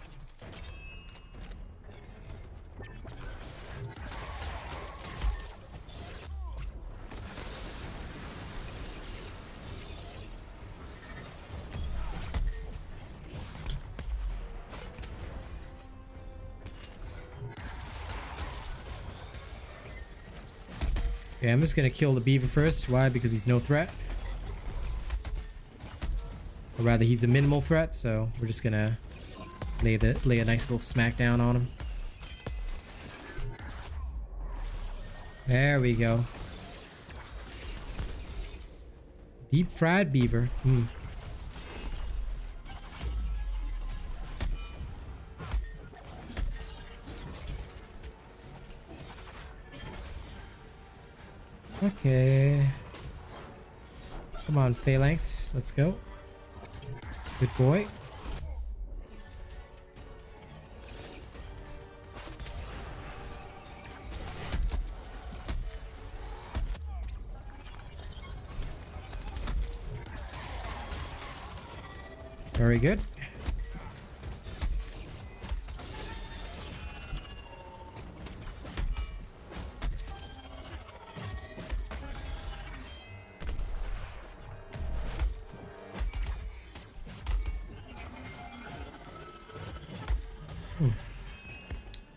Okay, I'm just gonna kill the beaver first. Why? Because he's no threat. Or rather, he's a minimal threat, so we're just gonna lay a nice little smackdown on him. There we go. Deep fried beaver. Okay. Come on, Phalanx. Let's go. Good boy. Very good.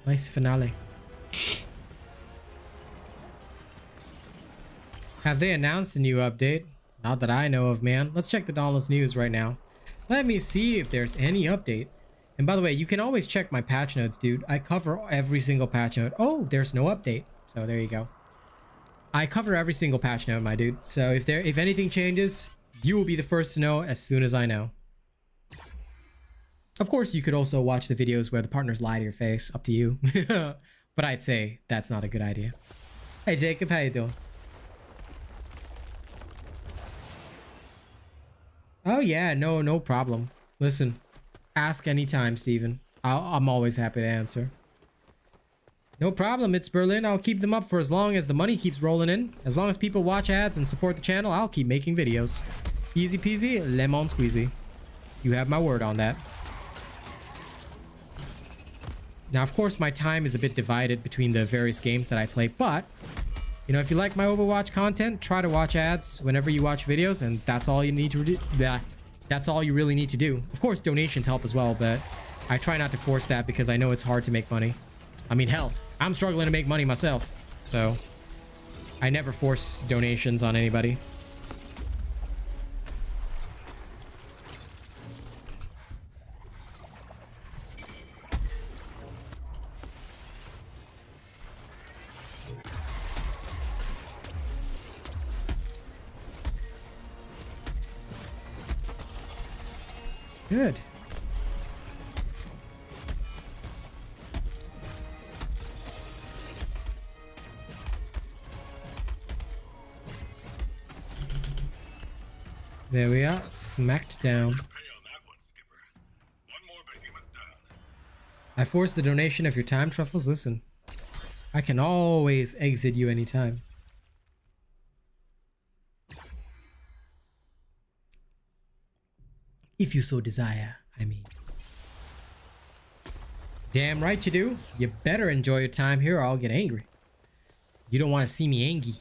Nice finale. Have they announced a new update? Not that I know of, man. Let's check the Dauntless news right now. Let me see if there's any update. And by the way, you can always check my patch notes, dude. I cover every single patch note. Oh, there's no update. So there you go. I cover every single patch note, my dude. So if anything changes, you will be the first to know as soon as I know. Of course, you could also watch the videos where the partners lie to your face. Up to you. But I'd say that's not a good idea. Hey, Jacob, how you doing? Oh, yeah, no problem. Listen, ask anytime, Steven. I'm always happy to answer. No problem, it's Berlin. I'll keep them up for as long as the money keeps rolling in. As long as people watch ads and support the channel, I'll keep making videos. Easy peasy, lemon squeezy. You have my word on that. Now, of course, my time is a bit divided between the various games that I play, but, you know, if you like my Overwatch content, try to watch ads whenever you watch videos, and that's all you need to do. That's all you really need to do. Of course, donations help as well, but I try not to force that because I know it's hard to make money. I mean, hell, I'm struggling to make money myself, so I never force donations on anybody. Good. There we are, smacked down. I forced the donation of your time, Truffles. Listen, I can always exit you anytime. If you so desire, I mean. Damn right you do. You better enjoy your time here or I'll get angry. You don't want to see me angry.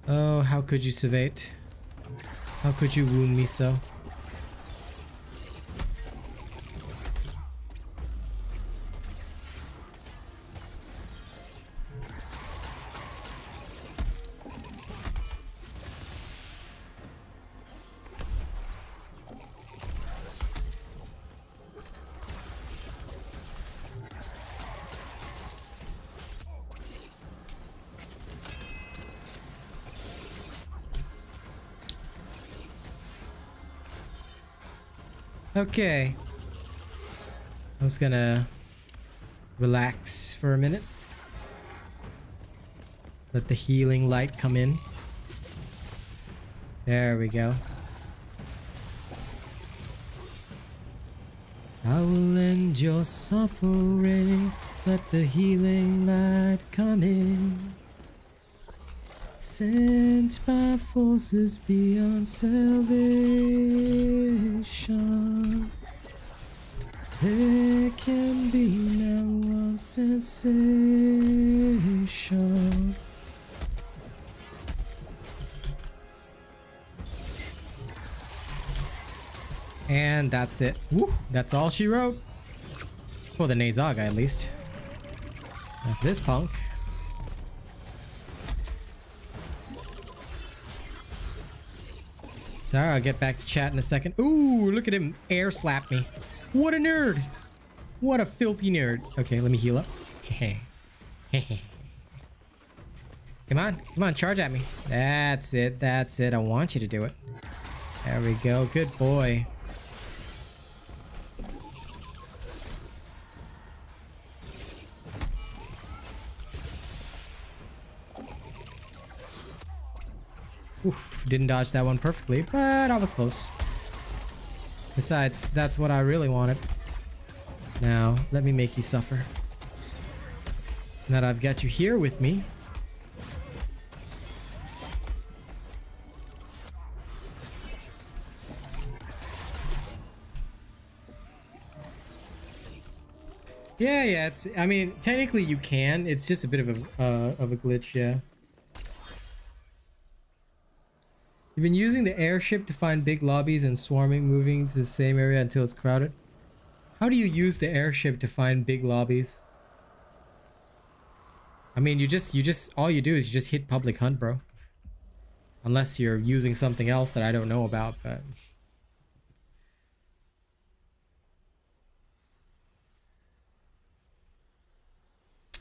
Oh, how could you, Savate? How could you wound me so? Okay. I was gonna relax for a minute. Let the healing light come in. There we go. I will end your suffering. Let the healing light come in. Sent by forces beyond salvation, there can be no one sensation. And that's it. Woo, that's all she wrote. For the Nazaga, at least. Now for this punk. Sorry, I'll get back to chat in a second. Ooh, look at him air slap me. What a nerd. What a filthy nerd. Okay, let me heal up. Come on, charge at me. That's it, that's it. I want you to do it. There we go, good boy. Oof, didn't dodge that one perfectly, but I was close. Besides, that's what I really wanted. Now, let me make you suffer. Now that I've got you here with me. Yeah, it's, I mean, technically you can. It's just a bit of a glitch, yeah. You've been using the airship to find big lobbies and swarming, moving to the same area until it's crowded. How do you use the airship to find big lobbies? I mean, you just all you do is you just hit public hunt, bro. Unless you're using something else that I don't know about, but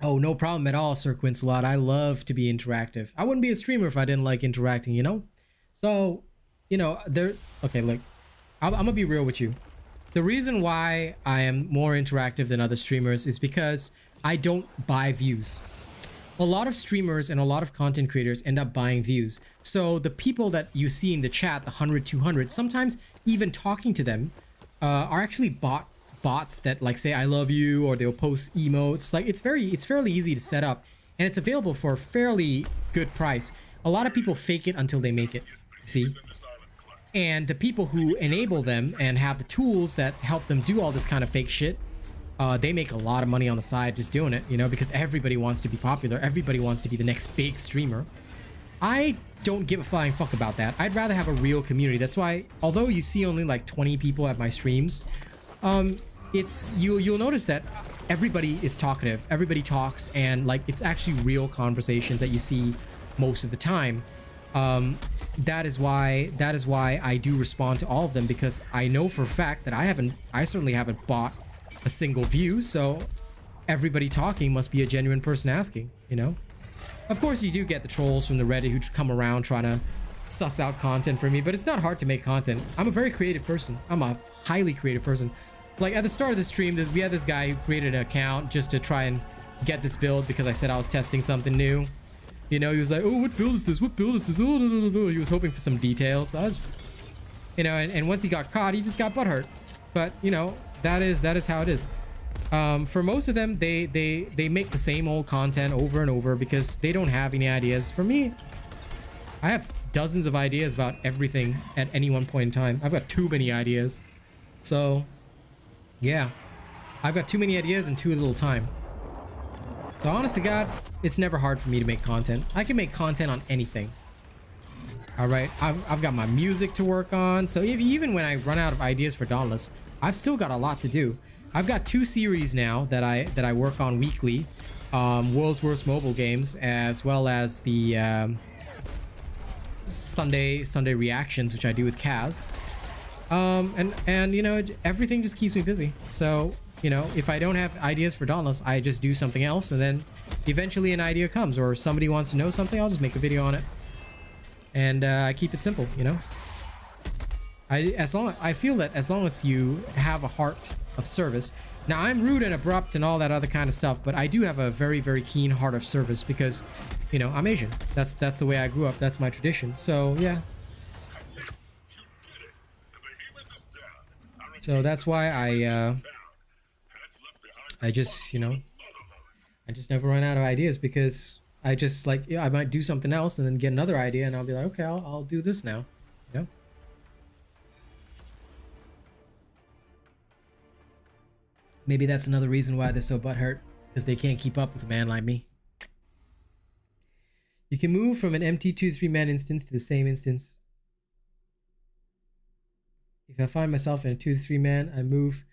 oh, no problem at all, Sir Quincelot. I love to be interactive. I wouldn't be a streamer if I didn't like interacting, you know? So, you know, okay, look, I'm gonna be real with you. The reason why I am more interactive than other streamers is because I don't buy views. A lot of streamers and a lot of content creators end up buying views. So the people that you see in the chat, the 100, 200, sometimes even talking to them are actually bots that like say I love you, or they'll post emotes. Like it's fairly easy to set up, and it's available for a fairly good price. A lot of people fake it until they make it. See? And the people who enable them and have the tools that help them do all this kind of fake shit, they make a lot of money on the side just doing it, you know, because everybody wants to be popular. Everybody wants to be the next big streamer. I don't give a flying fuck about that. I'd rather have a real community. That's why, although you see only like 20 people at my streams, you'll notice that everybody is talkative. Everybody talks, and like it's actually real conversations that you see most of the time. That is why I do respond to all of them, because I know for a fact that I certainly haven't bought a single view, so everybody talking must be a genuine person asking, you know? Of course you do get the trolls from the Reddit who come around trying to suss out content for me, but it's not hard to make content. I'm a very creative person. I'm a highly creative person. Like at the start of the stream, we had this guy who created an account just to try and get this build because I said I was testing something new. You know, he was like, oh, what build is this? What build is this? Oh, no, no, no, no. He was hoping for some details. I was, you know, and once he got caught, he just got butthurt. But, you know, that is how it is. For most of them, they make the same old content over and over because they don't have any ideas. For me, I have dozens of ideas about everything at any one point in time. I've got too many ideas. So, yeah. I've got too many ideas and too little time. So honest to God, it's never hard for me to make content. I can make content on anything. All right, I've got my music to work on. So even when I run out of ideas for Dauntless, I've still got a lot to do. I've got 2 series now that I work on weekly. World's Worst Mobile Games, as well as the Sunday reactions, which I do with Kaz. And you know, everything just keeps me busy. So, you know, if I don't have ideas for Dauntless, I just do something else, and then eventually an idea comes, or somebody wants to know something, I'll just make a video on it. And I keep it simple, you know. I feel that as long as you have a heart of service. Now, I'm rude and abrupt and all that other kind of stuff, but I do have a very, very keen heart of service because, you know, I'm Asian. That's the way I grew up. That's my tradition. So, yeah. So that's why I just, you know, I just never run out of ideas, because I just like, yeah, I might do something else and then get another idea and I'll be like, okay, I'll do this now, you know? Maybe that's another reason why they're so butthurt, because they can't keep up with a man like me. You can move from an empty 2-3 man instance to the same instance If I find myself in a 2 to 3 man, I move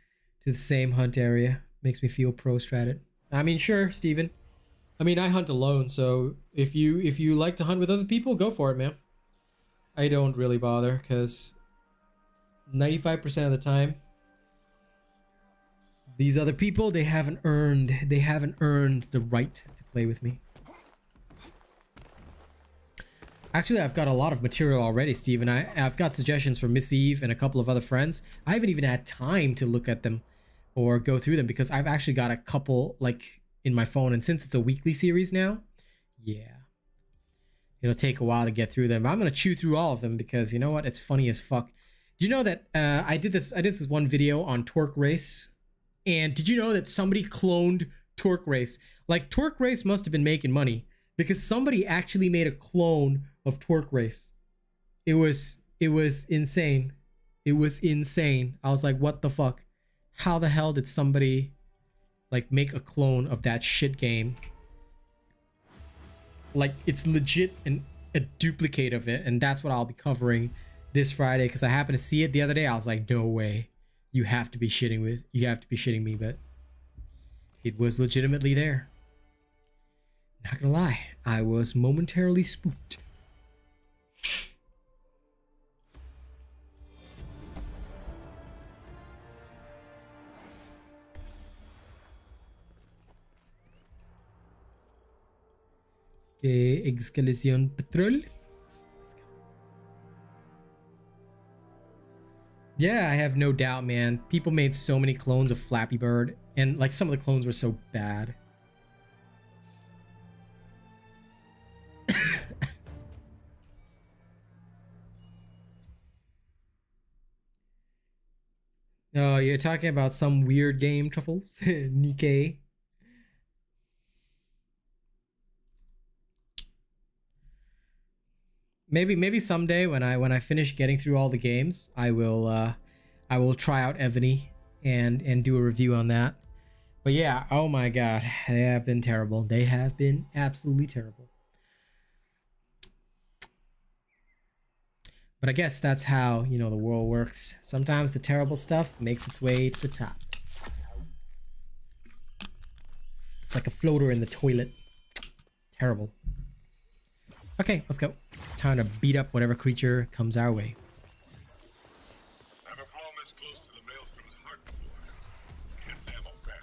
to the same hunt area. Makes me feel pro-stratted. I mean, sure, Steven. I mean, I hunt alone, so if you like to hunt with other people, go for it, man. I don't really bother, because 95% of the time, these other people, they haven't earned the right to play with me. Actually, I've got a lot of material already, Steven. I've got suggestions for Miss Eve and a couple of other friends. I haven't even had time to look at them or go through them because I've actually got a couple like in my phone, and since it's a weekly series now, yeah, it'll take a while to get through them. I'm gonna chew through all of them because you know what? It's funny as fuck. Do you know that I did this one video on Torque Race, and did you know that somebody cloned Torque Race? Like, Torque Race must have been making money because somebody actually made a clone of Torque Race. It was insane. It was insane. I was like, what the fuck? How the hell did somebody like make a clone of that shit game? Like, it's legit a duplicate of it, and that's what I'll be covering this Friday because I happened to see it the other day. I was like, no way. You have to be shitting me, but it was legitimately there. Not gonna lie, I was momentarily spooked. Okay, Excalation Patrol. Yeah, I have no doubt, man. People made so many clones of Flappy Bird, and like some of the clones were so bad. Oh, you're talking about some weird game, Truffles? Nikkei. Maybe someday when I finish getting through all the games, I will try out Ebony and do a review on that. But yeah, oh my god, they have been terrible. They have been absolutely terrible. But I guess that's how, you know, the world works. Sometimes the terrible stuff makes its way to the top. It's like a floater in the toilet. Terrible. Okay, let's go. Time to beat up whatever creature comes our way. Never flown this close to the Maelstrom's heart before. It's ammo bad.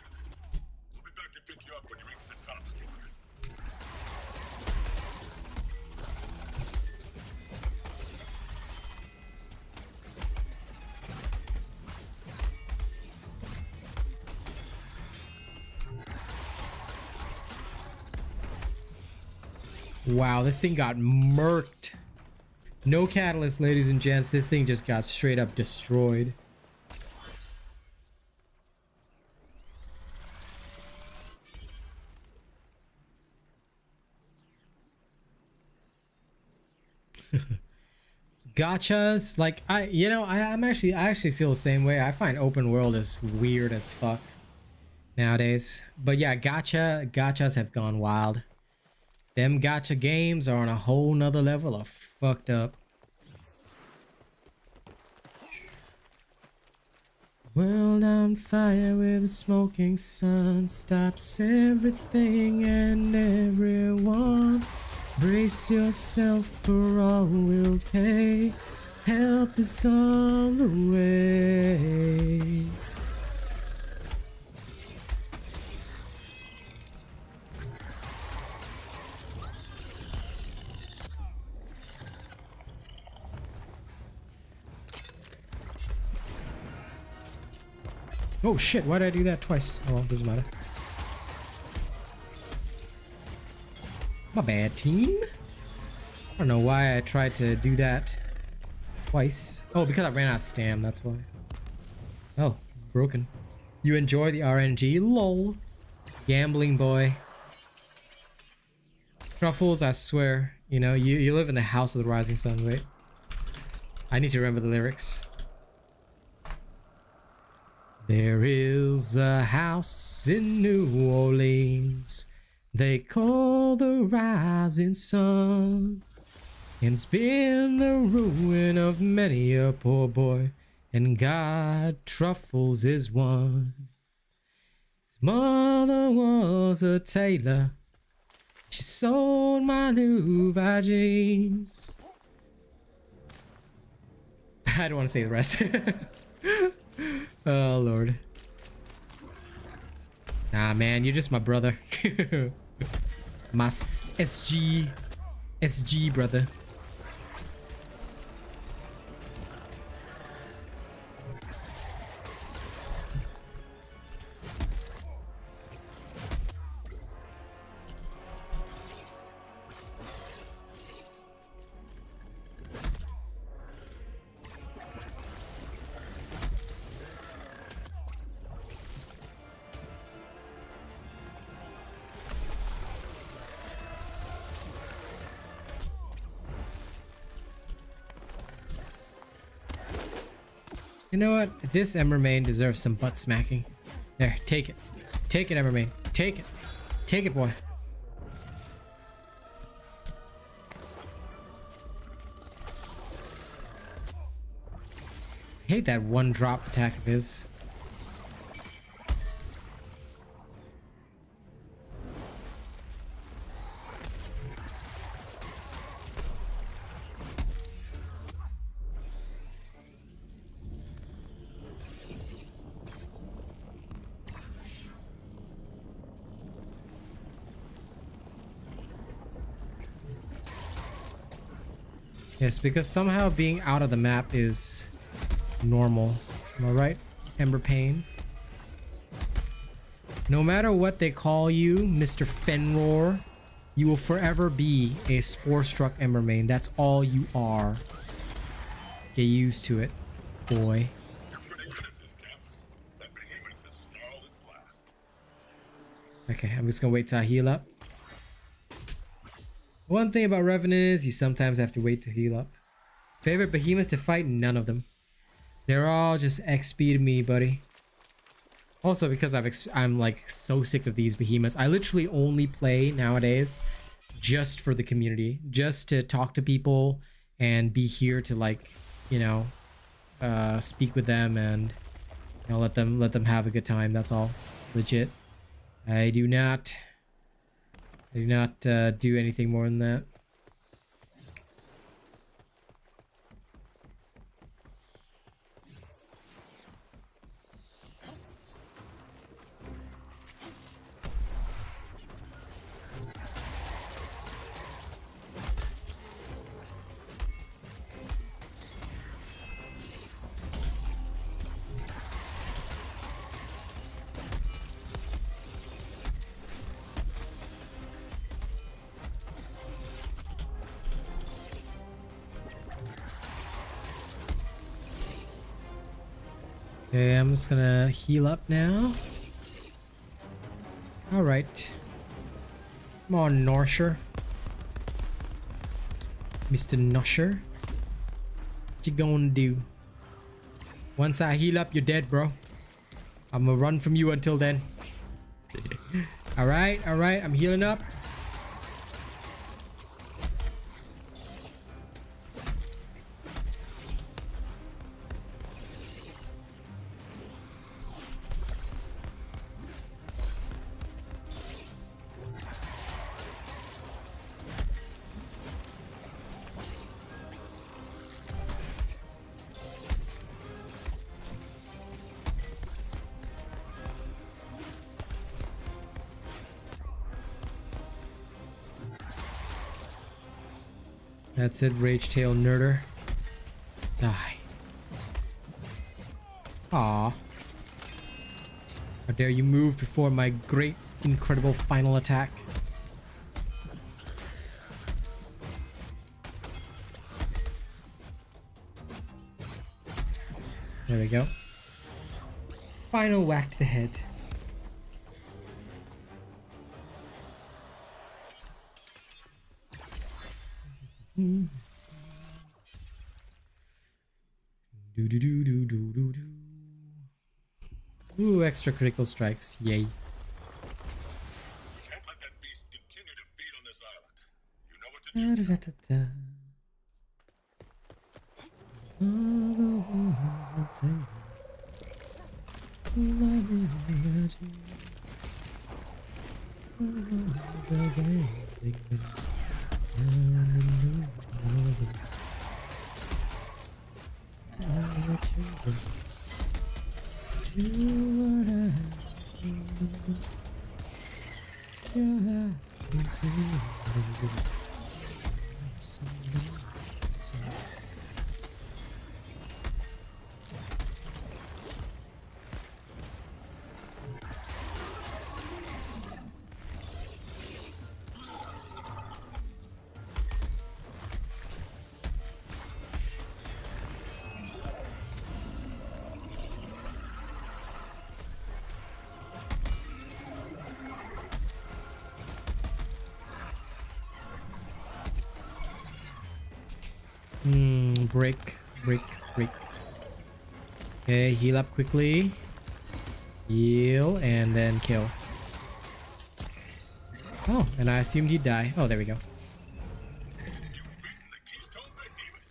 We'll be back to pick you up when you reach the top, skipper. Wow, this thing got murked. No catalyst, ladies and gents. This thing just got straight up destroyed. Gotchas, like I actually feel the same way. I find open world is weird as fuck nowadays. But yeah, gotchas have gone wild. Them gotcha games are on a whole nother level of fucked up. World on fire with a smoking sun stops everything and everyone. Brace yourself for all will pay. Help is on the way. Oh shit, why did I do that twice? Oh well, doesn't matter. My bad, team. I don't know why I tried to do that twice. Oh, because I ran out of stam, that's why. Oh, broken. You enjoy the RNG? Lol. Gambling boy. Truffles, I swear. You know, you live in the house of the rising sun, wait. I need to remember the lyrics. There is a house in New Orleans they call the rising sun, and it's been the ruin of many a poor boy And God truffles is one. His mother was a tailor. She sold my new jeans. I don't want to say the rest. Oh Lord. Nah, man, you're just my brother. My SG brother. You know what? This Emmermain deserves some butt smacking. There, take it. Take it, Emmermain. Take it. Take it, boy. I hate that one drop attack of his. Yes, because somehow being out of the map is normal. Am I right, Ember Pain? No matter what they call you, Mr. Fenroar, you will forever be a Spore-struck Embermain. That's all you are. Get used to it, boy. You're pretty good at this, Cap. That behemoth has snarled its last. Okay, I'm just gonna wait till I heal up. One thing about Revenant is you sometimes have to wait to heal up. Favorite behemoth to fight? None of them. They're all just XP to me, buddy. Also, because I'm like so sick of these behemoths, I literally only play nowadays just for the community, just to talk to people and be here to, like, you know, speak with them and, you know, let them have a good time. That's all. Legit. I do not do anything more than that. Okay, I'm just gonna heal up now. Alright. Come on, Norsher. Mr. Nosher. What you gonna do? Once I heal up, you're dead, bro. I'm gonna run from you until then. Alright, I'm healing up. That's it, Rage Tail Nerder. Die. Aw. How dare you move before my great, incredible final attack. There we go. Final whack to the head. Do do do do do do do. Ooh, extra critical strikes. Yay. Can't let that beast continue to feed on this island. You know what to do. Da, da, da, da. All the ones that say Break, break, break. Okay, heal up quickly. Heal and then kill. Oh, and I assumed he'd die. Oh, there we go. You've beaten the Keystone Behemoth.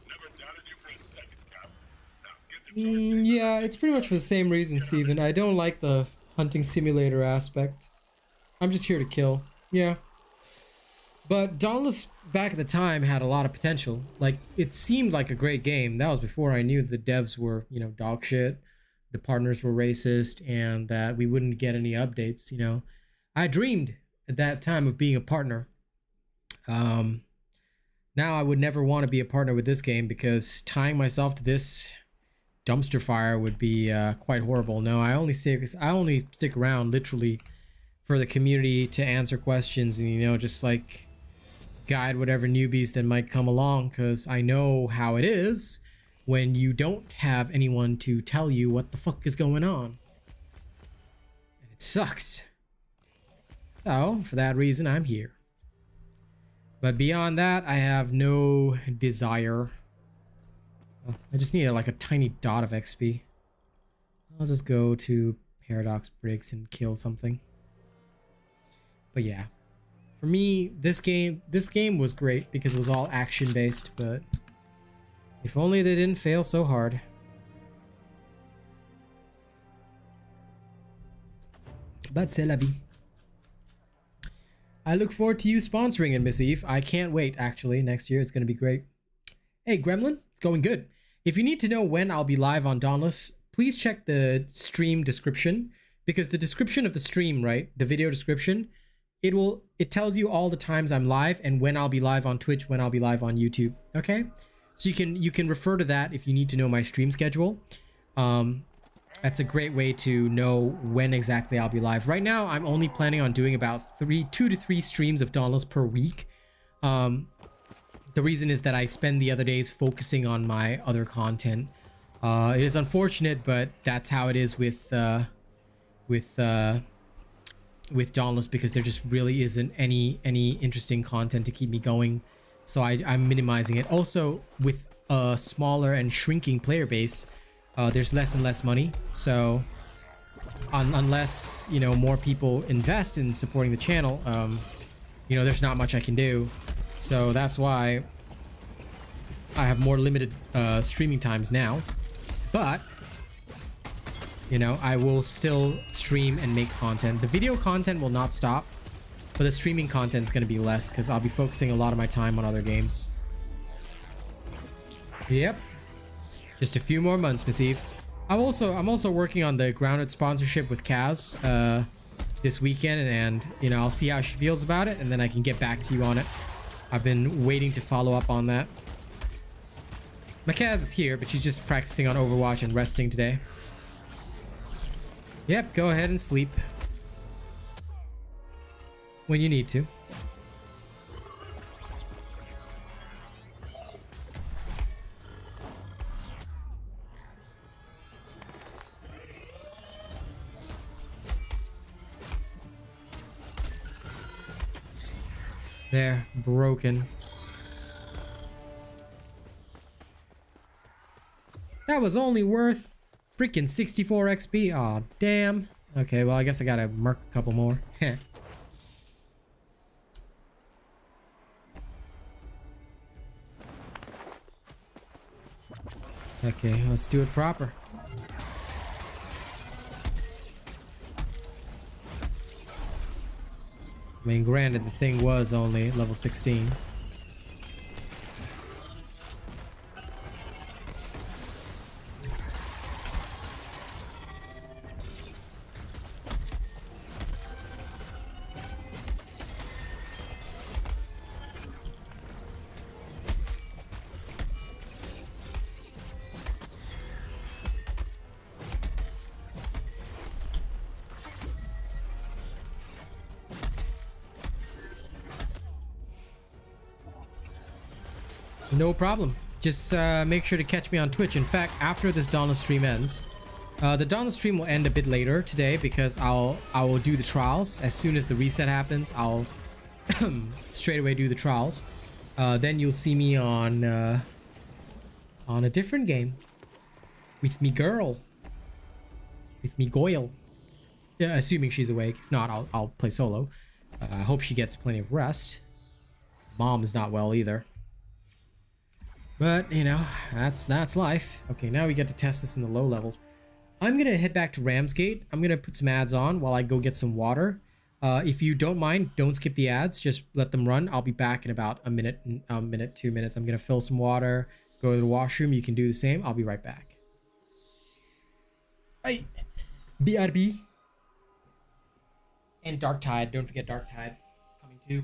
Never doubted you for a second, Cap. Now get the joystick. Yeah, it's pretty much for the same reason, Steven. I don't like the hunting simulator aspect. I'm just here to kill. Yeah. But Dauntless back at the time had a lot of potential. Like, it seemed like a great game. That was before I knew the devs were, you know, dog shit. The partners were racist and that we wouldn't get any updates, you know. I dreamed at that time of being a partner. Now I would never want to be a partner with this game because tying myself to this dumpster fire would be quite horrible. No, I only stick around literally for the community to answer questions and, you know, just like guide whatever newbies that might come along, because I know how it is when you don't have anyone to tell you what the fuck is going on. And it sucks. So, for that reason, I'm here. But beyond that, I have no desire. Oh, I just need like a tiny dot of XP. I'll just go to Paradox Bricks and kill something. But yeah. For me, this game was great because it was all action-based, but if only they didn't fail so hard. But c'est la vie. I look forward to you sponsoring it, Miss Eve. I can't wait, actually. Next year, it's going to be great. Hey, Gremlin, it's going good. If you need to know when I'll be live on Dauntless, please check the stream description, because the description of the stream, right, the video description, it tells you all the times I'm live and when I'll be live on Twitch, when I'll be live on YouTube. Okay, so you can refer to that if you need to know my stream schedule. That's a great way to know when exactly I'll be live. Right now, I'm only planning on doing about 2 to 3 streams of Dauntless per week. The reason is that I spend the other days focusing on my other content. It is unfortunate, but that's how it is with Dauntless, because there just really isn't any interesting content to keep me going. So I'm minimizing it. Also, with a smaller and shrinking player base, there's less and less money. So unless, you know, more people invest in supporting the channel, you know, there's not much I can do. So that's why I have more limited streaming times now. But you know, I will still stream and make content. The video content will not stop, but the streaming content is going to be less because I'll be focusing a lot of my time on other games. Yep. Just a few more months, Miss Eve. I'm also working on the Grounded sponsorship with Kaz this weekend, and you know, I'll see how she feels about it, and then I can get back to you on it. I've been waiting to follow up on that. My Kaz is here, but she's just practicing on Overwatch and resting today. Yep, go ahead and sleep when you need to. There, broken. That was only worth freaking 64 XP. Aw, damn. Okay, well, I guess I gotta mark a couple more. Okay, let's do it proper. I mean, granted, the thing was only level 16. No problem. Just make sure to catch me on Twitch. In fact, after this Dauntless stream ends, the Dauntless stream will end a bit later today because I will do the trials as soon as the reset happens. I'll straight away do the trials. Then you'll see me on a different game with me girl, with me Goyle. Yeah, assuming she's awake. If not, I'll play solo. I hope she gets plenty of rest. Mom is not well either. But, you know, that's life. Okay, now we get to test this in the low levels. I'm going to head back to Ramsgate. I'm going to put some ads on while I go get some water. If you don't mind, don't skip the ads. Just let them run. I'll be back in about a minute, 2 minutes. I'm going to fill some water, go to the washroom. You can do the same. I'll be right back. Bye. BRB. And Dark Tide. Don't forget Dark Tide. It's coming too.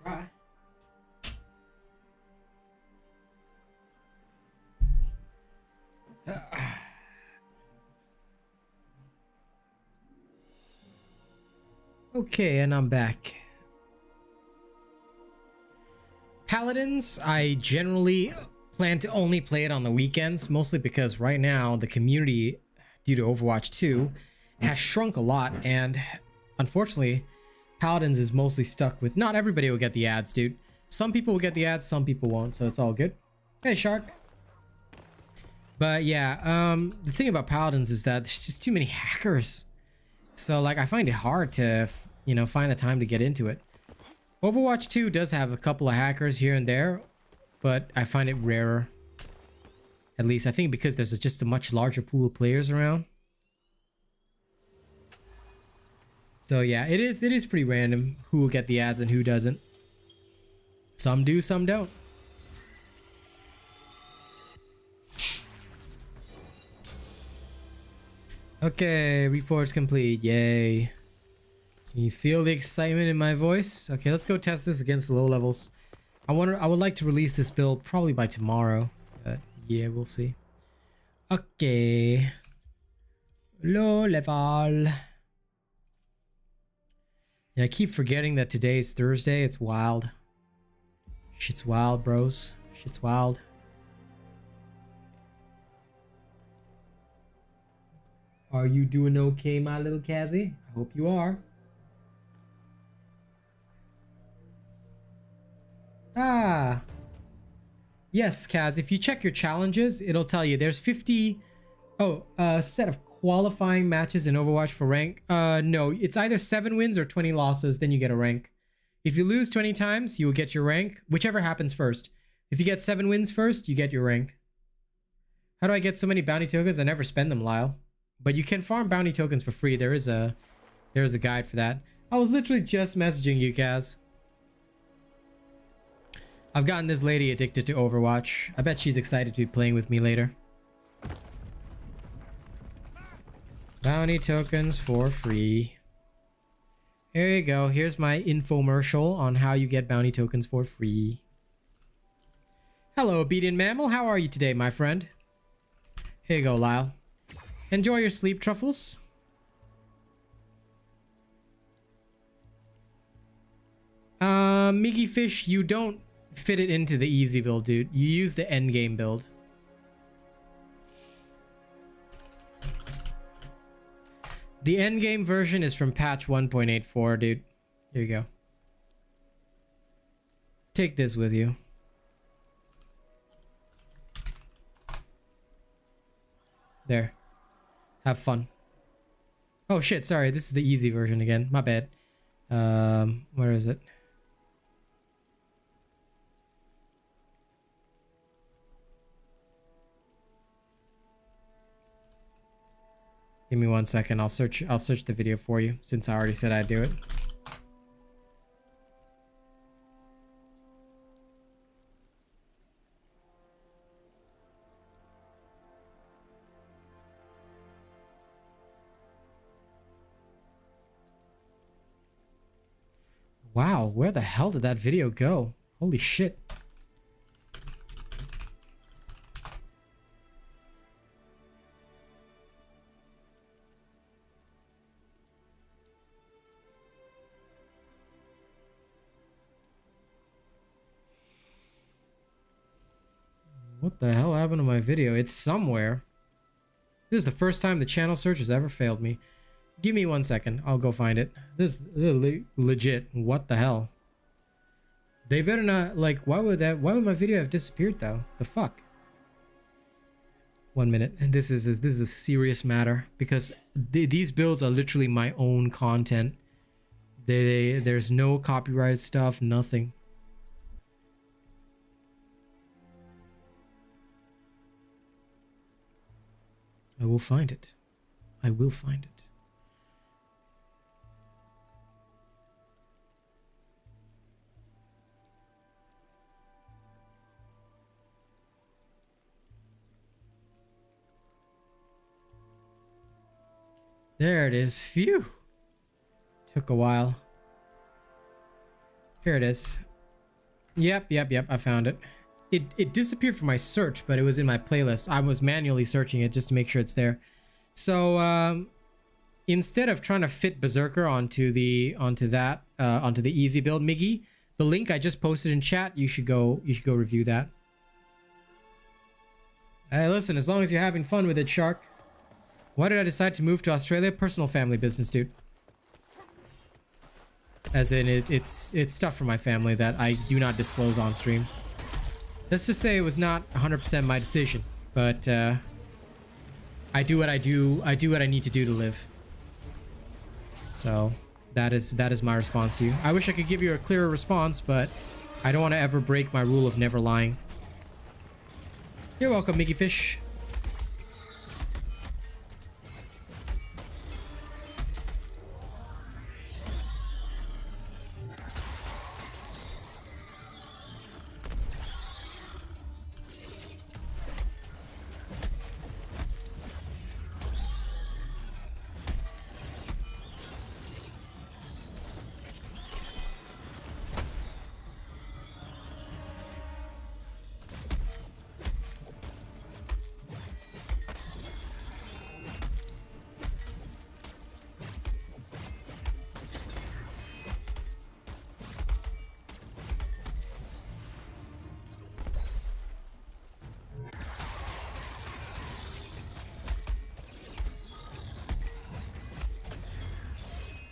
Try. Okay, and I'm back. Paladins, I generally plan to only play it on the weekends, mostly because right now the community, due to Overwatch 2, has shrunk a lot, and unfortunately, Paladins is mostly stuck with... Not everybody will get the ads, dude. Some people will get the ads, some people won't, so it's all good. Hey, Shark. But yeah, the thing about Paladins is that there's just too many hackers. So, like, I find it hard to, you know, find the time to get into it. Overwatch 2 does have a couple of hackers here and there, but I find it rarer. At least I think because there's just a much larger pool of players around. So yeah, it is pretty random who will get the ads and who doesn't. Some do, some don't. Okay, reforge complete. Yay. Can you feel the excitement in my voice? Okay, let's go test this against the low levels. I would like to release this build probably by tomorrow. But yeah, we'll see. Okay. Low level. Yeah, I keep forgetting that today is Thursday. It's wild. Shit's wild, bros. Shit's wild. Are you doing okay, my little Kazzy? I hope you are. Ah. Yes, Kaz, if you check your challenges, it'll tell you there's 50... Oh, set of qualifying matches in Overwatch for rank. No, it's either 7 wins or 20 losses, then you get a rank. If you lose 20 times, you will get your rank, whichever happens first. If you get 7 wins first, you get your rank. How do I get so many bounty tokens? I never spend them, Lyle. But you can farm bounty tokens for free. There is a guide for that. I was literally just messaging you, Kaz. I've gotten this lady addicted to Overwatch. I bet she's excited to be playing with me later. Bounty tokens for free. Here you go. Here's my infomercial on how you get bounty tokens for free. Hello, obedient mammal. How are you today, my friend? Here you go, Lyle. Enjoy your sleep, Truffles. Miggy Fish, you don't fit it into the easy build, dude. You use the endgame build. The endgame version is from patch 1.84, dude. Here you go. Take this with you. There. Have fun. Oh shit, sorry. This is the easy version again. My bad. Where is it? Give me 1 second. I'll search the video for you since I already said I'd do it. Wow, where the hell did that video go? Holy shit. What the hell happened to my video? It's somewhere. This is the first time the channel search has ever failed me. Give me 1 second. I'll go find it. This is legit. What the hell? They better not, like, why would my video have disappeared though? The fuck? 1 minute. And this is a serious matter because these builds are literally my own content. There's no copyrighted stuff, nothing. I will find it. I will find it. There it is. Phew. Took a while. Here it is. Yep. I found it. It disappeared from my search, but it was in my playlist. I was manually searching it just to make sure it's there. So instead of trying to fit Berserker onto the easy build, Miggy, the link I just posted in chat, you should go review that. Hey, listen, as long as you're having fun with it, Shark. Why did I decide to move to Australia? Personal family business, dude. As in, it's stuff from my family that I do not disclose on stream. Let's just say it was not 100% my decision, but I do what I do. I do what I need to do to live. So that is my response to you. I wish I could give you a clearer response, but I don't want to ever break my rule of never lying. You're welcome, Mickey Fish.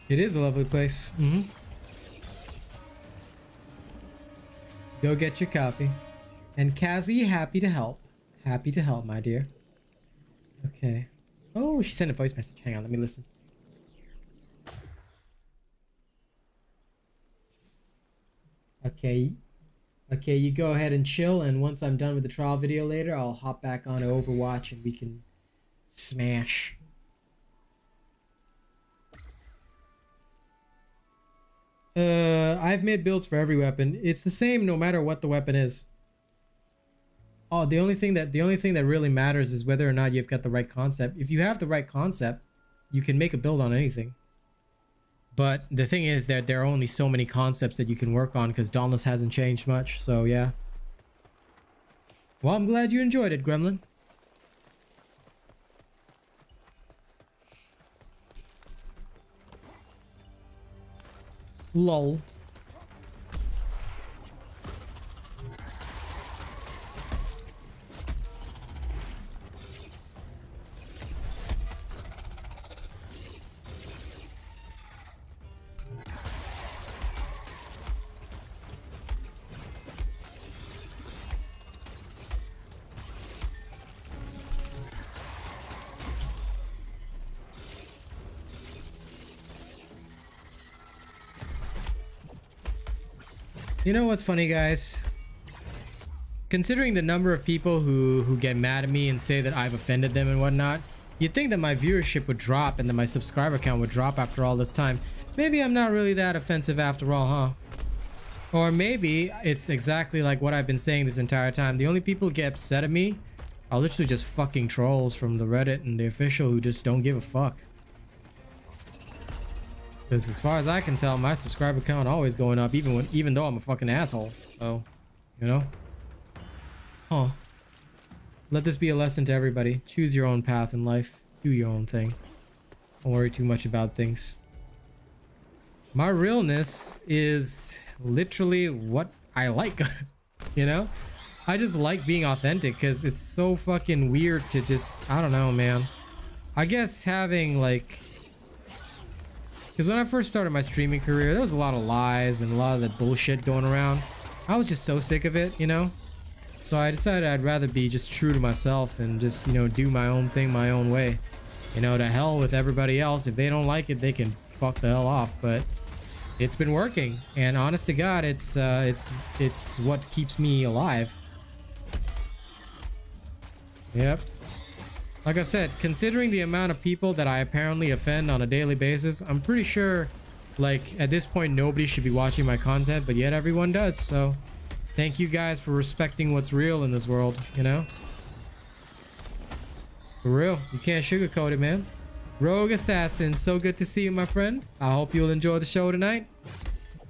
It is a lovely place. Go get your coffee. And Kazi, happy to help. Happy to help, my dear. Okay. Oh, she sent a voice message. Hang on, let me listen. Okay. Okay, you go ahead and chill, and once I'm done with the trial video later, I'll hop back on Overwatch and we can smash. I've made builds for every weapon. It's the same no matter what the weapon is. Oh, the only thing that really matters is whether or not you've got the right concept. If you have the right concept, you can make a build on anything. But the thing is that there are only so many concepts that you can work on because Dauntless hasn't changed much, so yeah. Well, I'm glad you enjoyed it, Gremlin. Lol. You know what's funny, guys? Considering the number of people who get mad at me and say that I've offended them and whatnot, you'd think that my viewership would drop and that my subscriber count would drop after all this time. Maybe I'm not really that offensive after all, huh? Or maybe it's exactly like what I've been saying this entire time. The only people who get upset at me are literally just fucking trolls from the Reddit and the official who just don't give a fuck. Because as far as I can tell, my subscriber count always going up, even though I'm a fucking asshole. So, you know. Huh. Let this be a lesson to everybody. Choose your own path in life. Do your own thing. Don't worry too much about things. My realness is literally what I like. You know? I just like being authentic because it's so fucking weird to just, I don't know, man. I guess having like... Because when I first started my streaming career, there was a lot of lies and a lot of that bullshit going around. I was just so sick of it, you know? So I decided I'd rather be just true to myself and just, you know, do my own thing my own way. You know, to hell with everybody else. If they don't like it, they can fuck the hell off. But it's been working. And honest to God, it's what keeps me alive. Yep. Like I said, considering the amount of people that I apparently offend on a daily basis, I'm pretty sure, like, at this point, nobody should be watching my content, but yet everyone does. So, thank you guys for respecting what's real in this world, you know? For real, you can't sugarcoat it, man. Rogue Assassin, so good to see you, my friend. I hope you'll enjoy the show tonight.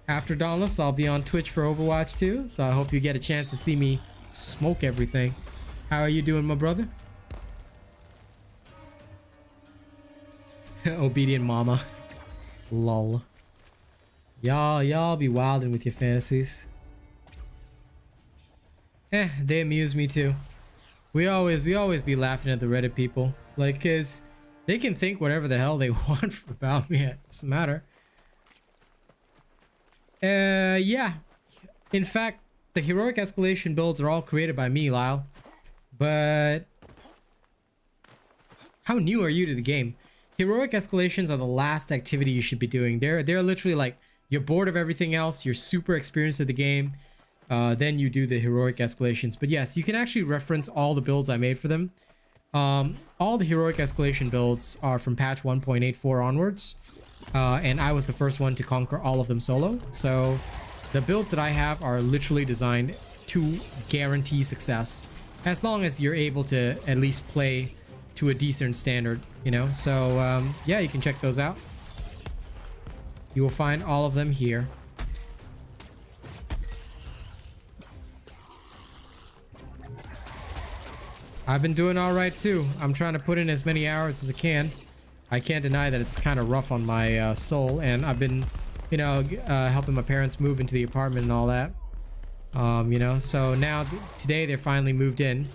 After Dauntless, I'll be on Twitch for Overwatch too, so I hope you get a chance to see me smoke everything. How are you doing, my brother? Obedient mama. Lol. Y'all be wilding with your fantasies. They amuse me too. We always be laughing at the Reddit people. Like, cause they can think whatever the hell they want about me. It doesn't matter. Yeah. In fact, the heroic escalation builds are all created by me, Lyle. But how new are you to the game? Heroic escalations are the last activity you should be doing. They're literally like, you're bored of everything else, you're super experienced at the game, then you do the heroic escalations. But yes, you can actually reference all the builds I made for them. All the heroic escalation builds are from patch 1.84 onwards. And I was the first one to conquer all of them solo. So the builds that I have are literally designed to guarantee success, as long as you're able to at least play to a decent standard, you know. So yeah, you can check those out. You will find all of them here. I've been doing all right too. I'm trying to put in as many hours as I can. I can't deny that it's kind of rough on my soul, and I've been, you know, helping my parents move into the apartment and all that. You know, so now today they're finally moved in,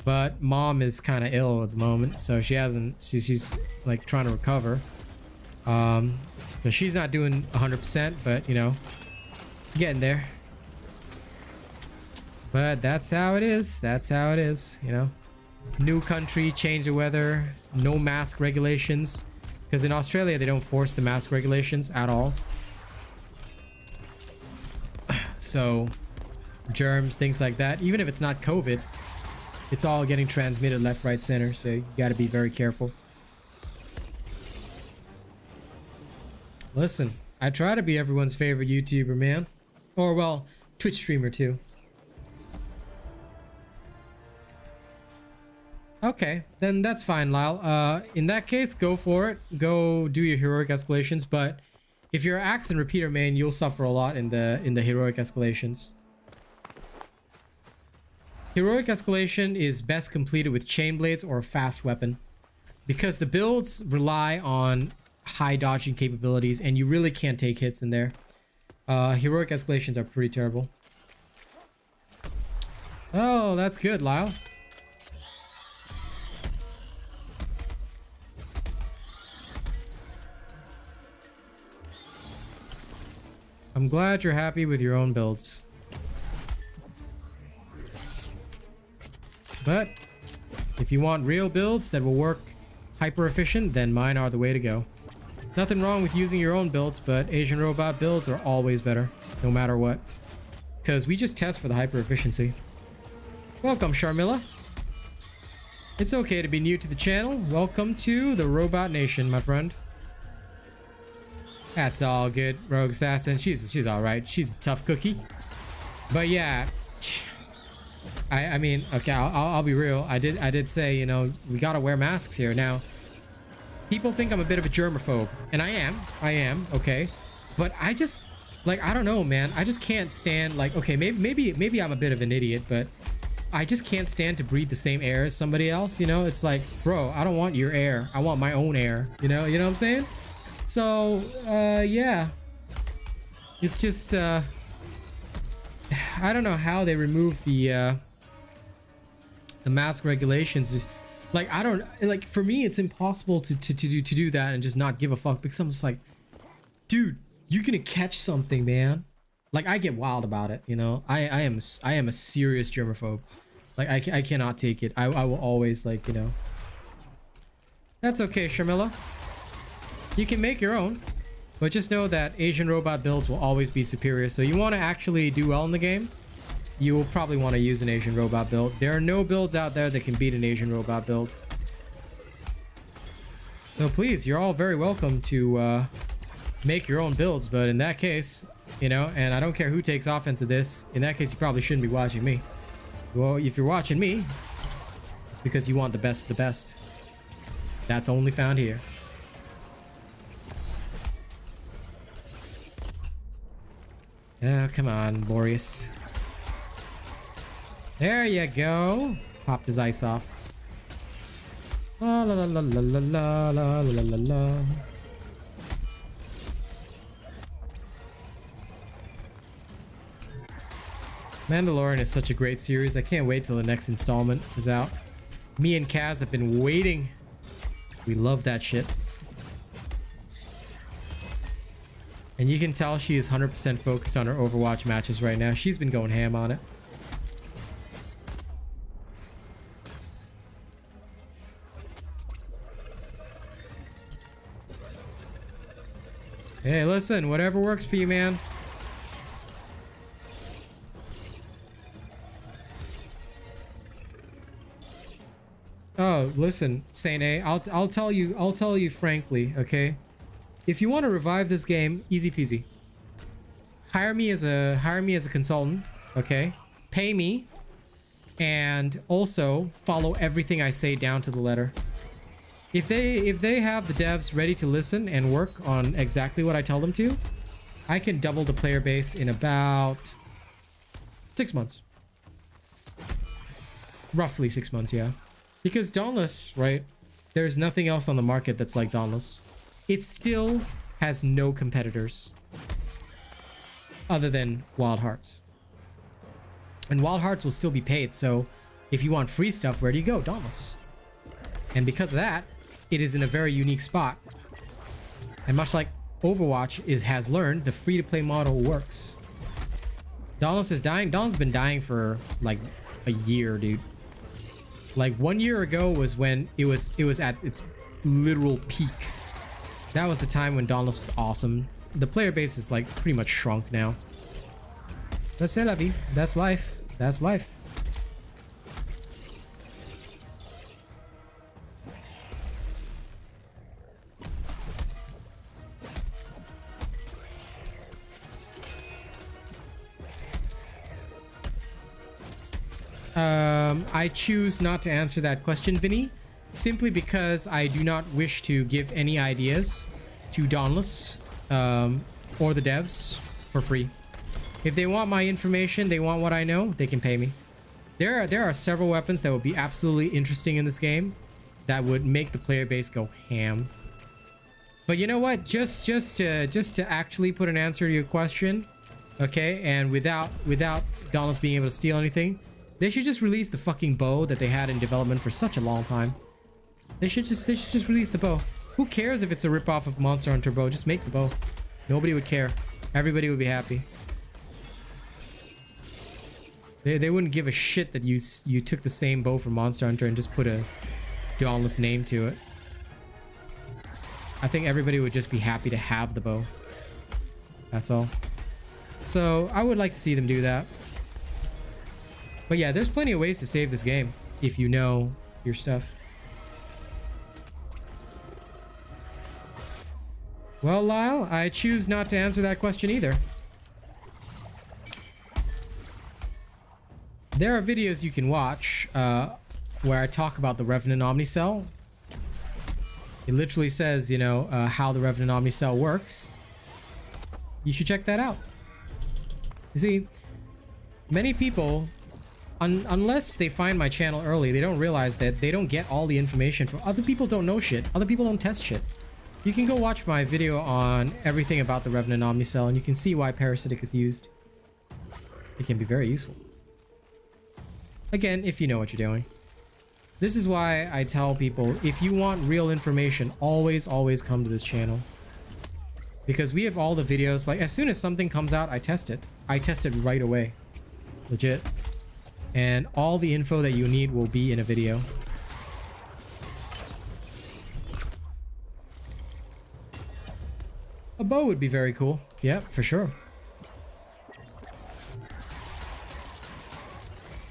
but mom is kind of ill at the moment, so she's like trying to recover. So she's not doing 100%, but you know, getting there. But that's how it is. That's how it is, you know. New country, change of weather, no mask regulations, because in Australia they don't force the mask regulations at all. So germs, things like that, even if it's not COVID, it's all getting transmitted left, right, center, so you got to be very careful. Listen, I try to be everyone's favorite YouTuber, man. Or well, Twitch streamer too. Okay, then that's fine, Lyle. In that case, go for it. Go do your heroic escalations, but if you're Axe and Repeater main, you'll suffer a lot in the heroic escalations. Heroic escalation is best completed with chain blades or a fast weapon, because the builds rely on high dodging capabilities and you really can't take hits in there. Heroic escalations are pretty terrible. Oh, that's good, Lyle. I'm glad you're happy with your own builds. But if you want real builds that will work hyper efficient, then mine are the way to go. Nothing wrong with using your own builds, but Asian robot builds are always better, no matter what. Because we just test for the hyper efficiency. Welcome, Sharmilla. It's okay to be new to the channel. Welcome to the Robot Nation, my friend. That's all good, Rogue Assassin. She's all right. She's a tough cookie. But yeah, I mean, okay, I'll be real. I did say, you know, we gotta wear masks here. Now, people think I'm a bit of a germaphobe, and I am, okay. But I just, like, I don't know, man. I just can't stand, like, okay, maybe I'm a bit of an idiot, but I just can't stand to breathe the same air as somebody else. You know, it's like, bro, I don't want your air. I want my own air. You know what I'm saying? So, yeah, it's just, I don't know how they removed the mask regulations. Just like, I don't, like, for me, it's impossible to do that and just not give a fuck, because I'm just like, dude, you're gonna catch something, man. Like, I get wild about it, you know. I am a serious germaphobe. Like, I cannot take it. I will always, like, you know. That's okay, Sharmilla. You can make your own, but just know that Asian robot builds will always be superior. So you want to actually do well in the game, you will probably want to use an Asian robot build. There are no builds out there that can beat an Asian robot build. So please, you're all very welcome to make your own builds, but in that case, you know, and I don't care who takes offense of this, in that case you probably shouldn't be watching me. Well, if you're watching me, it's because you want the best of the best. That's only found here. Oh, come on, Boreas. There you go. Popped his ice off. La la la la la la la la la la. Mandalorian is such a great series. I can't wait till the next installment is out. Me and Kaz have been waiting. We love that shit. And you can tell she is 100% focused on her Overwatch matches right now. She's been going ham on it. Hey, listen, whatever works for you, man. Oh, listen, Saint A, I'll tell you frankly, okay? If you want to revive this game, easy peasy. Hire me as a consultant, okay? Pay me, and also follow everything I say down to the letter. If they have the devs ready to listen and work on exactly what I tell them to, I can double the player base in about 6 months. Roughly 6 months, yeah. Because Dauntless, right? There's nothing else on the market that's like Dauntless. It still has no competitors other than Wild Hearts. And Wild Hearts will still be paid, so if you want free stuff, where do you go? Dauntless. And because of that, it is in a very unique spot. And much like Overwatch has learned, the free-to-play model works. Dauntless is dying. Dauntless has been dying for like a year, dude. Like 1 year ago was when it was at its literal peak. That was the time when Dauntless was awesome. The player base is like pretty much shrunk now. That's it, Levi. That's life. That's life. I choose not to answer that question, Vinny, simply because I do not wish to give any ideas to Dauntless or the devs for free. If they want my information, they want what I know, they can pay me. There are several weapons that would be absolutely interesting in this game that would make the player base go ham. But you know what? Just to actually put an answer to your question, okay, and without Dauntless being able to steal anything, they should just release the fucking bow that they had in development for such a long time. They should just release the bow. Who cares if it's a ripoff of Monster Hunter bow? Just make the bow. Nobody would care. Everybody would be happy. They wouldn't give a shit that you took the same bow from Monster Hunter and just put a Dauntless name to it. I think everybody would just be happy to have the bow. That's all. So I would like to see them do that. But yeah, there's plenty of ways to save this game if you know your stuff. Well, Lyle, I choose not to answer that question either. There are videos you can watch where I talk about the Revenant Omnicell. It literally says, you know, how the Revenant Omnicell works. You should check that out. You see, many people, unless they find my channel early, they don't realize that they don't get all the information from other people. Don't know shit. Other people don't test shit. You can go watch my video on everything about the Revenant Omnicell and you can see why Parasitic is used. It can be very useful. Again, if you know what you're doing. This is why I tell people, if you want real information, always come to this channel. Because we have all the videos, like as soon as something comes out, I test it. I test it right away. Legit. And all the info that you need will be in a video. A bow would be very cool. Yeah, for sure.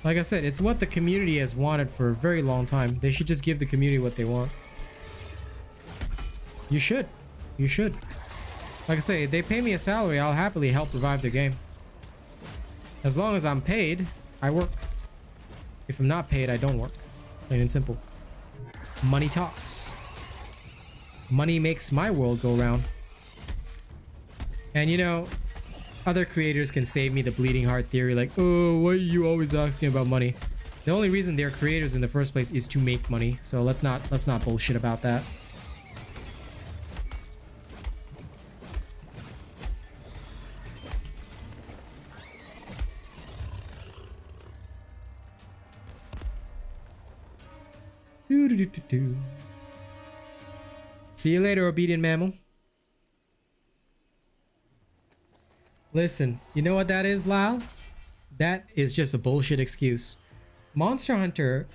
Like I said, it's what the community has wanted for a very long time. They should just give the community what they want. You should. You should. Like I say, if they pay me a salary, I'll happily help revive their game. As long as I'm paid, I work. If I'm not paid, I don't work. Plain and simple. Money talks. Money makes my world go round. And you know, other creators can save me the bleeding heart theory, like, oh, why are you always asking about money? The only reason they're creators in the first place is to make money. So let's not bullshit about that. See you later, obedient mammal. Listen, you know what that is, Lyle? That is just a bullshit excuse. Monster Hunter,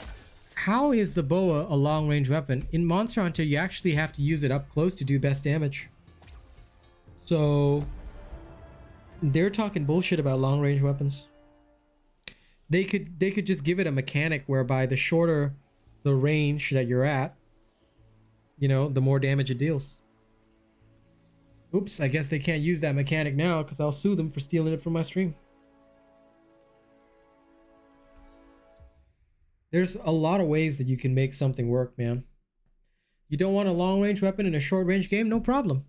how is the boa a long-range weapon? In Monster Hunter, you actually have to use it up close to do best damage. So they're talking bullshit about long-range weapons. They could just give it a mechanic whereby the shorter the range that you're at, you know, the more damage it deals. Oops, I guess they can't use that mechanic now because I'll sue them for stealing it from my stream. There's a lot of ways that you can make something work, man. You don't want a long-range weapon in a short-range game? No problem.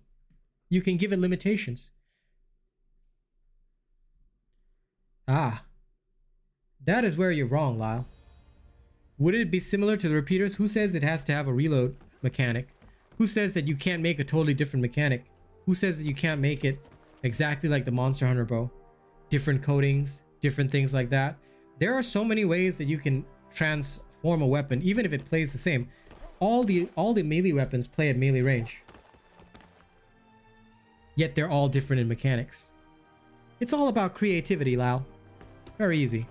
You can give it limitations. Ah. That is where you're wrong, Lyle. Would it be similar to the repeaters? Who says it has to have a reload mechanic? Who says that you can't make a totally different mechanic? Who says that you can't make it exactly like the Monster Hunter bow? Different coatings, different things like that. There are so many ways that you can transform a weapon, even if it plays the same. All the melee weapons play at melee range. Yet they're all different in mechanics. It's all about creativity, Lyle. Very easy.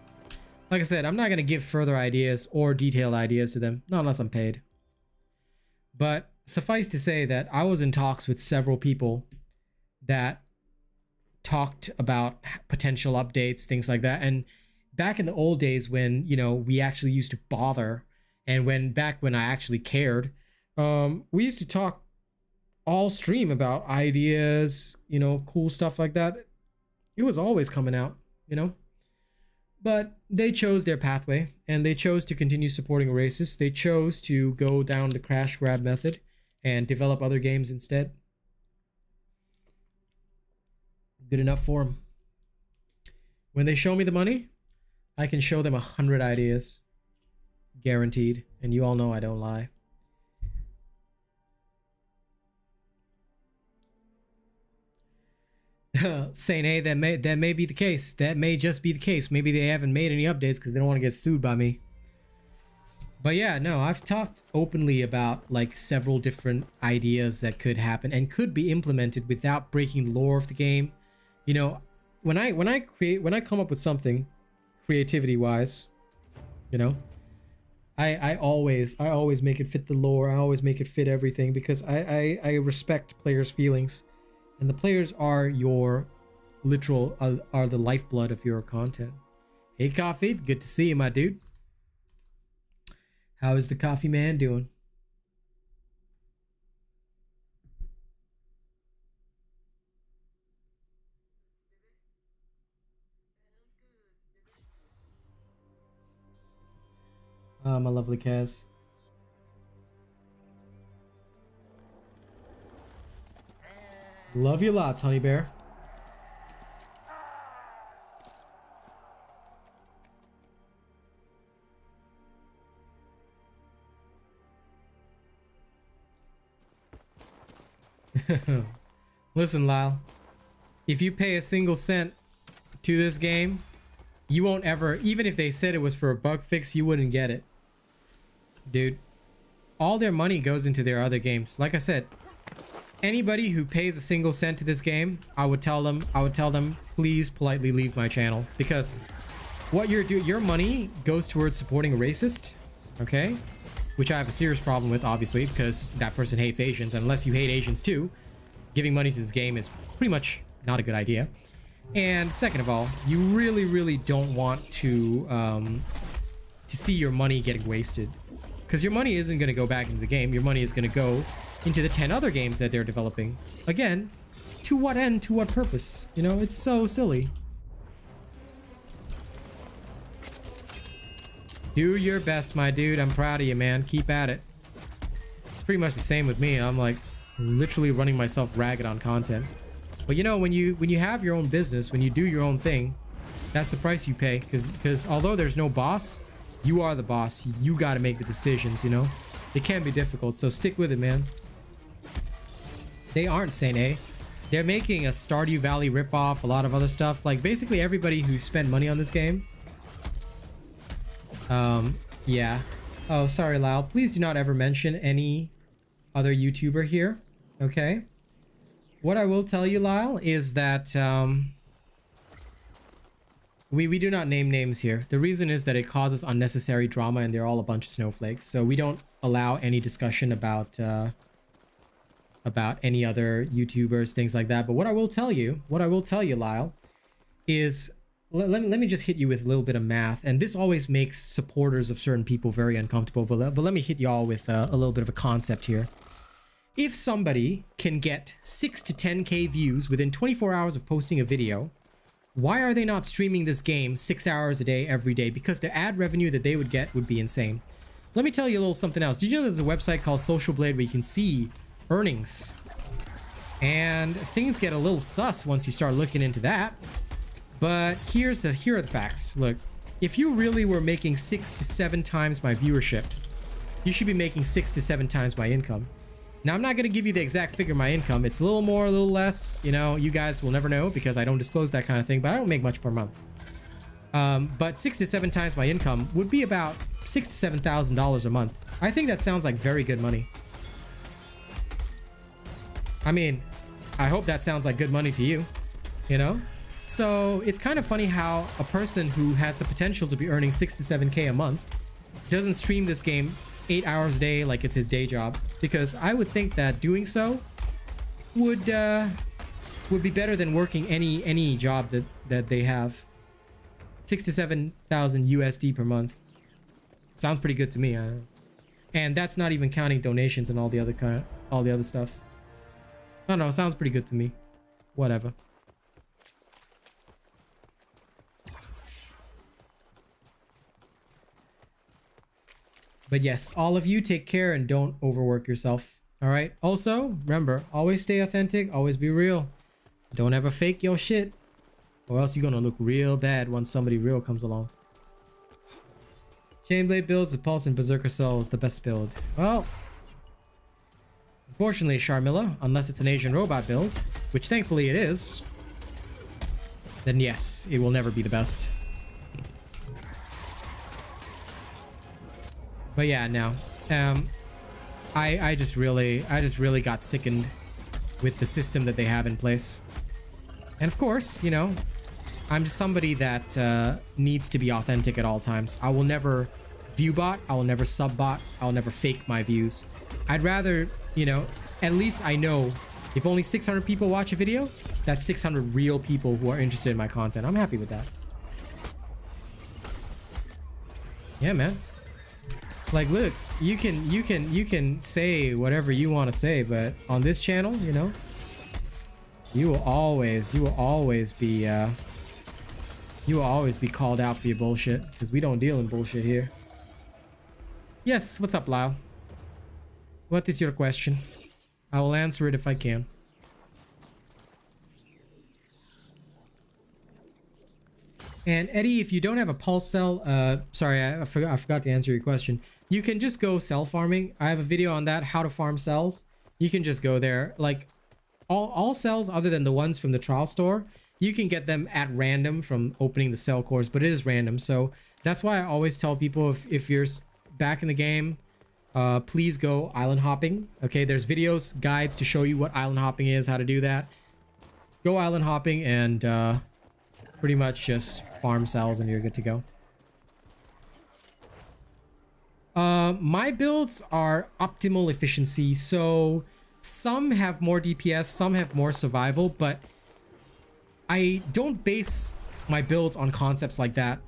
Like I said, I'm not going to give further ideas or detailed ideas to them, not unless I'm paid. But suffice to say that I was in talks with several people that talked about potential updates, things like that. And back in the old days when, you know, we actually used to bother, and back when I actually cared, we used to talk all stream about ideas, you know, cool stuff like that. It was always coming out, you know. But they chose their pathway, and they chose to continue supporting Oasis. They chose to go down the crash grab method and develop other games instead. Good enough for them. When they show me the money, I can show them 100 ideas. Guaranteed. And you all know I don't lie. Saying, hey, that may be the case. That may just be the case. Maybe they haven't made any updates because they don't want to get sued by me. But yeah, no, I've talked openly about like several different ideas that could happen and could be implemented without breaking the lore of the game. You know, when I come up with something, creativity wise, you know, I always make it fit the lore. I always make it fit everything because I respect players' feelings. And the players are your literal, are the lifeblood of your content. Hey, Coffee, good to see you, my dude. How is the Coffee Man doing? Ah, my lovely Kaz. Love you lots, honey bear. Listen, Lyle. If you pay a single cent to this game, you won't ever, even if they said it was for a bug fix, you wouldn't get it. Dude, all their money goes into their other games. Like I said, anybody who pays a single cent to this game, I would tell them, please politely leave my channel, because what you're doing, your money goes towards supporting a racist, okay? Which I have a serious problem with, obviously, because that person hates Asians. Unless you hate Asians too, giving money to this game is pretty much not a good idea. And second of all, you really, really don't want to see your money getting wasted, because your money isn't going to go back into the game. Your money is going to go into the 10 other games that they're developing. Again, to what end, to what purpose? You know, it's so silly. Do your best, my dude. I'm proud of you, man. Keep at it. It's pretty much the same with me. I'm like literally running myself ragged on content. But you know, when you have your own business, when you do your own thing, that's the price you pay. Because although there's no boss, you are the boss. You got to make the decisions, you know? It can be difficult, so stick with it, man. They aren't Saint A. They're making a Stardew Valley ripoff, a lot of other stuff. Like, basically everybody who spent money on this game. Yeah. Oh, sorry, Lyle. Please do not ever mention any other YouTuber here, okay? What I will tell you, Lyle, is that, we do not name names here. The reason is that it causes unnecessary drama and they're all a bunch of snowflakes. So we don't allow any discussion about any other YouTubers, things like that. But what I will tell you, Lyle, is let me just hit you with a little bit of math, and this always makes supporters of certain people very uncomfortable, but let me hit y'all with a little bit of a concept here. If somebody can get 6 to 10k views within 24 hours of posting a video, why are they not streaming this game 6 hours a day every day? Because the ad revenue that they would get would be insane. Let me tell you a little something else. Did you know there's a website called Social Blade where you can see earnings? And things get a little sus once you start looking into that. But here are the facts. Look, if you really were making 6 to 7 times my viewership, you should be making 6 to 7 times my income. Now, I'm not going to give you the exact figure of my income. It's a little more, a little less. You know, you guys will never know because I don't disclose that kind of thing, but I don't make much per month. But 6 to 7 times my income would be about $6,000 to $7,000 a month. I think that sounds like very good money. I mean, I hope that sounds like good money to you, you know? So it's kind of funny how a person who has the potential to be earning 6 to 7k a month doesn't stream this game 8 hours a day like it's his day job, because I would think that doing so would be better than working any job that they have. 6 to 7,000 USD per month sounds pretty good to me. And that's not even counting donations and all the other stuff. I don't know, sounds pretty good to me. Whatever. But yes, all of you take care and don't overwork yourself. All right. Also, remember, always stay authentic, always be real. Don't ever fake your shit, or else you're gonna look real bad once somebody real comes along. Chainblade builds with Pulse and Berserker Soul is the best build. Well, unfortunately, Sharmilla, unless it's an Asian robot build, which thankfully it is, then yes, it will never be the best. But yeah, no. I just really got sickened with the system that they have in place. And of course, you know, I'm just somebody that needs to be authentic at all times. I will never view bot, I will never sub bot, I'll never fake my views. I'd rather, you know, at least I know if only 600 people watch a video, that's 600 real people who are interested in my content. I'm happy with that. Yeah, man. Like, look, you can say whatever you want to say, but on this channel, you know, you will always be called out for your bullshit, because we don't deal in bullshit here. Yes, what's up, Lau? What is your question? I will answer it if I can. And Eddie, if you don't have a pulse cell, sorry, I forgot to answer your question. You can just go cell farming. I have a video on that, how to farm cells. You can just go there. Like, all cells other than the ones from the trial store, you can get them at random from opening the cell cores, but it is random. So that's why I always tell people, if you're back in the game, please go island hopping. Okay, there's videos, guides to show you what island hopping is, how to do that. Go island hopping and pretty much just farm cells and you're good to go. My builds are optimal efficiency, so some have more DPS, some have more survival, but I don't base my builds on concepts like that.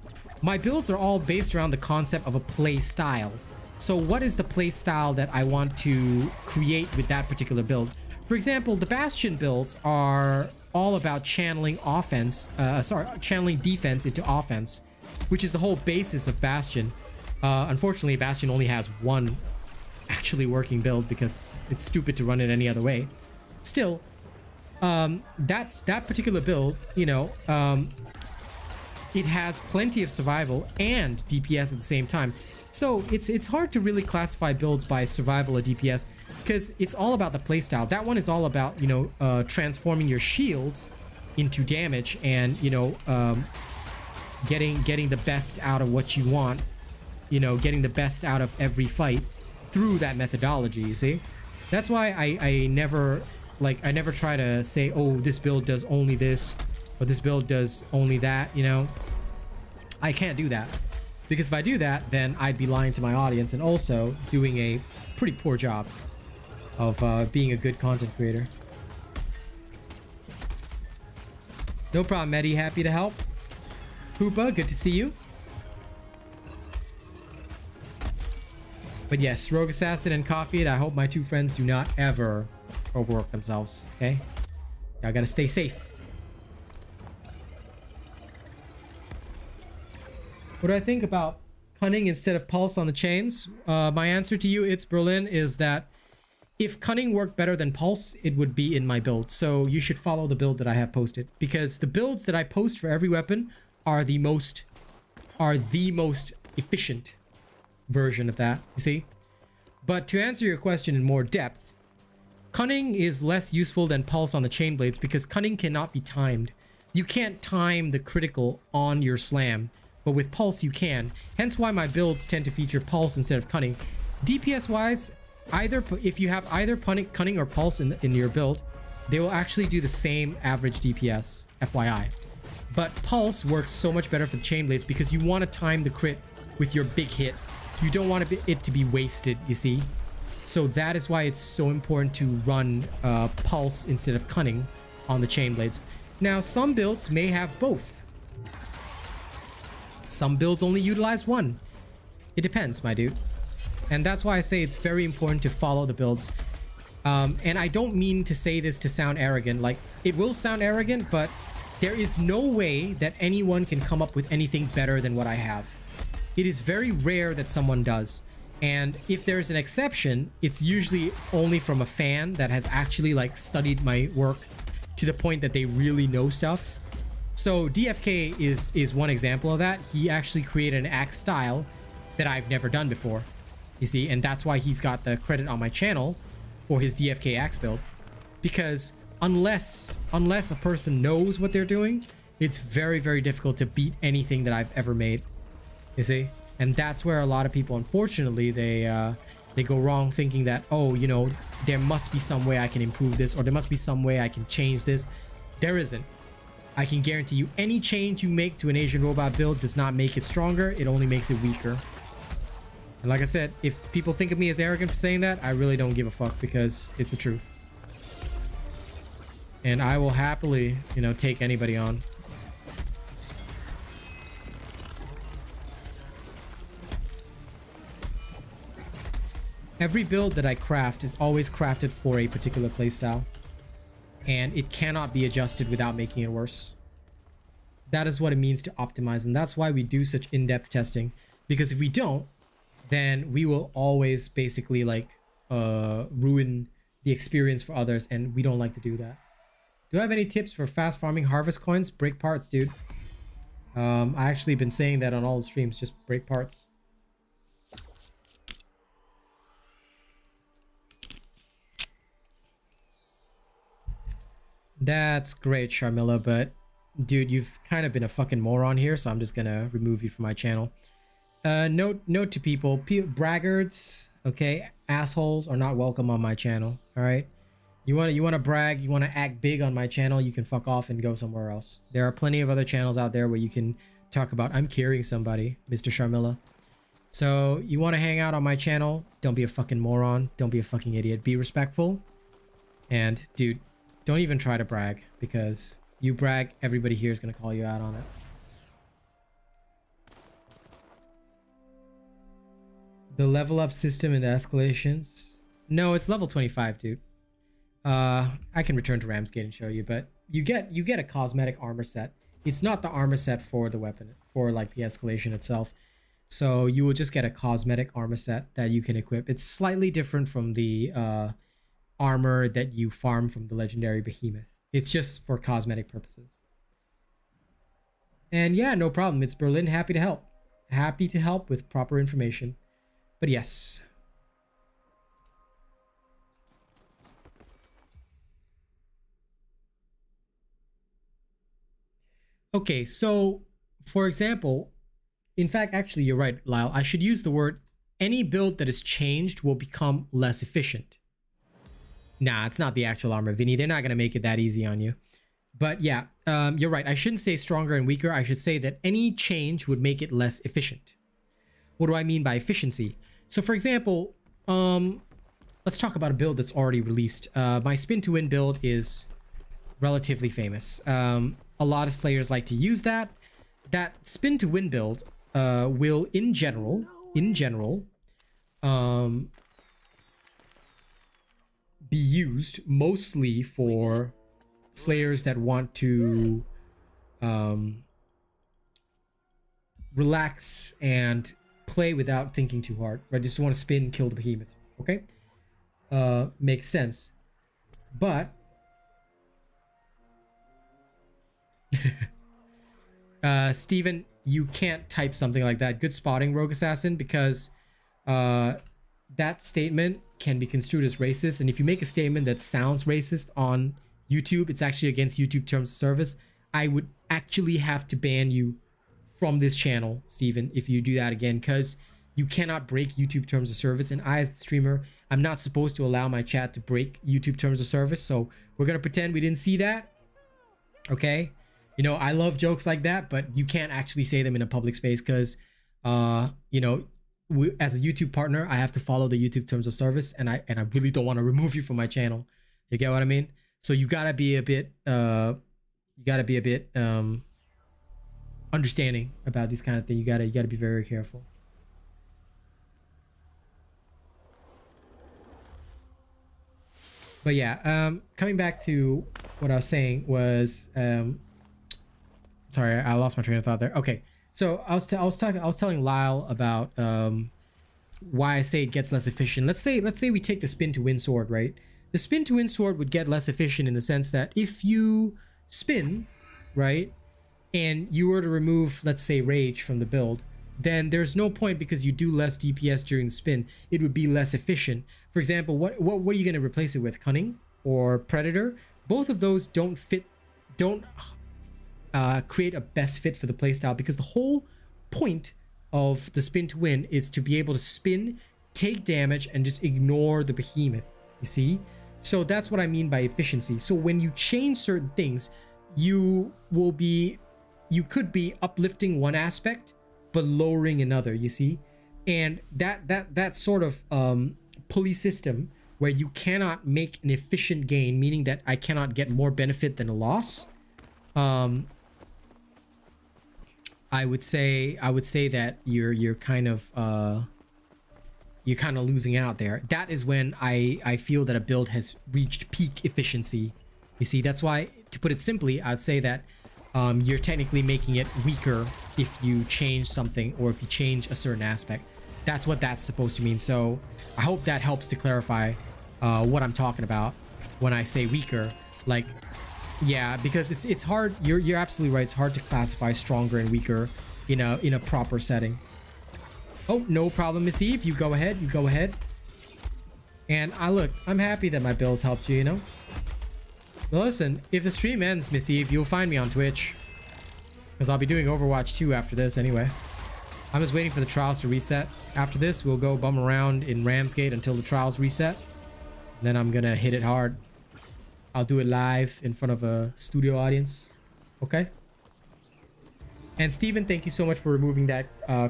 My builds are all based around the concept of a play style. So what is the play style that I want to create with that particular build? For example, the Bastion builds are all about channeling channeling defense into offense, which is the whole basis of Bastion. Unfortunately, Bastion only has one actually working build because it's stupid to run it any other way. Still, that particular build, you know, it has plenty of survival and DPS at the same time. So it's hard to really classify builds by survival or DPS because it's all about the playstyle. That one is all about, you know, transforming your shields into damage and, you know, getting the best out of what you want. You know, getting the best out of every fight through that methodology, you see? That's why I never try to say, oh, this build does only this, or this build does only that, you know? I can't do that. Because if I do that, then I'd be lying to my audience and also doing a pretty poor job of being a good content creator. No problem, Eddie. Happy to help. Poopa, good to see you. But yes, Rogue Assassin and Coffee, I hope my two friends do not ever overwork themselves, okay? Y'all gotta stay safe. What do I think about cunning instead of pulse on the chains? My answer to you, It's Berlin, is that if cunning worked better than pulse, it would be in my build. So you should follow the build that I have posted, because the builds that I post for every weapon are the most efficient version of that, you see? But to answer your question in more depth, cunning is less useful than pulse on the chain blades because cunning cannot be timed. You can't time the critical on your slam, but with pulse you can. Hence why my builds tend to feature pulse instead of cunning. DPS wise, if you have either cunning or pulse in your build, they will actually do the same average DPS, FYI. But pulse works so much better for the chain blades because you want to time the crit with your big hit. You don't want it to be wasted, you see? So that is why it's so important to run pulse instead of cunning on the chain blades. Now, some builds may have both. Some builds only utilize one. It depends, my dude. And that's why I say it's very important to follow the builds. And I don't mean to say this to sound arrogant. Like, it will sound arrogant, but there is no way that anyone can come up with anything better than what I have. It is very rare that someone does. And if there's an exception, it's usually only from a fan that has actually like studied my work to the point that they really know stuff. So DFK is one example of that. He actually created an axe style that I've never done before, you see, and that's why he's got the credit on my channel for his DFK axe build. Because unless a person knows what they're doing, it's very, very difficult to beat anything that I've ever made, you see. And that's where a lot of people, unfortunately, they go wrong thinking that, oh, you know, there must be some way I can improve this, or there must be some way I can change this. There isn't. I can guarantee you any change you make to an Asian robot build does not make it stronger. It only makes it weaker. And like I said, if people think of me as arrogant for saying that, I really don't give a fuck because it's the truth. And I will happily, you know, take anybody on. Every build that I craft is always crafted for a particular playstyle, and it cannot be adjusted without making it worse. That is what it means to optimize, and that's why we do such in-depth testing, because if we don't, then we will always basically like ruin the experience for others, and we don't like to do that. Do I have any tips for fast farming harvest coins? Break parts, dude. I actually been saying that on all the streams, just break parts. That's great, Sharmilla, but dude, you've kind of been a fucking moron here, so I'm just gonna remove you from my channel. Note to people, braggarts, okay, assholes are not welcome on my channel. All right, you want to brag, you want to act big on my channel, you can fuck off and go somewhere else. There are plenty of other channels out there where you can talk about I'm carrying somebody, Mr. Sharmilla. So you want to hang out on my channel? Don't be a fucking moron. Don't be a fucking idiot. Be respectful. And dude, don't even try to brag, because you brag, everybody here is going to call you out on it. The level up system and the escalations. No, it's level 25, dude. I can return to Ramsgate and show you, but you get a cosmetic armor set. It's not the armor set for the weapon, for like the escalation itself. So you will just get a cosmetic armor set that you can equip. It's slightly different from the armor that you farm from the legendary behemoth. It's just for cosmetic purposes. And yeah, no problem. It's Berlin. Happy to help. Happy to help with proper information. But yes. Okay, so for example, in fact, actually, you're right, Lyle. I should use the word any build that is changed will become less efficient. Nah, it's not the actual armor, Vinny. They're not going to make it that easy on you. But yeah, you're right. I shouldn't say stronger and weaker. I should say that any change would make it less efficient. What do I mean by efficiency? So for example, let's talk about a build that's already released. My spin to win build is relatively famous. A lot of slayers like to use that. that spin to win build will in general be used mostly for slayers that want to relax and play without thinking too hard, right? Just want to spin, kill the behemoth. Okay, makes sense. But Steven, you can't type something like that. Good spotting, Rogue Assassin, because that statement can be construed as racist. And if you make a statement that sounds racist on YouTube, it's actually against YouTube terms of service. I would actually have to ban you from this channel, Steven, if you do that again, because you cannot break YouTube terms of service. And I, as the streamer, I'm not supposed to allow my chat to break YouTube terms of service. So we're going to pretend we didn't see that. Okay. You know, I love jokes like that, but you can't actually say them in a public space because, you know, as a YouTube partner, I have to follow the YouTube terms of service, and I really don't want to remove you from my channel. You get what I mean? So you gotta be a bit, understanding about these kind of things. You gotta be very careful. But yeah, coming back to what I was saying was, sorry, I lost my train of thought there. Okay, so I was telling Lyle about why I say it gets less efficient. Let's say we take the spin to win sword, right? The spin to win sword would get less efficient in the sense that if you spin, right, and you were to remove, let's say, rage from the build, then there's no point because you do less DPS during the spin. It would be less efficient. For example, what are you going to replace it with? Cunning or Predator? Both of those don't create a best fit for the playstyle, because the whole point of the spin to win is to be able to spin, take damage, and just ignore the behemoth, you see? So that's what I mean by efficiency. So when you change certain things, you could be uplifting one aspect but lowering another, you see? And that sort of pulley system where you cannot make an efficient gain, meaning that I cannot get more benefit than a loss, I would say that you're kind of losing out there. That is when I feel that a build has reached peak efficiency. You see, that's why, to put it simply, I'd say that you're technically making it weaker if you change something, or if you change a certain aspect. That's what that's supposed to mean. So I hope that helps to clarify what I'm talking about when I say weaker. Like, yeah, because it's hard. You're absolutely right. It's hard to classify stronger and weaker in a proper setting. Oh, no problem, Miss Eve. You go ahead. You go ahead. And I'm happy that my builds helped you, you know? Well, listen, if the stream ends, Miss Eve, you'll find me on Twitch, because I'll be doing Overwatch 2 after this anyway. I'm just waiting for the trials to reset. After this, we'll go bum around in Ramsgate until the trials reset. Then I'm gonna hit it hard. I'll do it live in front of a studio audience. Okay? And Steven, thank you so much for removing that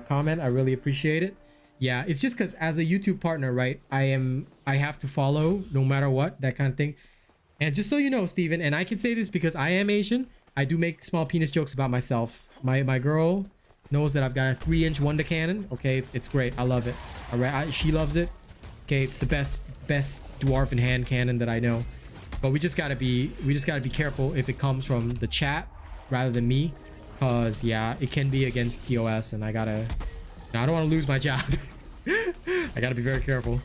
comment. I really appreciate it. Yeah, it's just because as a YouTube partner, right, I have to follow no matter what, that kind of thing. And just so you know, Steven, and I can say this because I am Asian, I do make small penis jokes about myself. My girl knows that I've got a 3-inch Wonder Cannon. Okay, it's great. I love it. All right, she loves it. Okay, it's the best dwarven hand cannon that I know. But we just gotta be careful if it comes from the chat rather than me, cause yeah, it can be against TOS, and I don't want to lose my job. I gotta be very careful.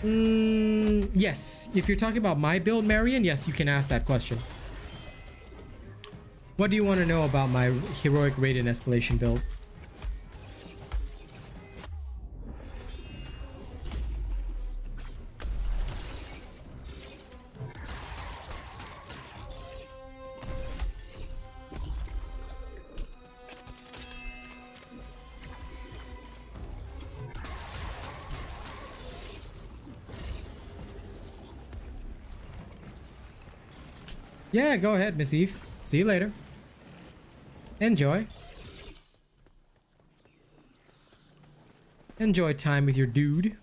Yes, if you're talking about my build, Marion, yes, you can ask that question. What do you want to know about my heroic Raiden escalation build? Yeah, go ahead, Miss Eve. See you later. Enjoy. Enjoy time with your dude.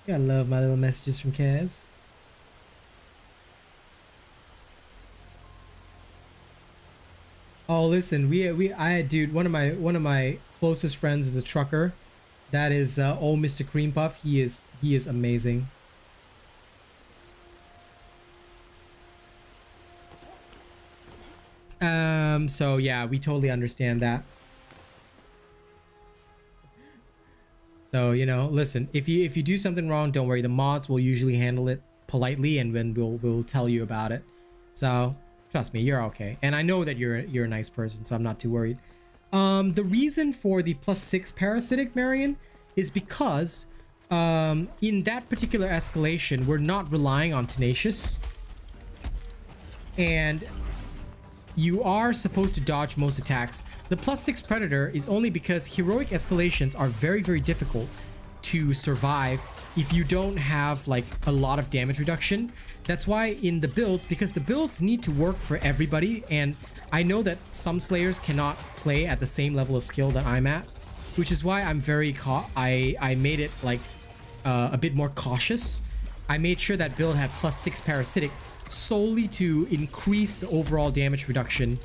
I love my little messages from Kaz. Oh, listen, dude, one of my closest friends is a trucker. That is old Mr. Cream Puff. He is amazing. So yeah, we totally understand that. So, you know, listen, if you do something wrong, don't worry. The mods will usually handle it politely, and then we'll tell you about it. So trust me, you're okay. And I know that you're a nice person, so I'm not too worried. The reason for the +6 parasitic, Marion, is because in that particular escalation, we're not relying on Tenacious. And you are supposed to dodge most attacks. The +6 Predator is only because heroic escalations are very, very difficult to survive if you don't have like a lot of damage reduction. That's why in the builds, because the builds need to work for everybody, and I know that some Slayers cannot play at the same level of skill that I'm at, which is why I'm very I made it like a bit more cautious. I made sure that build had +6 parasitic solely to increase the overall damage reduction,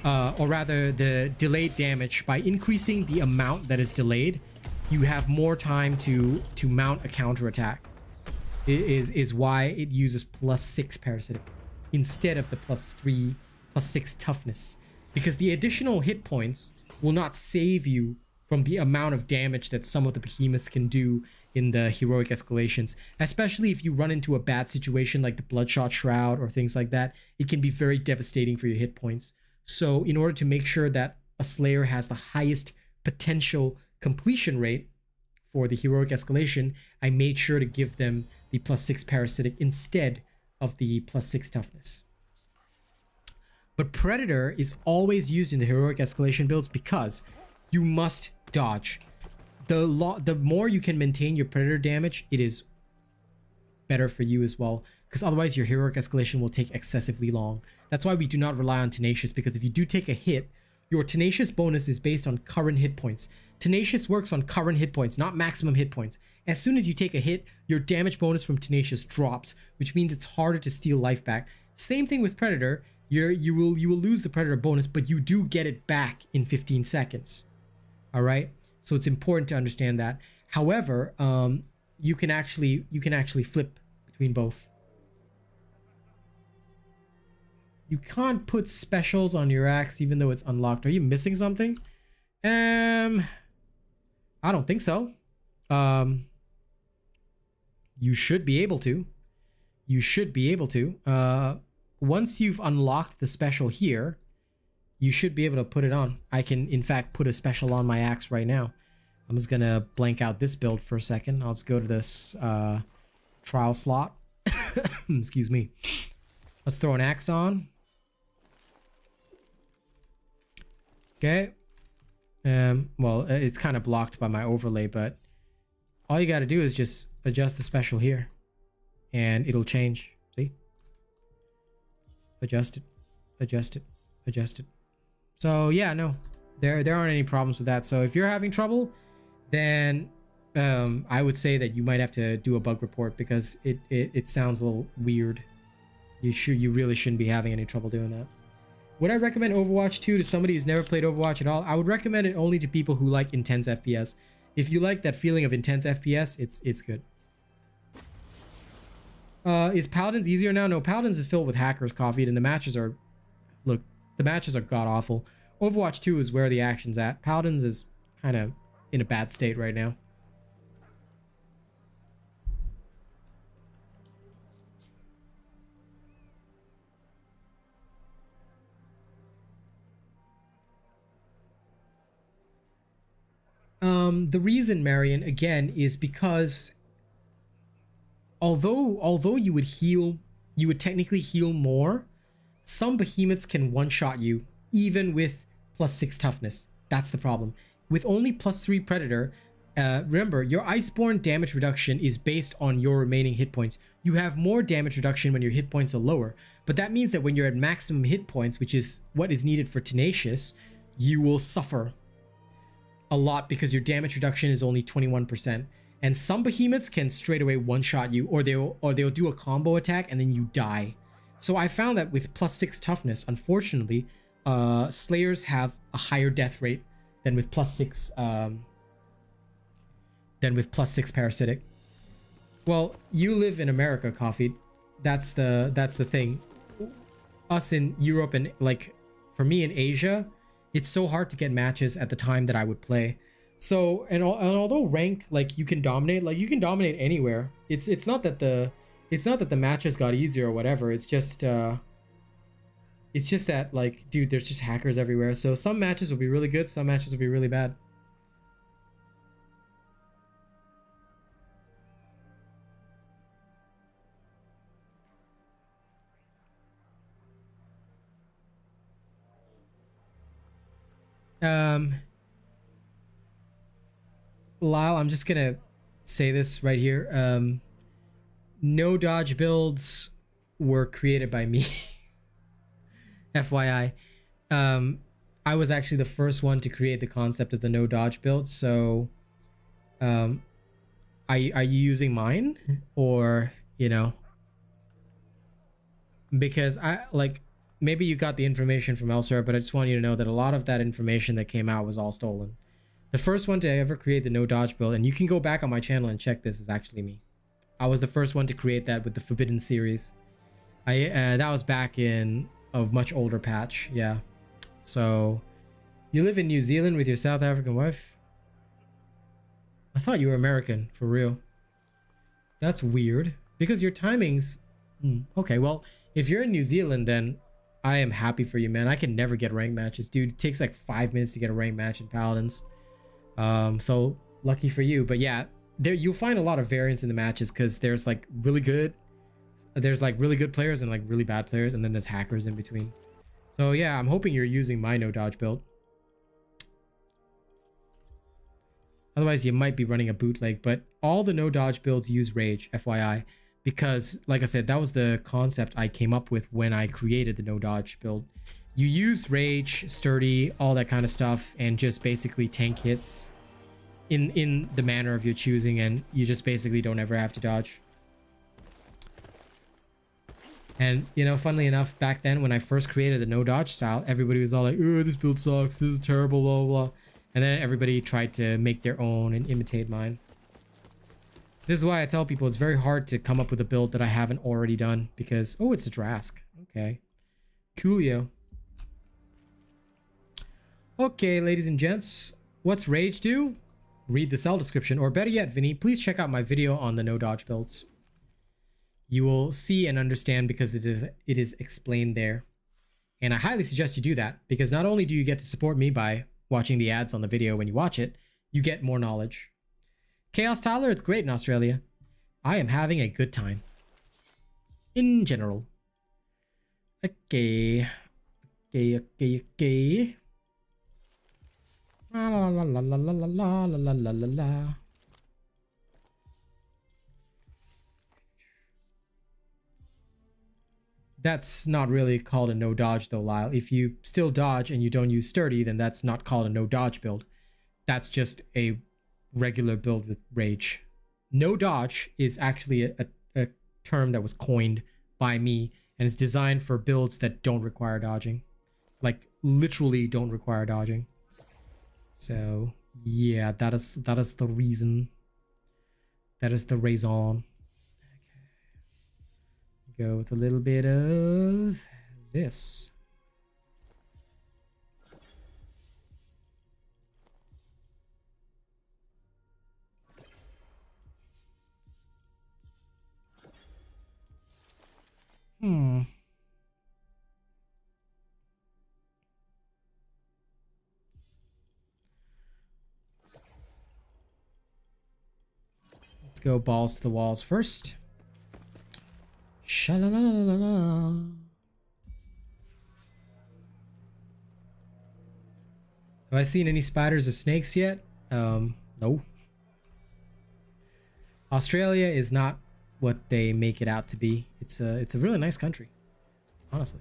or rather the delayed damage. By increasing the amount that is delayed, you have more time to mount a counterattack. Is why it uses +6 parasitic instead of the +6 toughness, because the additional hit points will not save you from the amount of damage that some of the behemoths can do in the heroic escalations, especially if you run into a bad situation like the Bloodshot Shroud or things like that. It can be very devastating for your hit points. So in order to make sure that a Slayer has the highest potential completion rate for the heroic escalation, I made sure to give them the +6 parasitic instead of the +6 toughness. But Predator is always used in the heroic escalation builds because you must dodge. The more you can maintain your Predator damage, it is better for you as well, because otherwise your heroic escalation will take excessively long. That's why we do not rely on Tenacious, because if you do take a hit, your Tenacious bonus is based on current hit points. Tenacious works on current hit points, not maximum hit points. As soon as you take a hit, your damage bonus from Tenacious drops, which means it's harder to steal life back. Same thing with Predator. You will lose the Predator bonus, but you do get it back in 15 seconds. All right, so it's important to understand that. However, you can actually flip between both. You can't put specials on your axe even though it's unlocked. Are you missing something? I don't think so. You should be able to. You should be able to. Once you've unlocked the special here, you should be able to put it on. I can, in fact, put a special on my axe right now. I'm just gonna blank out this build for a second. I'll just go to this trial slot. Excuse me. Let's throw an axe on. Okay. Well, it's kind of blocked by my overlay, but all you got to do is just adjust the special here, and it'll change. See? Adjust it, adjust it, adjust it. So yeah, no, there aren't any problems with that. So if you're having trouble, then I would say that you might have to do a bug report, because it sounds a little weird. You really shouldn't be having any trouble doing that. Would I recommend Overwatch 2 to somebody who's never played Overwatch at all? I would recommend it only to people who like intense FPS. If you like that feeling of intense FPS, it's good. Is Paladins easier now? No, Paladins is filled with hackers coffee, and the matches are... Look, the matches are god-awful. Overwatch 2 is where the action's at. Paladins is kind of in a bad state right now. The reason, Marion, again, is because although you would technically heal more, some behemoths can one-shot you even with +6 toughness. That's the problem. With only +3 Predator, remember, your Iceborne damage reduction is based on your remaining hit points. You have more damage reduction when your hit points are lower, but that means that when you're at maximum hit points, which is what is needed for Tenacious, you will suffer a lot because your damage reduction is only 21%. And some behemoths can straight away one-shot you, or they'll do a combo attack and then you die. So I found that with +6 toughness, unfortunately, Slayers have a higher death rate than with +6 parasitic. Well, you live in America, Coffee. That's the thing. Us in Europe and like for me in Asia, it's so hard to get matches at the time that I would play. So and although rank, like you can dominate anywhere. It's not that the matches got easier or whatever. It's just that, like, dude, there's just hackers everywhere. So some matches will be really good, some matches will be really bad. Lyle, I'm just gonna say this right here. No dodge builds were created by me. FYI. I was actually the first one to create the concept of the no dodge build. So, are you using mine, or you know? Because I like, maybe you got the information from elsewhere, but I just want you to know that a lot of that information that came out was all stolen. The first one to ever create the no dodge build, and you can go back on my channel and check this, is actually me. I was the first one to create that with the Forbidden series. That was back in a much older patch, yeah. So, you live in New Zealand with your South African wife? I thought you were American, for real. That's weird, because your timings... okay, well, if you're in New Zealand, then I am happy for you, man. I can never get ranked matches, dude. It takes like 5 minutes to get a ranked match in Paladins. So lucky for you. But yeah, there you'll find a lot of variance in the matches, because there's like really good players and like really bad players, and then there's hackers in between. So yeah, I'm hoping you're using my no dodge build. Otherwise you might be running a bootleg, but all the no dodge builds use rage, FYI, because like I said, that was the concept I came up with when I created the no dodge build. You use rage, sturdy, all that kind of stuff, and just basically tank hits in the manner of your choosing, and you just basically don't ever have to dodge. And you know, funnily enough, back then when I first created the no dodge style, everybody was all like, "Oh, this build sucks, this is terrible, blah blah blah," and then everybody tried to make their own and imitate mine. This is why I tell people it's very hard to come up with a build that I haven't already done, because oh, it's a Drask. Okay, coolio. Okay, ladies and gents, what's rage do? Read the cell description, or better yet, Vinny, please check out my video on the no dodge builds. You will see and understand, because it is explained there. And I highly suggest you do that, because not only do you get to support me by watching the ads on the video when you watch it, you get more knowledge. Chaos Tyler, it's great in Australia. I am having a good time. In general. Okay. La la la la la la la la la la la. That's not really called a no dodge though, Lyle. If you still dodge and you don't use sturdy, then that's not called a no dodge build. That's just a regular build with rage. No dodge is actually a term that was coined by me, and it's designed for builds that don't require dodging. Like literally don't require dodging. So yeah, that is the reason. That is the raison. Okay. Go with a little bit of this. Let's go balls to the walls first. Sha-la-la-la-la-la. Have I seen any spiders or snakes yet? No. Australia is not what they make it out to be. It's a really nice country, honestly.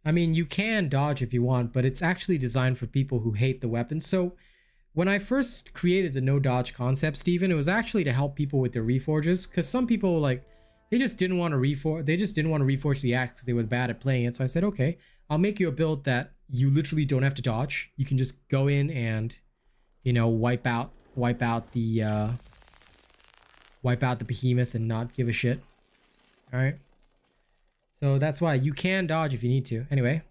I mean, you can dodge if you want, but it's actually designed for people who hate the weapon. So when I first created the no dodge concept, Steven, it was actually to help people with their reforges, because some people, like, they just didn't want to reforge the axe because they were bad at playing it. So I said, okay, I'll make you a build that you literally don't have to dodge. You can just go in and, you know, wipe out the behemoth and not give a shit. All right. So that's why you can dodge if you need to. Anyway,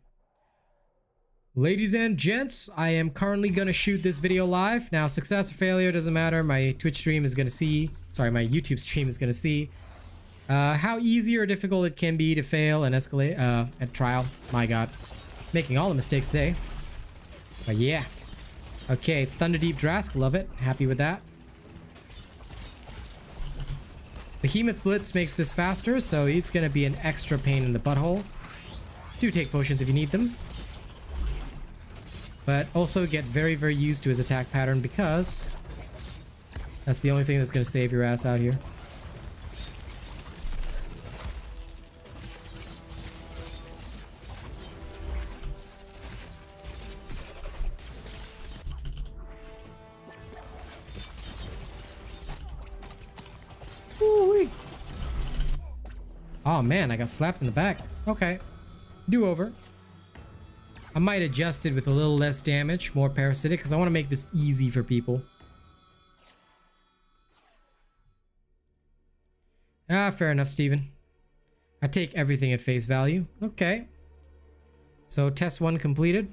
ladies and gents, I am currently going to shoot this video live. Now, success or failure doesn't matter. My Twitch stream is going to see, sorry, my YouTube stream is going to see how easy or difficult it can be to fail and escalate at trial. My God, making all the mistakes today. But yeah. Okay, it's Thunderdeep Drask. Love it. Happy with that. Behemoth Blitz makes this faster, so it's going to be an extra pain in the butthole. Do take potions if you need them. But also get very, very used to his attack pattern, because that's the only thing that's going to save your ass out here. Oh man, I got slapped in the back. Okay. Do over. I might adjust it with a little less damage, more parasitic, because I want to make this easy for people. Ah, fair enough, Steven. I take everything at face value. Okay. So test 1 completed.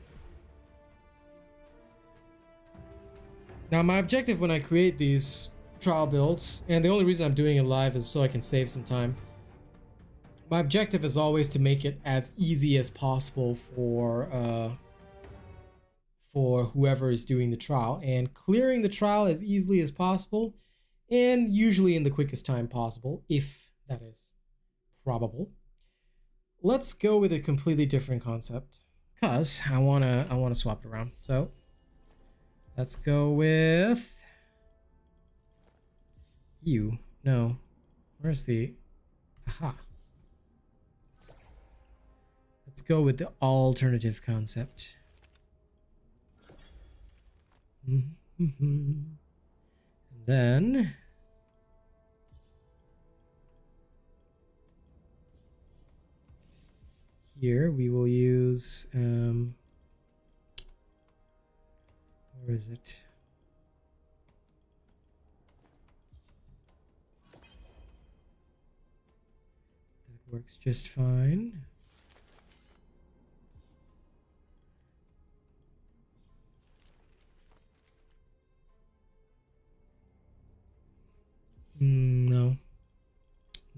Now my objective when I create these trial builds, and the only reason I'm doing it live is so I can save some time. My objective is always to make it as easy as possible for whoever is doing the trial, and clearing the trial as easily as possible, and usually in the quickest time possible, if that is probable. Let's go with a completely different concept, cause I wanna swap it around. So let's go with you. No, where's the aha? Let's go with the alternative concept. And then here we will use where is it? That works just fine. No.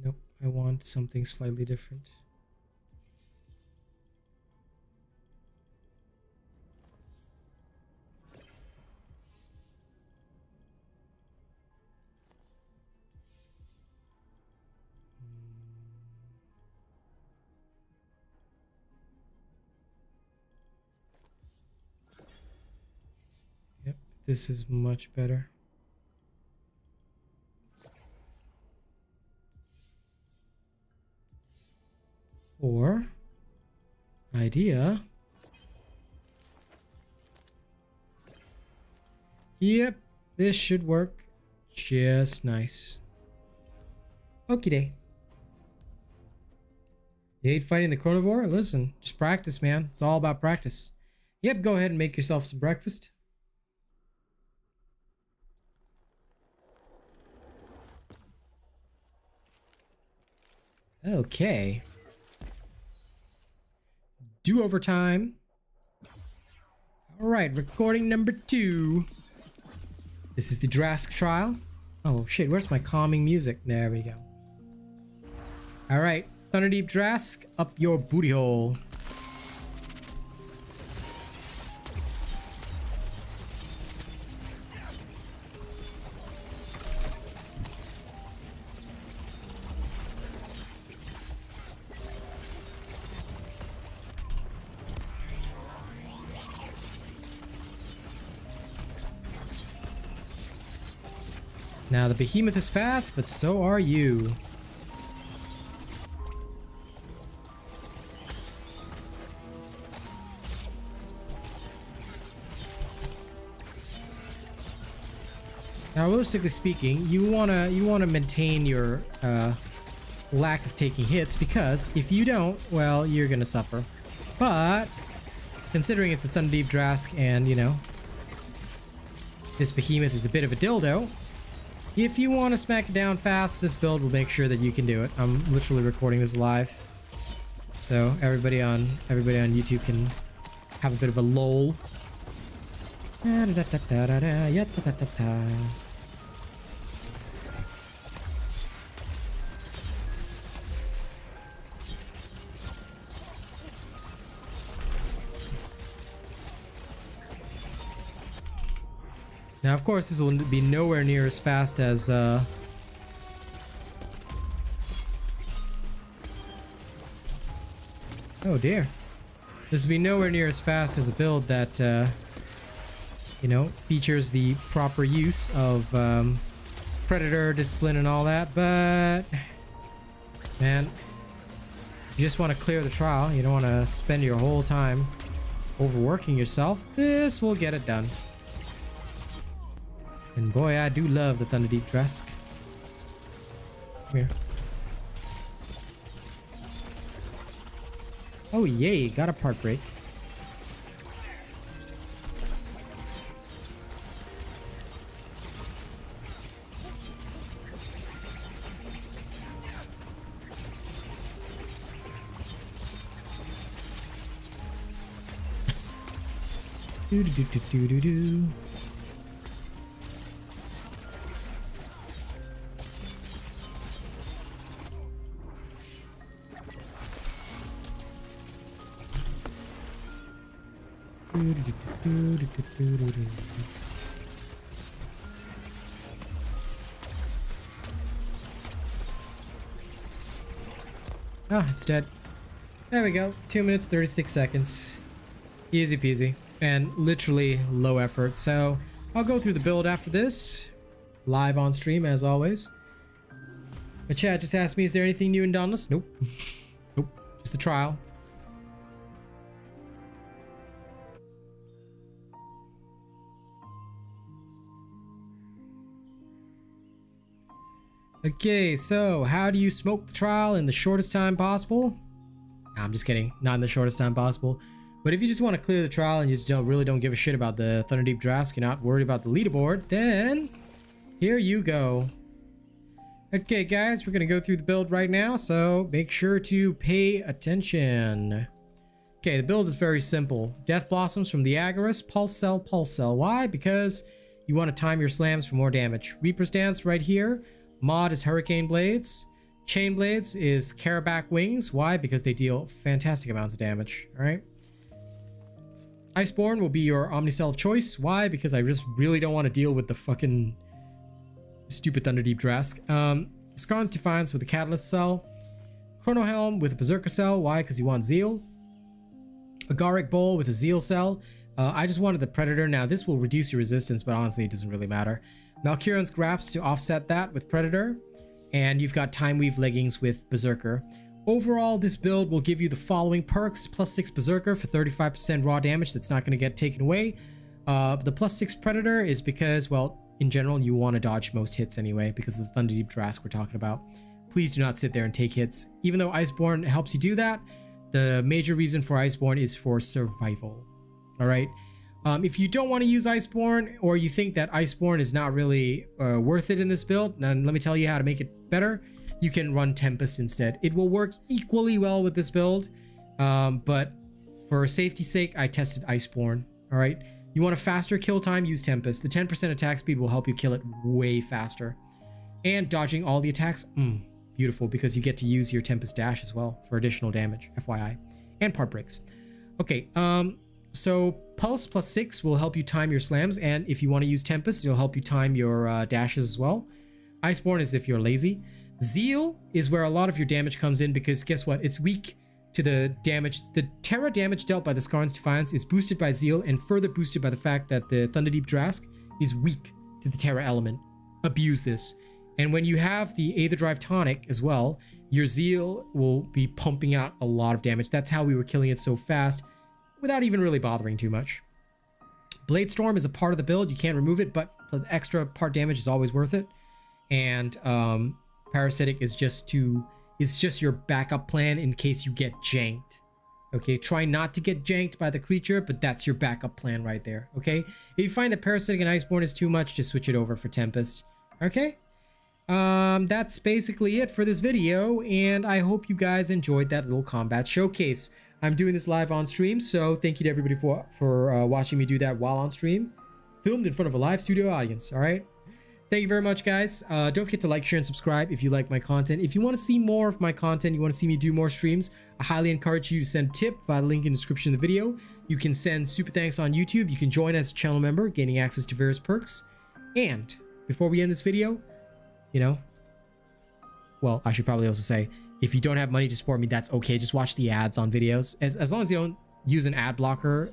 Nope. I want something slightly different. Yep, this is much better. Or idea. Yep, this should work just nice. Okie day. You hate fighting the carnivore? Listen, just practice, man. It's all about practice. Yep, go ahead and make yourself some breakfast. Okay. Do overtime. All right, recording number 2. This is the Drask trial. Oh shit, where's my calming music? There we go. All right, Thunderdeep Drask, up your booty hole. Now the behemoth is fast, but so are you. Now, realistically speaking, you wanna maintain your lack of taking hits, because if you don't, well, you're gonna suffer. But considering it's the Thunderdeep Drask and, you know, this behemoth is a bit of a dildo, if you want to smack it down fast, this build will make sure that you can do it. I'm literally recording this live, so everybody on YouTube can have a bit of a lull. Now, of course, this will be nowhere near as fast as oh dear. This will be nowhere near as fast as a build that you know, features the proper use of predator discipline and all that, but man, you just want to clear the trial. You don't want to spend your whole time overworking yourself. This will get it done. And boy, I do love the Thunderdeep Drask. Come here. Oh yay, got a part break. Do do do do do do. Ah, it's dead. There we go. 2 minutes 36 seconds. Easy peasy. And literally low effort. So I'll go through the build after this. Live on stream as always. The chat just asked me, is there anything new in Dauntless? Nope. Nope. Just a trial. Okay, so how do you smoke the trial in the shortest time possible? Nah, I'm just kidding. Not in the shortest time possible. But if you just want to clear the trial and you just really don't give a shit about the Thunderdeep Drask, you're not worried about the leaderboard, then here you go. Okay, guys, we're going to go through the build right now, so make sure to pay attention. Okay, the build is very simple. Death Blossoms from the Agorist, Pulse Cell, Pulse Cell. Why? Because you want to time your slams for more damage. Reaper's Dance right here. Mod is Hurricane Blades. Chain Blades is Carabac Wings. Why? Because they deal fantastic amounts of damage. All right. Iceborne will be your Omnicell of choice. Why? Because I just really don't want to deal with the fucking stupid Thunderdeep Drask. Skarn's Defiance with a Catalyst Cell. Chronohelm with a Berserker Cell. Why? Because you want Zeal. Agaric Bowl with a Zeal Cell. I just wanted the Predator. Now, this will reduce your resistance, but honestly, it doesn't really matter. Malkirion's Grasp to offset that with Predator. And you've got Time Weave Leggings with Berserker. Overall, this build will give you the following perks. +6 Berserker for 35% raw damage that's not going to get taken away. The +6 Predator is because, well, in general, you want to dodge most hits anyway because of the Thunderdeep Drask we're talking about. Please do not sit there and take hits. Even though Iceborne helps you do that, the major reason for Iceborne is for survival. All right? If you don't want to use Iceborne, or you think that Iceborne is not really worth it in this build, then let me tell you how to make it better. You can run Tempest instead. It will work equally well with this build, but for safety's sake, I tested Iceborne. All right, you want a faster kill time, use Tempest. The 10% attack speed will help you kill it way faster. And dodging all the attacks, beautiful, because you get to use your Tempest dash as well for additional damage, FYI, and part breaks. Okay, so Pulse +6 will help you time your slams, and if you want to use Tempest, it'll help you time your dashes as well. Iceborne is if you're lazy. Zeal is where a lot of your damage comes in, because guess what? It's weak to the damage. The Terra damage dealt by the Skarn's Defiance is boosted by Zeal and further boosted by the fact that the Thunderdeep Drask is weak to the Terra element. Abuse this. And when you have the Aether Drive Tonic as well, your Zeal will be pumping out a lot of damage. That's how we were killing it so fast without even really bothering too much. Blade Storm is a part of the build. You can't remove it, but the extra part damage is always worth it. And Parasitic is just it's just your backup plan in case you get janked. Okay, try not to get janked by the creature, but that's your backup plan right there. Okay, if you find that Parasitic and Iceborne is too much, just switch it over for Tempest. Okay, that's basically it for this video, and I hope you guys enjoyed that little combat showcase. I'm doing this live on stream, so thank you to everybody for watching me do that while on stream, filmed in front of a live studio audience. All right, thank you very much, guys. Don't forget to like, share, and subscribe if you like my content. If you want to see more of my content, you want to see me do more streams, I highly encourage you to send a tip via the link in the description of the video. You can send super thanks on YouTube. You can join as a channel member, gaining access to various perks. And before we end this video, you know, well, I should probably also say, if you don't have money to support me, that's okay. Just watch the ads on videos. As long as you don't use an ad blocker,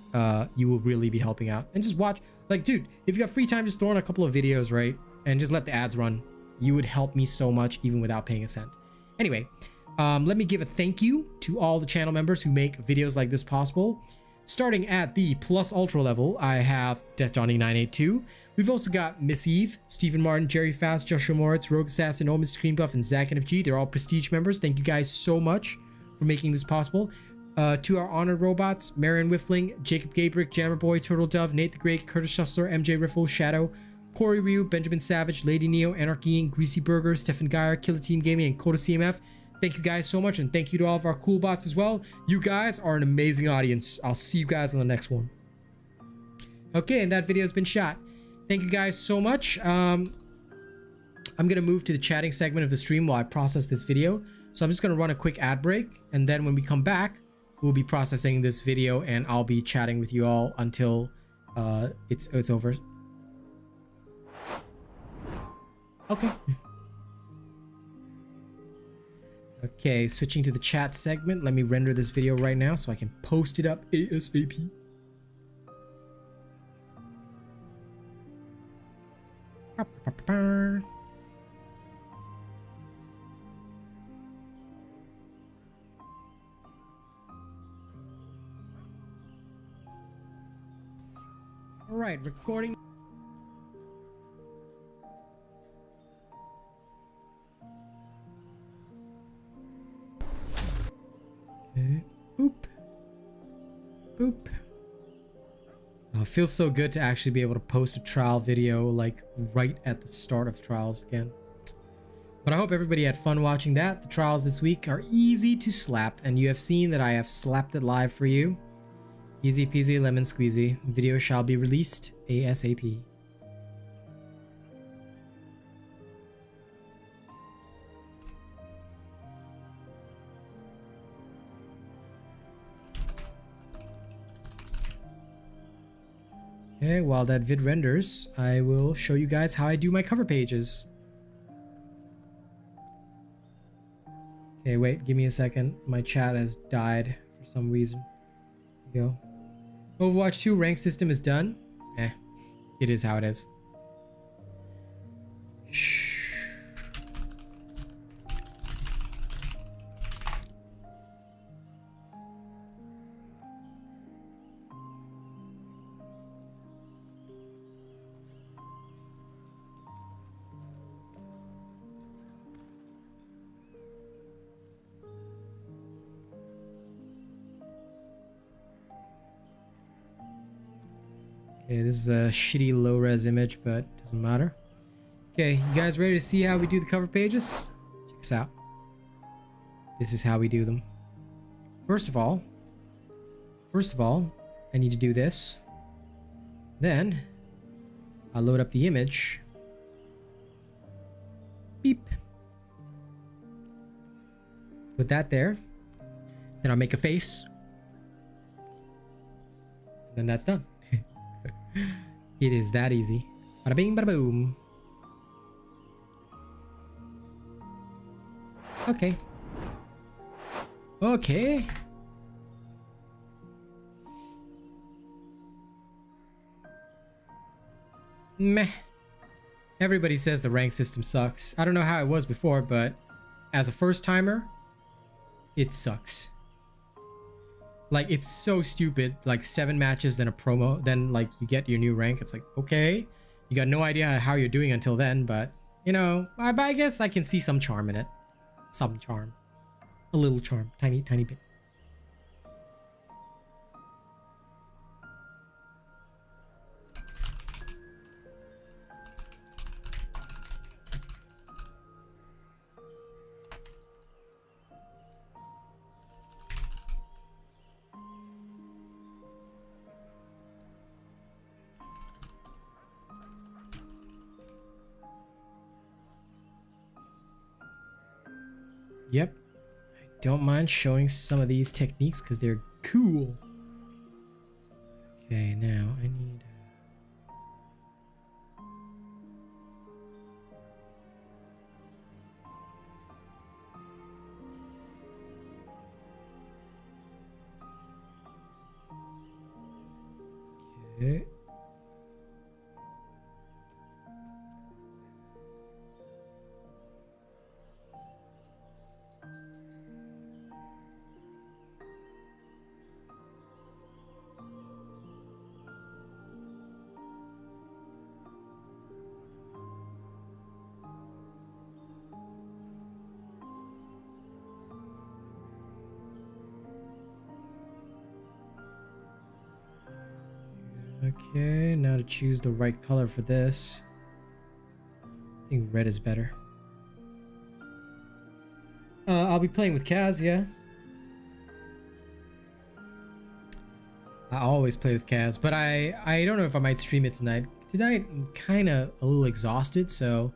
you will really be helping out. And just watch, like, dude, if you got free time, just throw in a couple of videos, right? And just let the ads run. You would help me so much, even without paying a cent. Anyway, let me give a thank you to all the channel members who make videos like this possible. Starting at the plus ultra level, I have Death Dawning 982. We've also got Miss Eve, Stephen Martin, Jerry Fast, Joshua Moritz, Rogue Assassin, Mr. Cream Buff, and Zach NFG. They're all prestige members. Thank you guys so much for making this possible. To our honored robots, Marion Whiffling, Jacob Gabrick, Jammer Boy, Turtle Dove, Nate the Great, Curtis Schussler, MjRiffle, Shadow, Corey Ryu, Benjamin Savage, Lady Neo, Anarchy, Greasy Burger, Stefan Geyer, Killer Team Gaming, and Coda CMF. Thank you guys so much, and thank you to all of our cool bots as well. You guys are an amazing audience. I'll see you guys on the next one. Okay, and that video has been shot. Thank you guys so much. I'm gonna move to the chatting segment of the stream while I process this video. So I'm just gonna run a quick ad break, and then when we come back, we'll be processing this video, and I'll be chatting with you all until it's over. Okay. Okay, switching to the chat segment. Let me render this video right now so I can post it up ASAP. All right, recording. Okay. Boop. Boop. Oh, it feels so good to actually be able to post a trial video like right at the start of trials again. But I hope everybody had fun watching that. The trials this week are easy to slap, and you have seen that I have slapped it live for you. Easy peasy lemon squeezy. Video shall be released ASAP. Okay, while that vid renders, I will show you guys how I do my cover pages. Okay, wait, give me a second. My chat has died for some reason. There you go. Overwatch 2 rank system is done. It is how it is. Shh. Okay, this is a shitty low-res image, but doesn't matter. Okay, you guys ready to see how we do the cover pages? Check this out. This is how we do them. First of all, I need to do this. Then, I'll load up the image. Beep. Put that there. Then I'll make a face. Then that's done. It is that easy. Bada bing, bada boom. Okay. Okay. Meh. Everybody says the rank system sucks. I don't know how it was before, but as a first timer, it sucks. Like, it's so stupid. Like 7 matches, then a promo, then like you get your new rank. It's like, okay, you got no idea how you're doing until then, but you know, I guess I can see some charm in it. Some charm. A little charm. Tiny bit. Yep. I don't mind showing some of these techniques because they're cool. Okay, now I need... Okay. Okay, now to choose the right color for this. I think red is better. I'll be playing with Kaz, yeah. I always play with Kaz, but I don't know if I might stream it tonight. Tonight, I'm kind of a little exhausted, so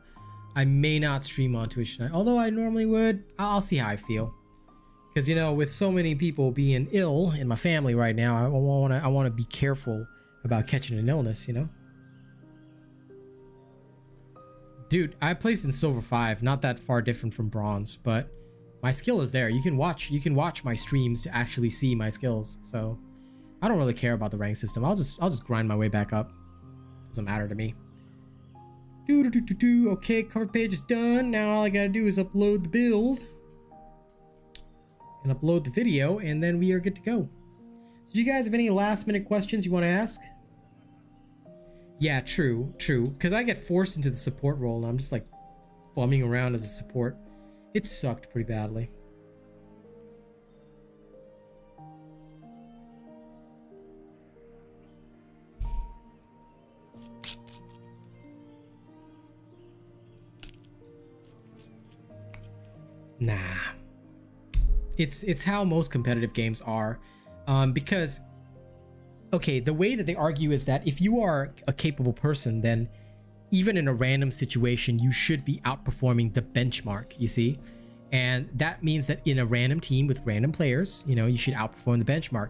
I may not stream on Twitch tonight. Although I normally would. I'll see how I feel. Because, you know, with so many people being ill in my family right now, I want to be careful about catching an illness, you know? Dude, I placed in silver 5, not that far different from bronze, but my skill is there. You can watch my streams to actually see my skills. So I don't really care about the rank system. I'll just grind my way back up. Doesn't matter to me. Okay, cover page is done. Now all I gotta do is upload the build and upload the video, and then we are good to go. So do you guys have any last minute questions you want to ask? Yeah, true. Because I get forced into the support role, and I'm just like bumming around as a support. It sucked pretty badly. Nah. It's how most competitive games are. Because, okay, the way that they argue is that if you are a capable person, then even in a random situation, you should be outperforming the benchmark, you see? And that means that in a random team with random players, you know, you should outperform the benchmark.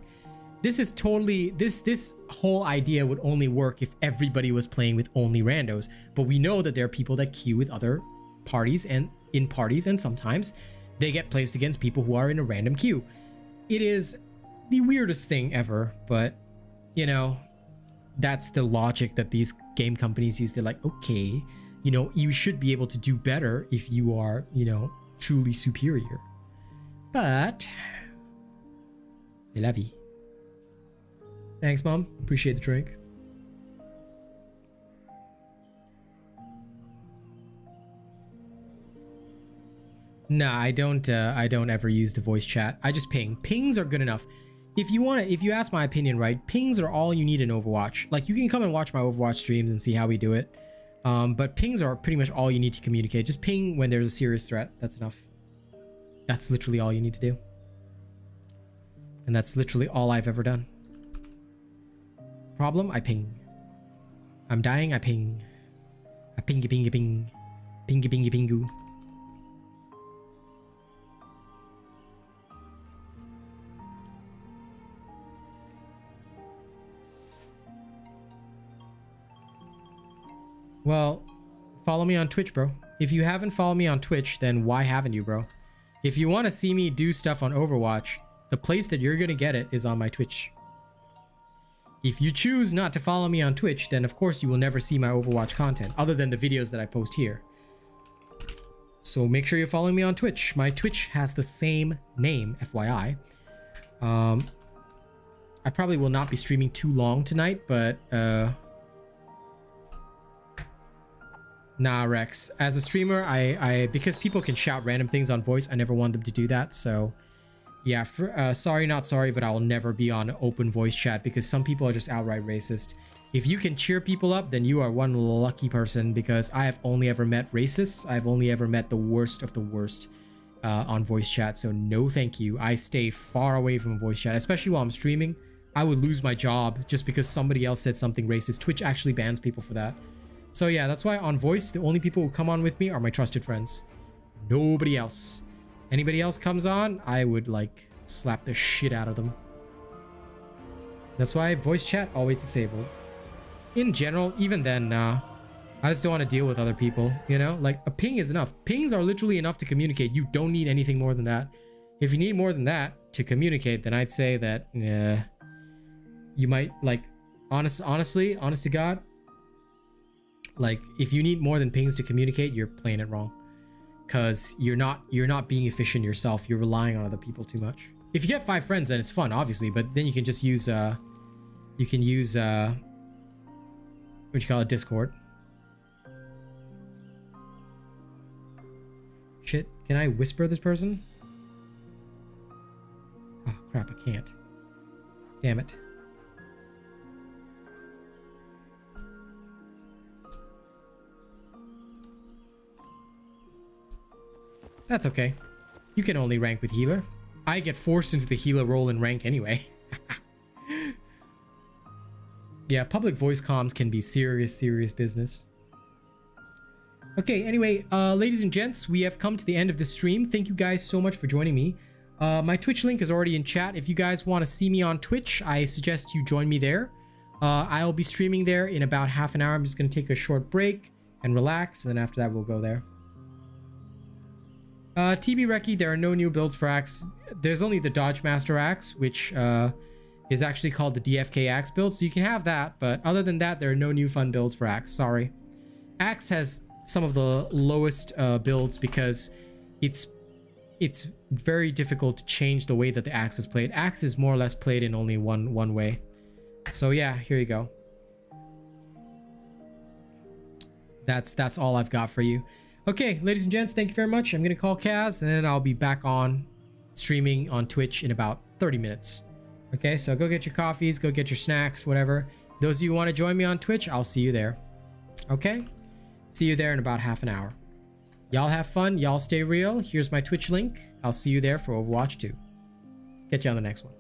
This is totally, this whole idea would only work if everybody was playing with only randos. But we know that there are people that queue with other parties and in parties, and sometimes they get placed against people who are in a random queue. It is the weirdest thing ever, but you know, that's the logic that these game companies use. They're like, okay, you know, you should be able to do better if you are, you know, truly superior. But c'est la vie. Thanks, Mom. Appreciate the drink. No, I don't ever use the voice chat. I just ping. Pings are good enough. If you ask my opinion, right, pings are all you need in Overwatch. Like, you can come and watch my Overwatch streams and see how we do it. But pings are pretty much all you need to communicate. Just ping when there's a serious threat. That's enough. That's literally all you need to do. And that's literally all I've ever done. Problem, I ping. I'm dying, I ping. I pingy pingy ping. Pingy pingy pingu. Well, follow me on Twitch, bro. If you haven't followed me on Twitch, then why haven't you, bro? If you want to see me do stuff on Overwatch, the place that you're going to get it is on my Twitch. If you choose not to follow me on Twitch, then of course you will never see my Overwatch content, other than the videos that I post here. So make sure you're following me on Twitch. My Twitch has the same name, FYI. I probably will not be streaming too long tonight, but nah, Rex. As a streamer, I because people can shout random things on voice, I never want them to do that. So yeah, sorry, not sorry, but I will never be on open voice chat because some people are just outright racist. If you can cheer people up, then you are one lucky person, because I have only ever met racists. I've only ever met the worst of the worst on voice chat. So no, thank you. I stay far away from voice chat, especially while I'm streaming. I would lose my job just because somebody else said something racist. Twitch actually bans people for that. So yeah, that's why on voice, the only people who come on with me are my trusted friends. Nobody else. Anybody else comes on, I would like slap the shit out of them. That's why voice chat always disabled. In general, even then, nah. I just don't want to deal with other people, you know? Like, a ping is enough. Pings are literally enough to communicate. You don't need anything more than that. If you need more than that to communicate, then I'd say that, you might, like, honestly, honest to God, like, if you need more than pings to communicate, you're playing it wrong. Because you're not being efficient yourself. You're relying on other people too much. If you get 5 friends, then it's fun, obviously, but then you can just use, you can use, what you call it, Discord. Shit, can I whisper this person? Oh crap, I can't. Damn it. That's okay. You can only rank with healer. I get forced into the healer role in rank anyway. Yeah, public voice comms can be serious business. Okay, anyway, ladies and gents, we have come to the end of the stream. Thank you guys so much for joining me. My Twitch link is already in chat. If you guys want to see me on Twitch, I suggest you join me there. I'll be streaming there in about half an hour. I'm just going to take a short break and relax, and then after that, we'll go there. TB Reki, there are no new builds for Axe. There's only the Dodge Master Axe, which is actually called the DFK Axe build, so you can have that, but other than that, there are no new fun builds for Axe. Sorry. Axe has some of the lowest builds because it's very difficult to change the way that the Axe is played. Axe is more or less played in only one way. So yeah, here you go. That's all I've got for you. Okay, ladies and gents, thank you very much. I'm gonna call Kaz, and then I'll be back on streaming on Twitch in about 30 minutes. Okay, so go get your coffees, go get your snacks, whatever. Those of you who want to join me on Twitch, I'll see you there. Okay? See you there in about half an hour. Y'all have fun. Y'all stay real. Here's my Twitch link. I'll see you there for Overwatch 2. Catch you on the next one.